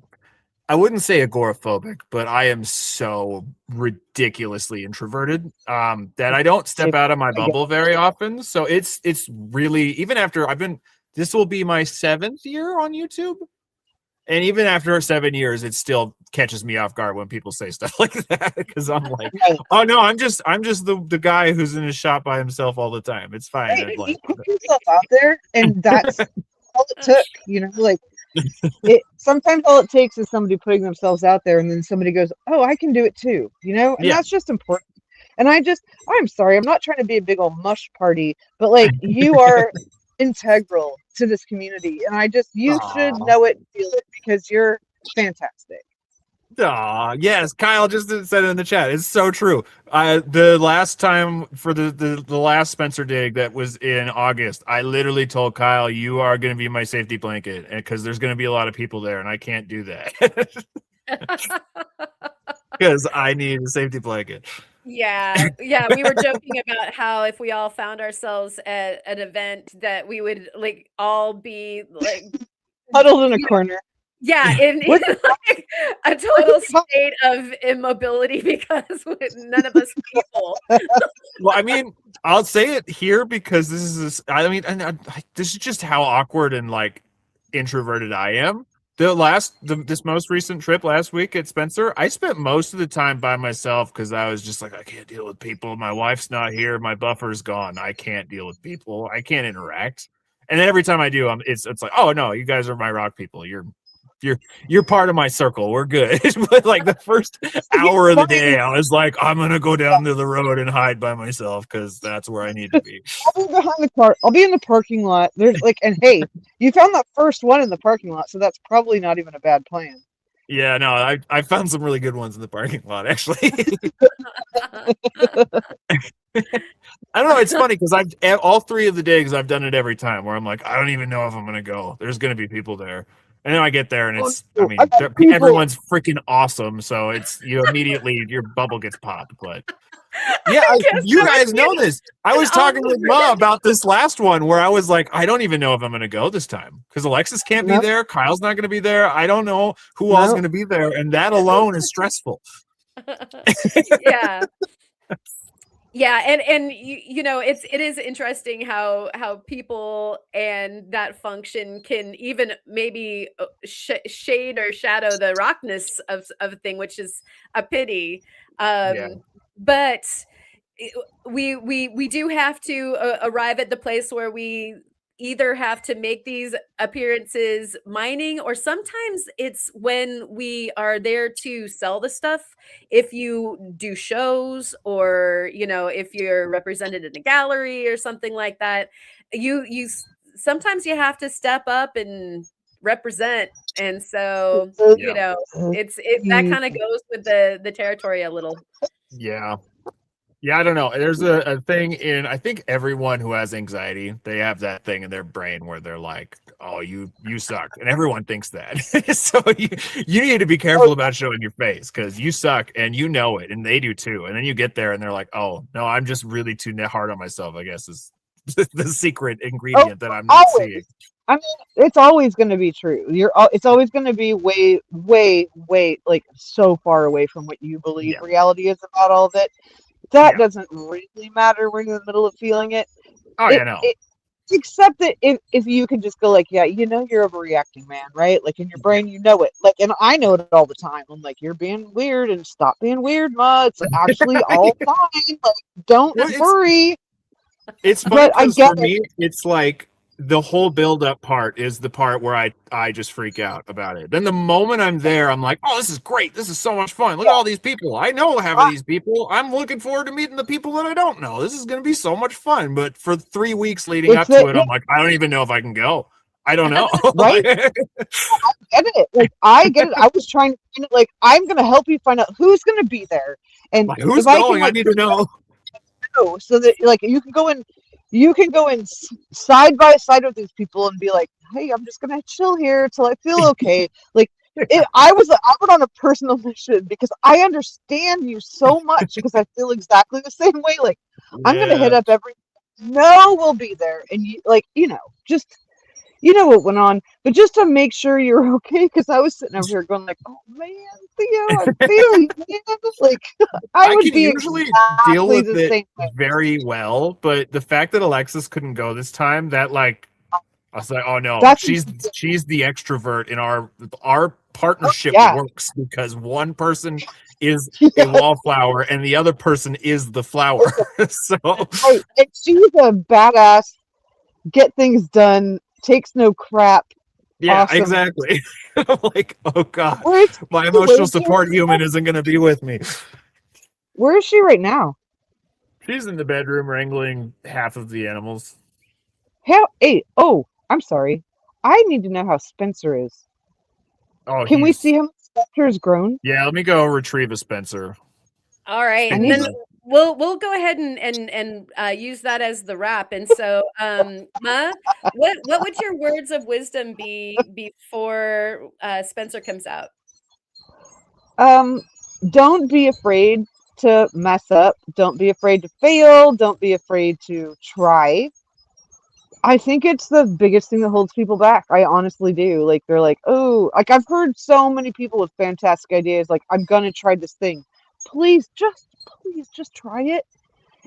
I wouldn't say agoraphobic, but I am so ridiculously introverted that I don't step out of my bubble very often. So it's really, even after this will be my 7th year on YouTube. And even after 7 years, it still catches me off guard when people say stuff like that, because I'm like, oh no, I'm just the guy who's in his shop by himself all the time. It's fine. Right, you put yourself out there, and that's all it took. Like, sometimes all it takes is somebody putting themselves out there, and then somebody goes, "Oh, I can do it too," and that's just important. And I'm sorry, I'm not trying to be a big old mush party, but like, you are integral to this community, and you should know it, feel it, because you're fantastic. Yes, Kyle just said it in the chat. It's so true. The last time for the last Spencer dig that was in August, I literally told Kyle, you are going to be my safety blanket, because there's going to be a lot of people there, and I can't do that because I need a safety blanket. Yeah, yeah, we were joking about how if we all found ourselves at an event that we would, like, all be, like, Huddled in a you know corner. yeah, in We're like, a we're total state of immobility because none of us people. Well, I mean, I'll say it here because this is, I mean, this is just how awkward and like introverted I am. This most recent trip last week at Spencer, I spent most of the time by myself because I was just like, I can't deal with people. My wife's not here. My buffer's gone. I can't deal with people. I can't interact. And then every time I do, it's like, oh no, you guys are my rock people. You're part of my circle. We're good. But like the first hour of the day, I was like, I'm gonna go down to the road and hide by myself because that's where I need to be. I'll be behind the car. I'll be in the parking lot. There's like, and hey, you found that first one in the parking lot, so that's probably not even a bad plan. Yeah, no, I found some really good ones in the parking lot, actually. I don't know. It's funny because I've all 3 of the days I've done it every time where I'm like, I don't even know if I'm gonna go. There's gonna be people there, and then I get there and it's, I mean, everyone's freaking awesome. So it's you immediately your bubble gets popped. But yeah, you guys know this. I was talking with Ma about this last one where I was like, I don't even know if I'm gonna go this time because Alexis can't be there. Kyle's not gonna be there. I don't know who else is gonna be there, and that alone is stressful. Yeah. Yeah, and you know, it is interesting how people and that function can even maybe shade or shadow the rockness of a thing, which is a pity. Yeah. But we do have to arrive at the place where we either have to make these appearances mining, or sometimes it's when we are there to sell the stuff. If you do shows, or you know, if you're represented in a gallery or something like that, you sometimes you have to step up and represent. And so you know, it that kind of goes with the territory a little. Yeah. Yeah, I don't know. There's a thing in, I think everyone who has anxiety, they have that thing in their brain where they're like, oh, you suck. And everyone thinks that. So you need to be careful about showing your face because you suck and you know it and they do too. And then you get there and they're like, oh, no, I'm just really too hard on myself, I guess is the secret ingredient that I'm not seeing. I mean, it's always going to be true. It's always going to be way, way, way, like so far away from what you believe reality is about all of it. That doesn't really matter when you're in the middle of feeling it. Oh, yeah, no. Except that if you can just go like, yeah, you know, you're overreacting, man, right? Like in your brain, you know it. Like, and I know it all the time. I'm like, you're being weird, and stop being weird, Ma. It's actually all fine. Like, don't worry. It's funny because for me, it's like the whole build-up part is the part where I just freak out about it. Then the moment I'm there, I'm like, oh, this is great. This is so much fun. Look at all these people. I know half of these people. I'm looking forward to meeting the people that I don't know. This is going to be so much fun. But for 3 weeks leading up to it, I'm like, I don't even know if I can go. I don't know. Right? I get it. Like, I get it. I was trying to find it. Like, I'm going to help you find out who's going to be there. And like, who's going? I need to know. So that, like, you can go in side by side with these people and be like, hey, I'm just gonna chill here till I feel okay. Like, I went on a personal mission because I understand you so much because I feel exactly the same way. Like, I'm gonna hit up we'll be there, and you, like, you know, just, you know what went on, but just to make sure you're okay, because I was sitting over here going like, oh man, Theo, I feel you, man. Like, I would can usually deal with it very well, but the fact that Alexis couldn't go this time, that like, I was like, oh no, she's the extrovert in our partnership works because one person is a wallflower and the other person is the flower. So and she's a badass, get things done, takes no crap. Yeah, awesome. Exactly. I'm like, oh god, my emotional support human isn't going to be with me. Where is she right now? She's in the bedroom wrangling half of the animals. I'm sorry. I need to know how Spencer is. Oh, can we see how Spencer has grown? Yeah, let me go retrieve a Spencer. All right, and then we'll go ahead and use that as the wrap. And so, Ma, what would your words of wisdom be before Spencer comes out? Don't be afraid to mess up. Don't be afraid to fail. Don't be afraid to try. I think it's the biggest thing that holds people back. I honestly do. Like they're like, oh, like I've heard so many people with fantastic ideas. Like I'm gonna try this thing. Please, just try it.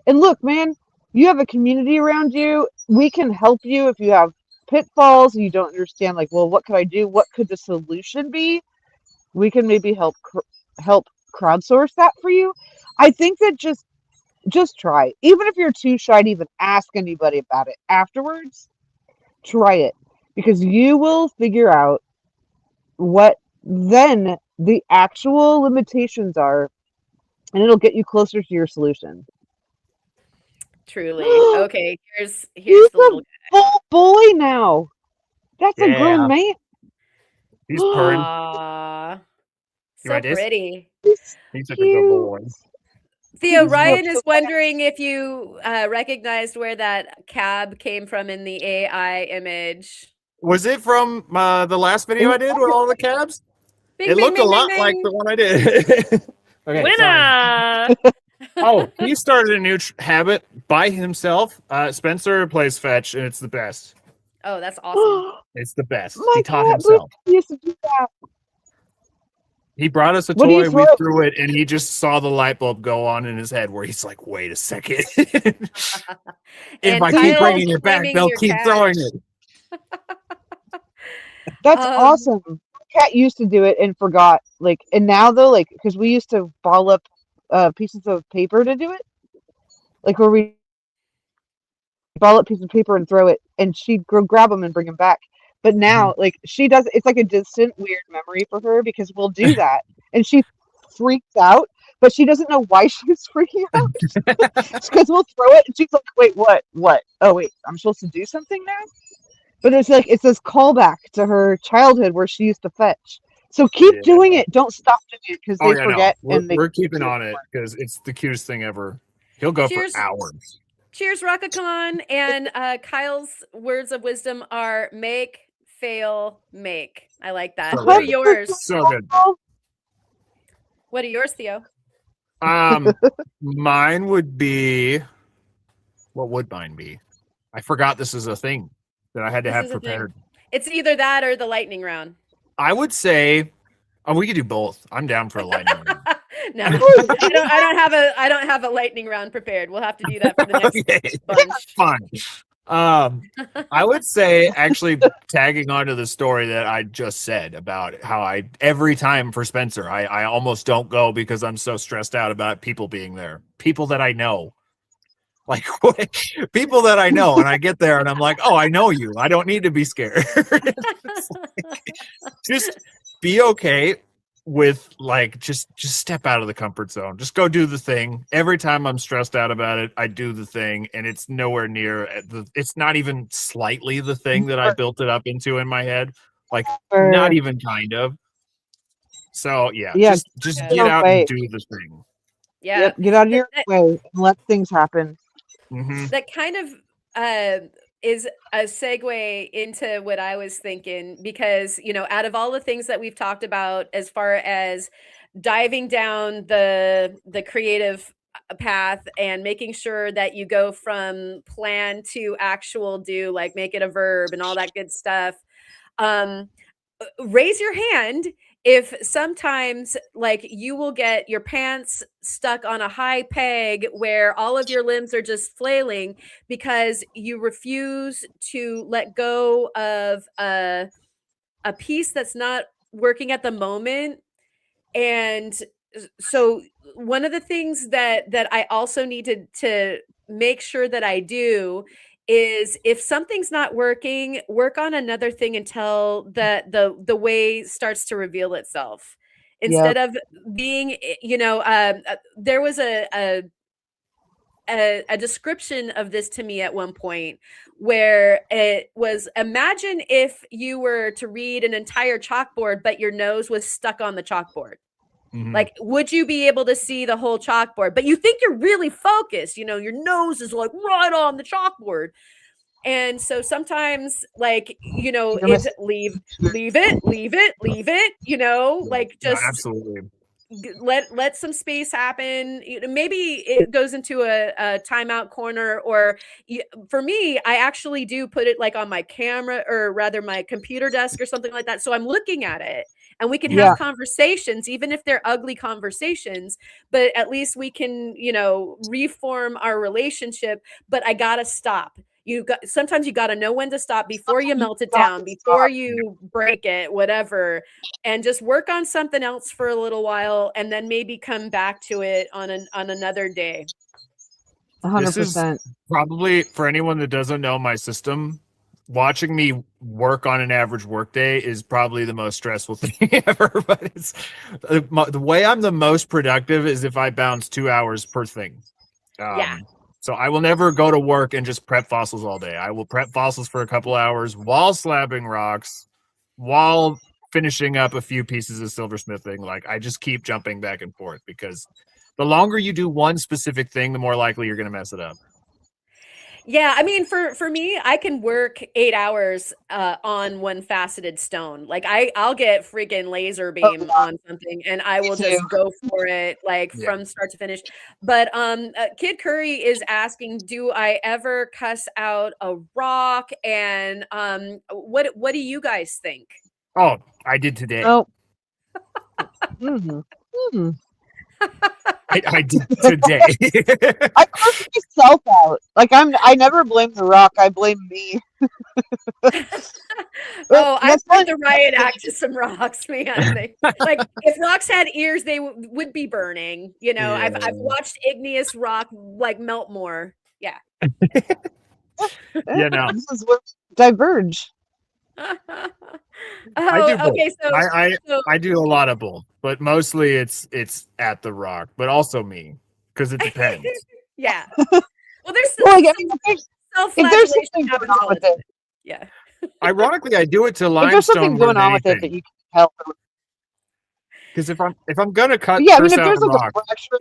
And look, man, you have a community around you. We can help you if you have pitfalls and you don't understand. Like, well, what could I do? What could the solution be? We can maybe help crowdsource that for you. I think that just try. Even if you're too shy to even ask anybody about it afterwards, try it because you will figure out what then the actual limitations are and it'll get you closer to your solution. Truly. Okay, here's He's the a little full boy now. That's a grown Yeah. man. He's purring. Aw. You So want this? pretty. He's such a good boy. Theo, He's Ryan such is a wondering if you recognized where that cab came from in the AI image. Was it from the last video I did with all the cabs? Bing, It bing, looked a bing, bing, lot like bing. the one I did. Okay, sorry. Winner! Oh, he started a new habit by himself. Spencer plays fetch, and it's the best. Oh, that's awesome. It's the best. My He taught cat himself. Bruce used to do that. He brought us a What do you toy, we throw? threw it, and he just saw the light bulb go on in his head where he's like, wait a second. If And I keep Kyle's bringing it back, blaming they'll your keep cat. throwing it. That's awesome. My cat used to do it and forgot. Like, and now though, like, because we used to ball up pieces of paper to do it, like where we ball up pieces of paper and throw it, and she'd go grab them and bring them back. But now, like, she does. It's like a distant, weird memory for her because we'll do that, and she freaks out, but she doesn't know why she's freaking out. Because we'll throw it, and she's like, "Wait, what? What? Oh, wait, I'm supposed to do something now." But it's like it's this callback to her childhood where she used to fetch. So keep Yeah. doing it. Don't stop doing it because Oh, they yeah, forget no. and they We're keeping on it because it's the cutest thing ever. He'll go Cheers. for hours. Cheers, Rakakon. And Kyle's words of wisdom are make, fail, make. I like that. So What are good. yours? So good. What are yours, Theo? Mine would be. What would mine be? I forgot this is a thing that I had to This have is a thing. prepared. It's either that or the lightning round. I would say, we could do both. I'm down for a lightning round. No, I don't have a lightning round prepared. We'll have to do that for the next Okay, bunch. fine. I would say actually tagging onto the story that I just said about how I every time for Spencer, I almost don't go because I'm so stressed out about people being there. People that I know. Like people that I know, and I get there and I'm like, oh, I know you. I don't need to be scared. Just be okay with like just step out of the comfort zone. Just go do the thing. Every time I'm stressed out about it, I do the thing, and it's nowhere near it's not even slightly the thing that I built it up into in my head. Like not even kind of. So yeah. Just get out and do the thing. Yeah. Yep, get out of your way and let things happen. Mm-hmm. That kind of is a segue into what I was thinking because, out of all the things that we've talked about as far as diving down the creative path and making sure that you go from plan to actual do, like make it a verb and all that good stuff. Raise your hand if sometimes like you will get your pants stuck on a high peg where all of your limbs are just flailing because you refuse to let go of a piece that's not working at the moment. And so one of the things that I also need to make sure that I do is if something's not working, work on another thing until the way starts to reveal itself. Instead of being, there was a description of this to me at one point where it was, imagine if you were to read an entire chalkboard, but your nose was stuck on the chalkboard. Mm-hmm. Like, would you be able to see the whole chalkboard? But you think you're really focused, your nose is like right on the chalkboard. And so sometimes like, it's leave it, like just absolutely. let some space happen. Maybe it goes into a timeout corner, or for me, I actually do put it like on my camera, or rather my computer desk or something like that. So I'm looking at it and we can have conversations, even if they're ugly conversations, but at least we can, reform our relationship. But I gotta stop. Sometimes you got to know when to stop before you melt it down, before you break it, whatever, and just work on something else for a little while, and then maybe come back to it on another day. 100%. This is probably, for anyone that doesn't know my system, watching me work on an average workday is probably the most stressful thing ever. But it's the way I'm the most productive is if I bounce 2 hours per thing. So I will never go to work and just prep fossils all day. I will prep fossils for a couple hours while slabbing rocks, while finishing up a few pieces of silversmithing. Like, I just keep jumping back and forth, because the longer you do one specific thing, the more likely you're going to mess it up. Yeah, I mean, for me, I can work 8 hours on one faceted stone. Like I'll get freaking laser beam on something, and I will just go for it, like from start to finish. But Kid Curry is asking, do I ever cuss out a rock? And what do you guys think? Oh, I did today. Oh. I did today. I curse myself out. Like, I never blame the rock. I blame me. I put the riot act to some rocks, man. Like, if rocks had ears, they would be burning. I've watched igneous rock like melt more. Yeah. This is where we diverge. Okay. So I do a lot of both, but mostly it's at the rock, but also me, because it depends. Yeah. Well, there's self-flagellation happens all the time. Yeah. Ironically, I do it to limestone. There's something going on with it that you can help. Because if I'm gonna cut, I mean, if there's like a fracture,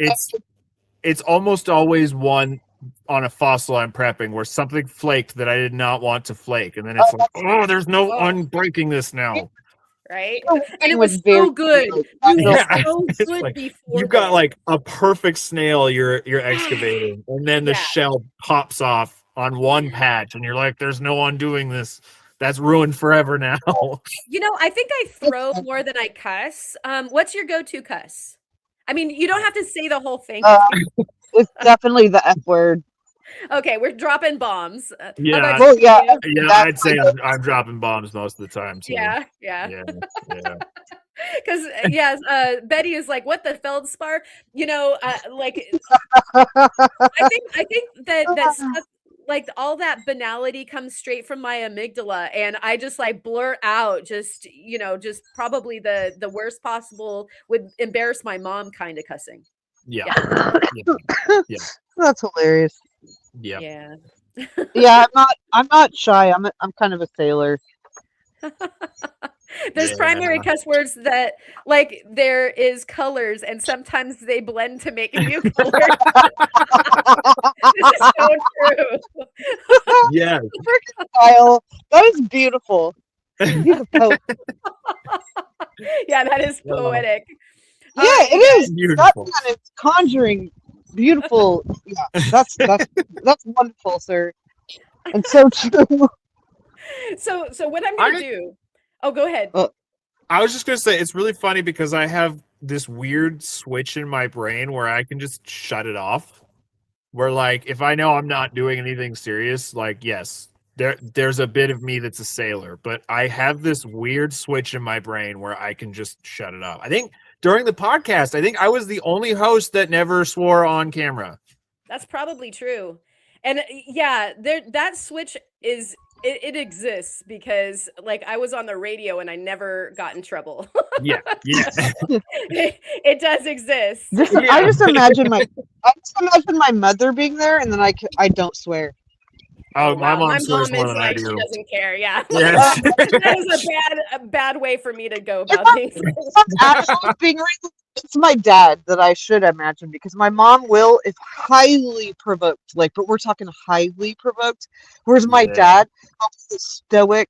it's almost always one on a fossil I'm prepping where something flaked that I did not want to flake, and then it's there's no unbreaking this now. Right? And it was so good. Like, before you've got like a perfect snail you're excavating, and then the shell pops off on one patch, and you're like, there's no undoing this. That's ruined forever now. I think I throw more than I cuss. What's your go-to cuss? I mean, you don't have to say the whole thing. It's definitely the F word. Okay, we're dropping bombs. I'd say I'm dropping bombs most of the time too. Yeah. Because Betty is like, what the feldspar? Like, I think that stuff, like, all that banality comes straight from my amygdala, and I just like blurt out just probably the worst possible, would embarrass my mom kind of cussing. Yeah. That's hilarious. Yeah. I'm not shy. I'm kind of a sailor. There's primary cuss words that, like, there is colors, and sometimes they blend to make a new color. This is so true. Yeah. Kyle, that is beautiful. Yeah, that is poetic. Yeah, it is. Beautiful. It's conjuring beautiful. Yeah, that's wonderful, sir. And so true. So what I'm gonna do? Oh, go ahead. I was just gonna say, it's really funny because I have this weird switch in my brain where I can just shut it off. Where, like, if I know I'm not doing anything serious, like, yes, there's a bit of me that's a sailor, but I have this weird switch in my brain where I can just shut it off. I think during the podcast, I was the only host that never swore on camera. That's probably true. And that switch is it exists because, like, I was on the radio and I never got in trouble. Yeah. It does exist. I just imagine my mother being there, and then I don't swear. Oh, my mom swears more than I do. She doesn't care. Yeah. That is a bad way for me to go about things. It's my dad that I should imagine, because my mom will, if highly provoked, like, but we're talking highly provoked. Whereas my dad is stoic,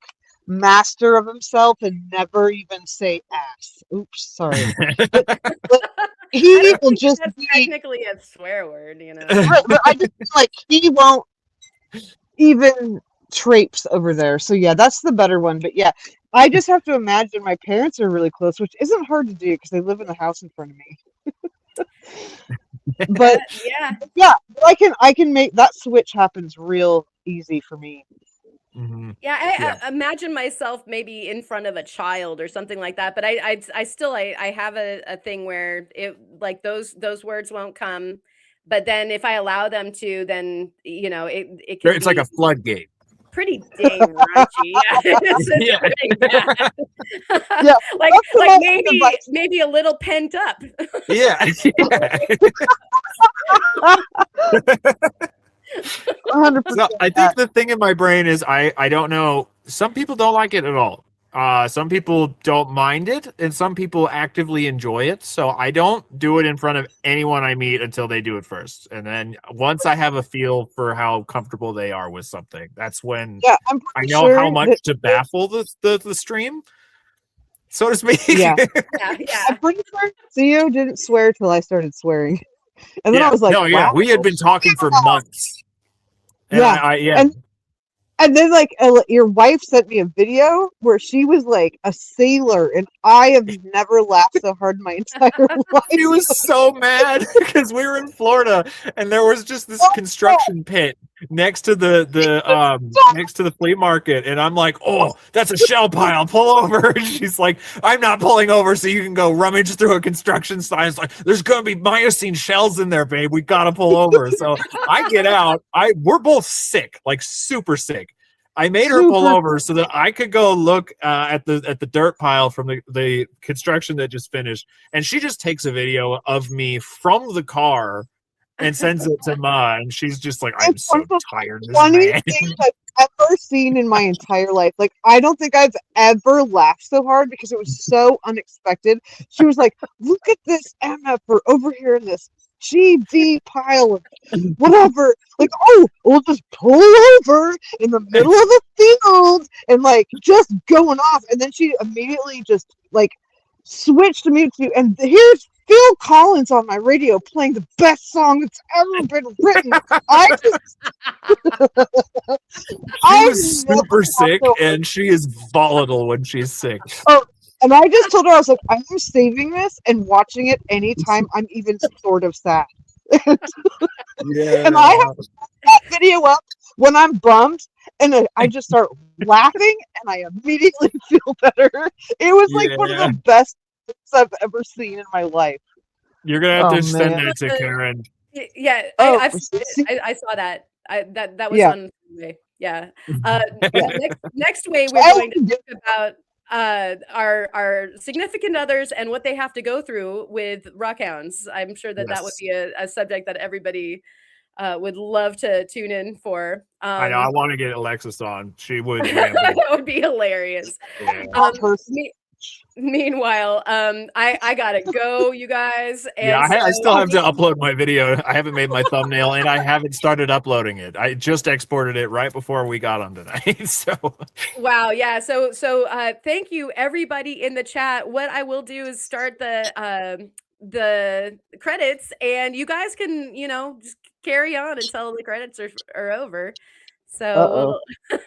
master of himself and never even say ass. Oops, sorry. But I he don't will think just that's be technically a swear word, you know. right, but I just feel like he won't even traipse over there. So yeah, that's the better one. But yeah, I just have to imagine my parents are really close, which isn't hard to do because they live in the house in front of me. But Yeah. yeah, I can make that switch happens real easy for me. Mhm. Yeah, Yeah. I imagine myself maybe in front of a child or something like that, but I still I have a thing where it like those words won't come, but then if I allow them to, then, you know, it can It's like be a floodgate. pretty dang raunchy. Yeah, it's Yeah. pretty bad. Yeah, Like that's the like most maybe advice. maybe a little pent up. Yeah. Yeah. 100% So I think that. the thing in my brain is I don't know. Some people don't like it at all. Some people don't mind it, and some people actively enjoy it. So I don't do it in front of anyone I meet until they do it first. And then once I have a feel for how comfortable they are with something, that's when Yeah, I'm I pretty know how sure much that to baffle the stream, so to speak. yeah, Yeah, I'm yeah. pretty sure Theo didn't swear till I started swearing. And then I Yeah. was like, No, yeah. wow. We had been talking for months. And Yeah. yeah. And then, like, your wife sent me a video where she was like a sailor, and I have never laughed so hard in my entire She life. was so mad because we were in Florida and there was just this Oh, construction pit next to next to the flea market, and I'm like, oh, that's a shell pile, pull over. And she's like, I'm not pulling over so you can go rummage through a construction site. It's like, there's gonna be Miocene shells in there, babe. We gotta pull over. So I get out. We're both sick, like super sick. I made her pull super. over so that I could go look at the dirt pile from the construction that just finished, and she just takes a video of me from the car and sends it to Ma, and she's just like, I'm It's one so of the tired of this funniest man. things I've ever seen in my entire life. Like, I don't think I've ever laughed so hard because it was so unexpected. She was like, look at this MF over here in this GB pile of whatever. Like, oh, we'll just pull over in the middle of the field and like just going off. And then she immediately just like switched me to, and here's Phil Collins on my radio playing the best song that's ever been written. I just, She I've was never super laughed sick, so hard. and she is volatile when she's sick. Oh, and I just told her, I was like, I'm saving this and watching it anytime I'm even sort of sad. Yeah. And I have that video up when I'm bummed, and I just start laughing, and I immediately feel better. It was like one of Yeah. the best things I've ever seen in my life. You're gonna have Oh to send man. that to Karen. Yeah, Oh, I've seen see, it. I saw that. That was yeah, on the way. Yeah. yeah. Next way we're Oh, going to talk about our significant others and what they have to go through with rockhounds. I'm sure that would Yes. be a subject that everybody would love to tune in for. I know. I want to get Alexis on. She would ramble. That would be hilarious. Yeah. one person. Meanwhile, I gotta go, you guys, Yeah, and so I still have to upload my video. I haven't made my thumbnail, and I haven't started uploading it. I just exported it right before we got on tonight. So wow, yeah. So thank you everybody in the chat. What I will do is start the credits, and you guys can, you know, just carry on until the credits are over. Uh-oh. So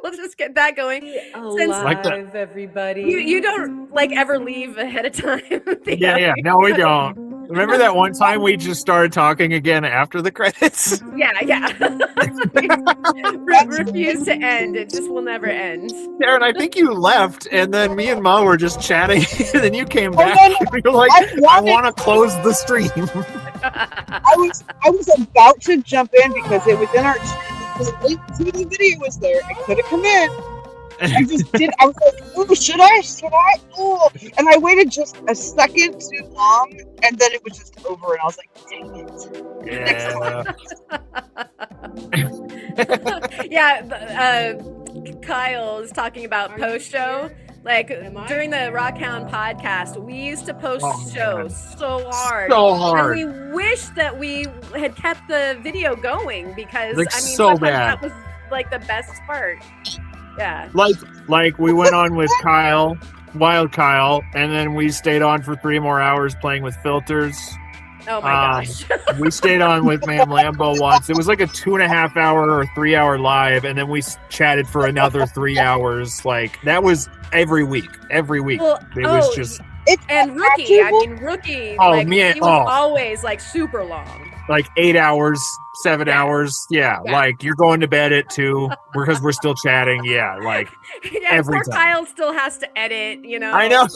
we'll just get that going. Since like the alive, everybody. You don't like ever leave ahead of time. yeah, Theo. yeah. No, we don't. Remember that one time we just started talking again after the credits? Yeah. Refuse to end. It just will never end. Darren, I think you left, and then me and Ma were just chatting, and then you came And back. then And you're like, I want to close the stream. I was about to jump in because it was in our channel. The link to the video was there. I could have come in. I just did. I was like, oh, should I? Oh. And I waited just a second too long, and then it was just over, and I was like, dang it. Yeah. Kyle is talking about post show. Like during the Rockhound podcast, we used to post shows so hard. So hard. And we wish that we had kept the video going because Like, I mean so sometimes bad. that was like the best part. Yeah. Like we went on with Kyle, Wild Kyle, and then we stayed on for 3 more hours playing with filters. Oh my gosh. We stayed on with Ma'am Lambo once. It was like a 2.5 hour or 3 hour live, and then we chatted for another 3 hours. Like that was every week. Well, It was just and Rookie. I mean, Rookie. Oh, like man, he was oh. always like super long. like 8 hours, 7 Yeah. hours. Yeah, Yeah. like you're going to bed at 2 because we're still chatting. Yeah, like Yeah, every poor time. Kyle still has to edit, you know. I know.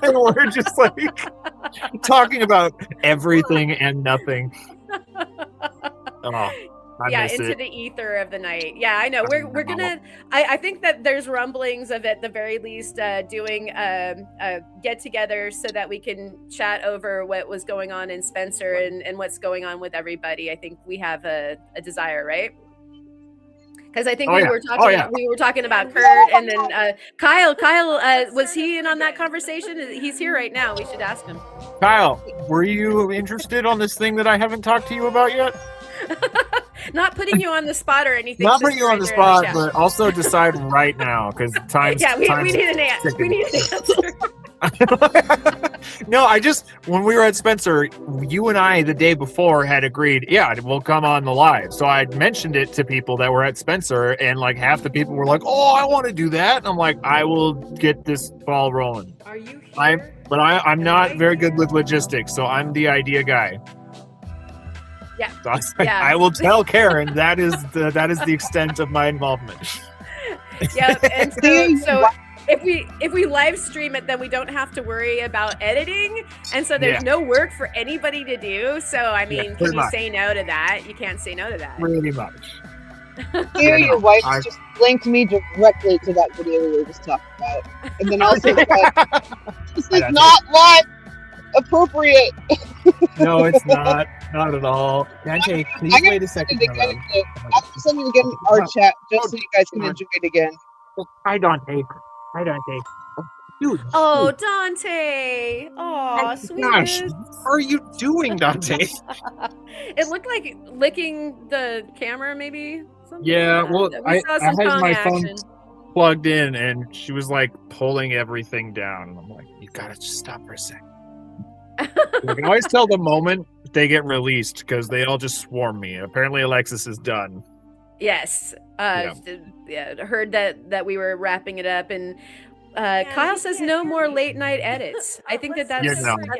And we're just like talking about everything and nothing. Oh, I yeah, miss into it. the ether of the night. Yeah, I know. We're gonna. I think that there's rumblings of at the very least doing a get together so that we can chat over what was going on in Spencer and what's going on with everybody. I think we have a desire, right? Because I think Oh, we yeah. were talking. Oh, yeah. We were talking about Kurt, and then Kyle. Kyle, was he in on that conversation? He's here right now. We should ask him. Kyle, were you interested on this thing that I haven't talked to you about yet? Not putting you on the spot or anything. Not just putting you on right the there in spot, chat. but also decide right now because time's Yeah, we time's need an answer. We ticking. need an answer. No, when we were at Spencer, you and I the day before had agreed, yeah, we'll come on the live. So I mentioned it to people that were at Spencer, and like half the people were like, "Oh, I want to do that." And I'm like, "I will get this ball rolling." Are you here? I'm not very good with logistics, so I'm the idea guy. Yeah. So I was like, Yeah. I will tell Karen that is the extent of my involvement. Yeah, and so if we live stream it, then we don't have to worry about editing, and so there's no work for anybody to do. So I mean, can pretty you much. say no to that? You can't say no to that. Pretty much. Here, your wife I- just linked me directly to that video we were just talking about, and then also said, "This is not live appropriate." No, it's not. Not at all. Dante, please wait a second. I'm sending it again in our chat just so you guys can enjoy it again. Hi, Dante. Hi, Dante. Dude. Oh, Dante! Oh, sweet. Gosh, what are you doing, Dante? It looked like licking the camera, maybe. Something Yeah, like well, that. I saw some had tongue my action. phone plugged in, and she was like pulling everything down. And I'm like, you gotta just stop for a second. I can always tell the moment they get released because they all just swarm me. Apparently, Alexis is done. Yes. Heard that we were wrapping it up, and Kyle says no more late night edits. I think that's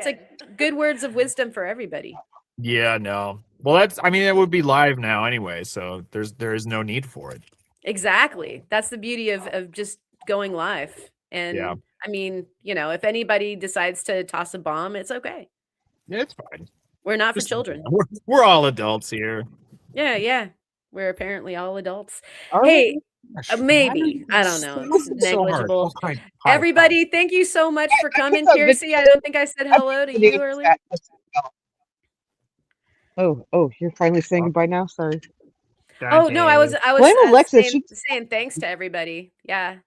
a good words of wisdom for everybody. Yeah, no. Well, it would be live now anyway, so there is no need for it. Exactly. That's the beauty of just going live. And Yeah. I mean, if anybody decides to toss a bomb, it's okay. Yeah, it's fine. We're not for children. We're all adults here. Yeah. We're apparently all adults. Are Hey, Gosh, maybe. why are I you don't know. so It's hard? negligible. Oh, hi. Everybody, thank you so much for coming, put the Piercy. I don't think I said hello to you earlier. Oh, you're finally saying goodbye now? Sorry. Oh no, I was Blame Alexis. saying thanks to everybody. Yeah.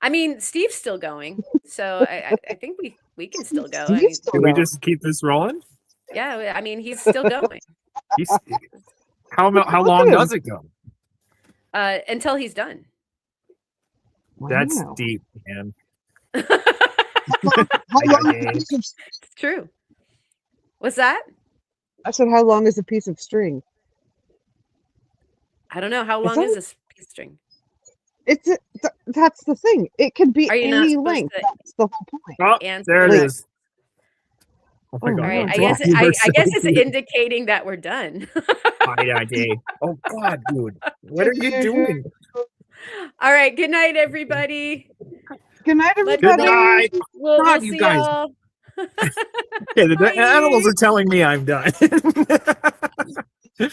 I mean, Steve's still going, so I think we can still go. I mean, Can we just keep this rolling? yeah, I mean, he's still going How long does it go? until he's done. That's Wow. deep, man. How long is a piece of, It's true. What's that? I said, how long is a piece of string? I don't know. How Is long that- is this piece of string? That's the thing. It could be Are you not any supposed length. to That's the whole point. Oh, answer there it that? is. Oh my Oh, God. All right. no, I guess You were I guess so it's cute. indicating that we're done. Hi, Dante. Oh God, dude, what are you doing? All right. Good night, everybody. Good night, Let's everybody. Good night. We'll God, you see guys. y'all. Okay, the Bye. animals are telling me I'm done. Bye.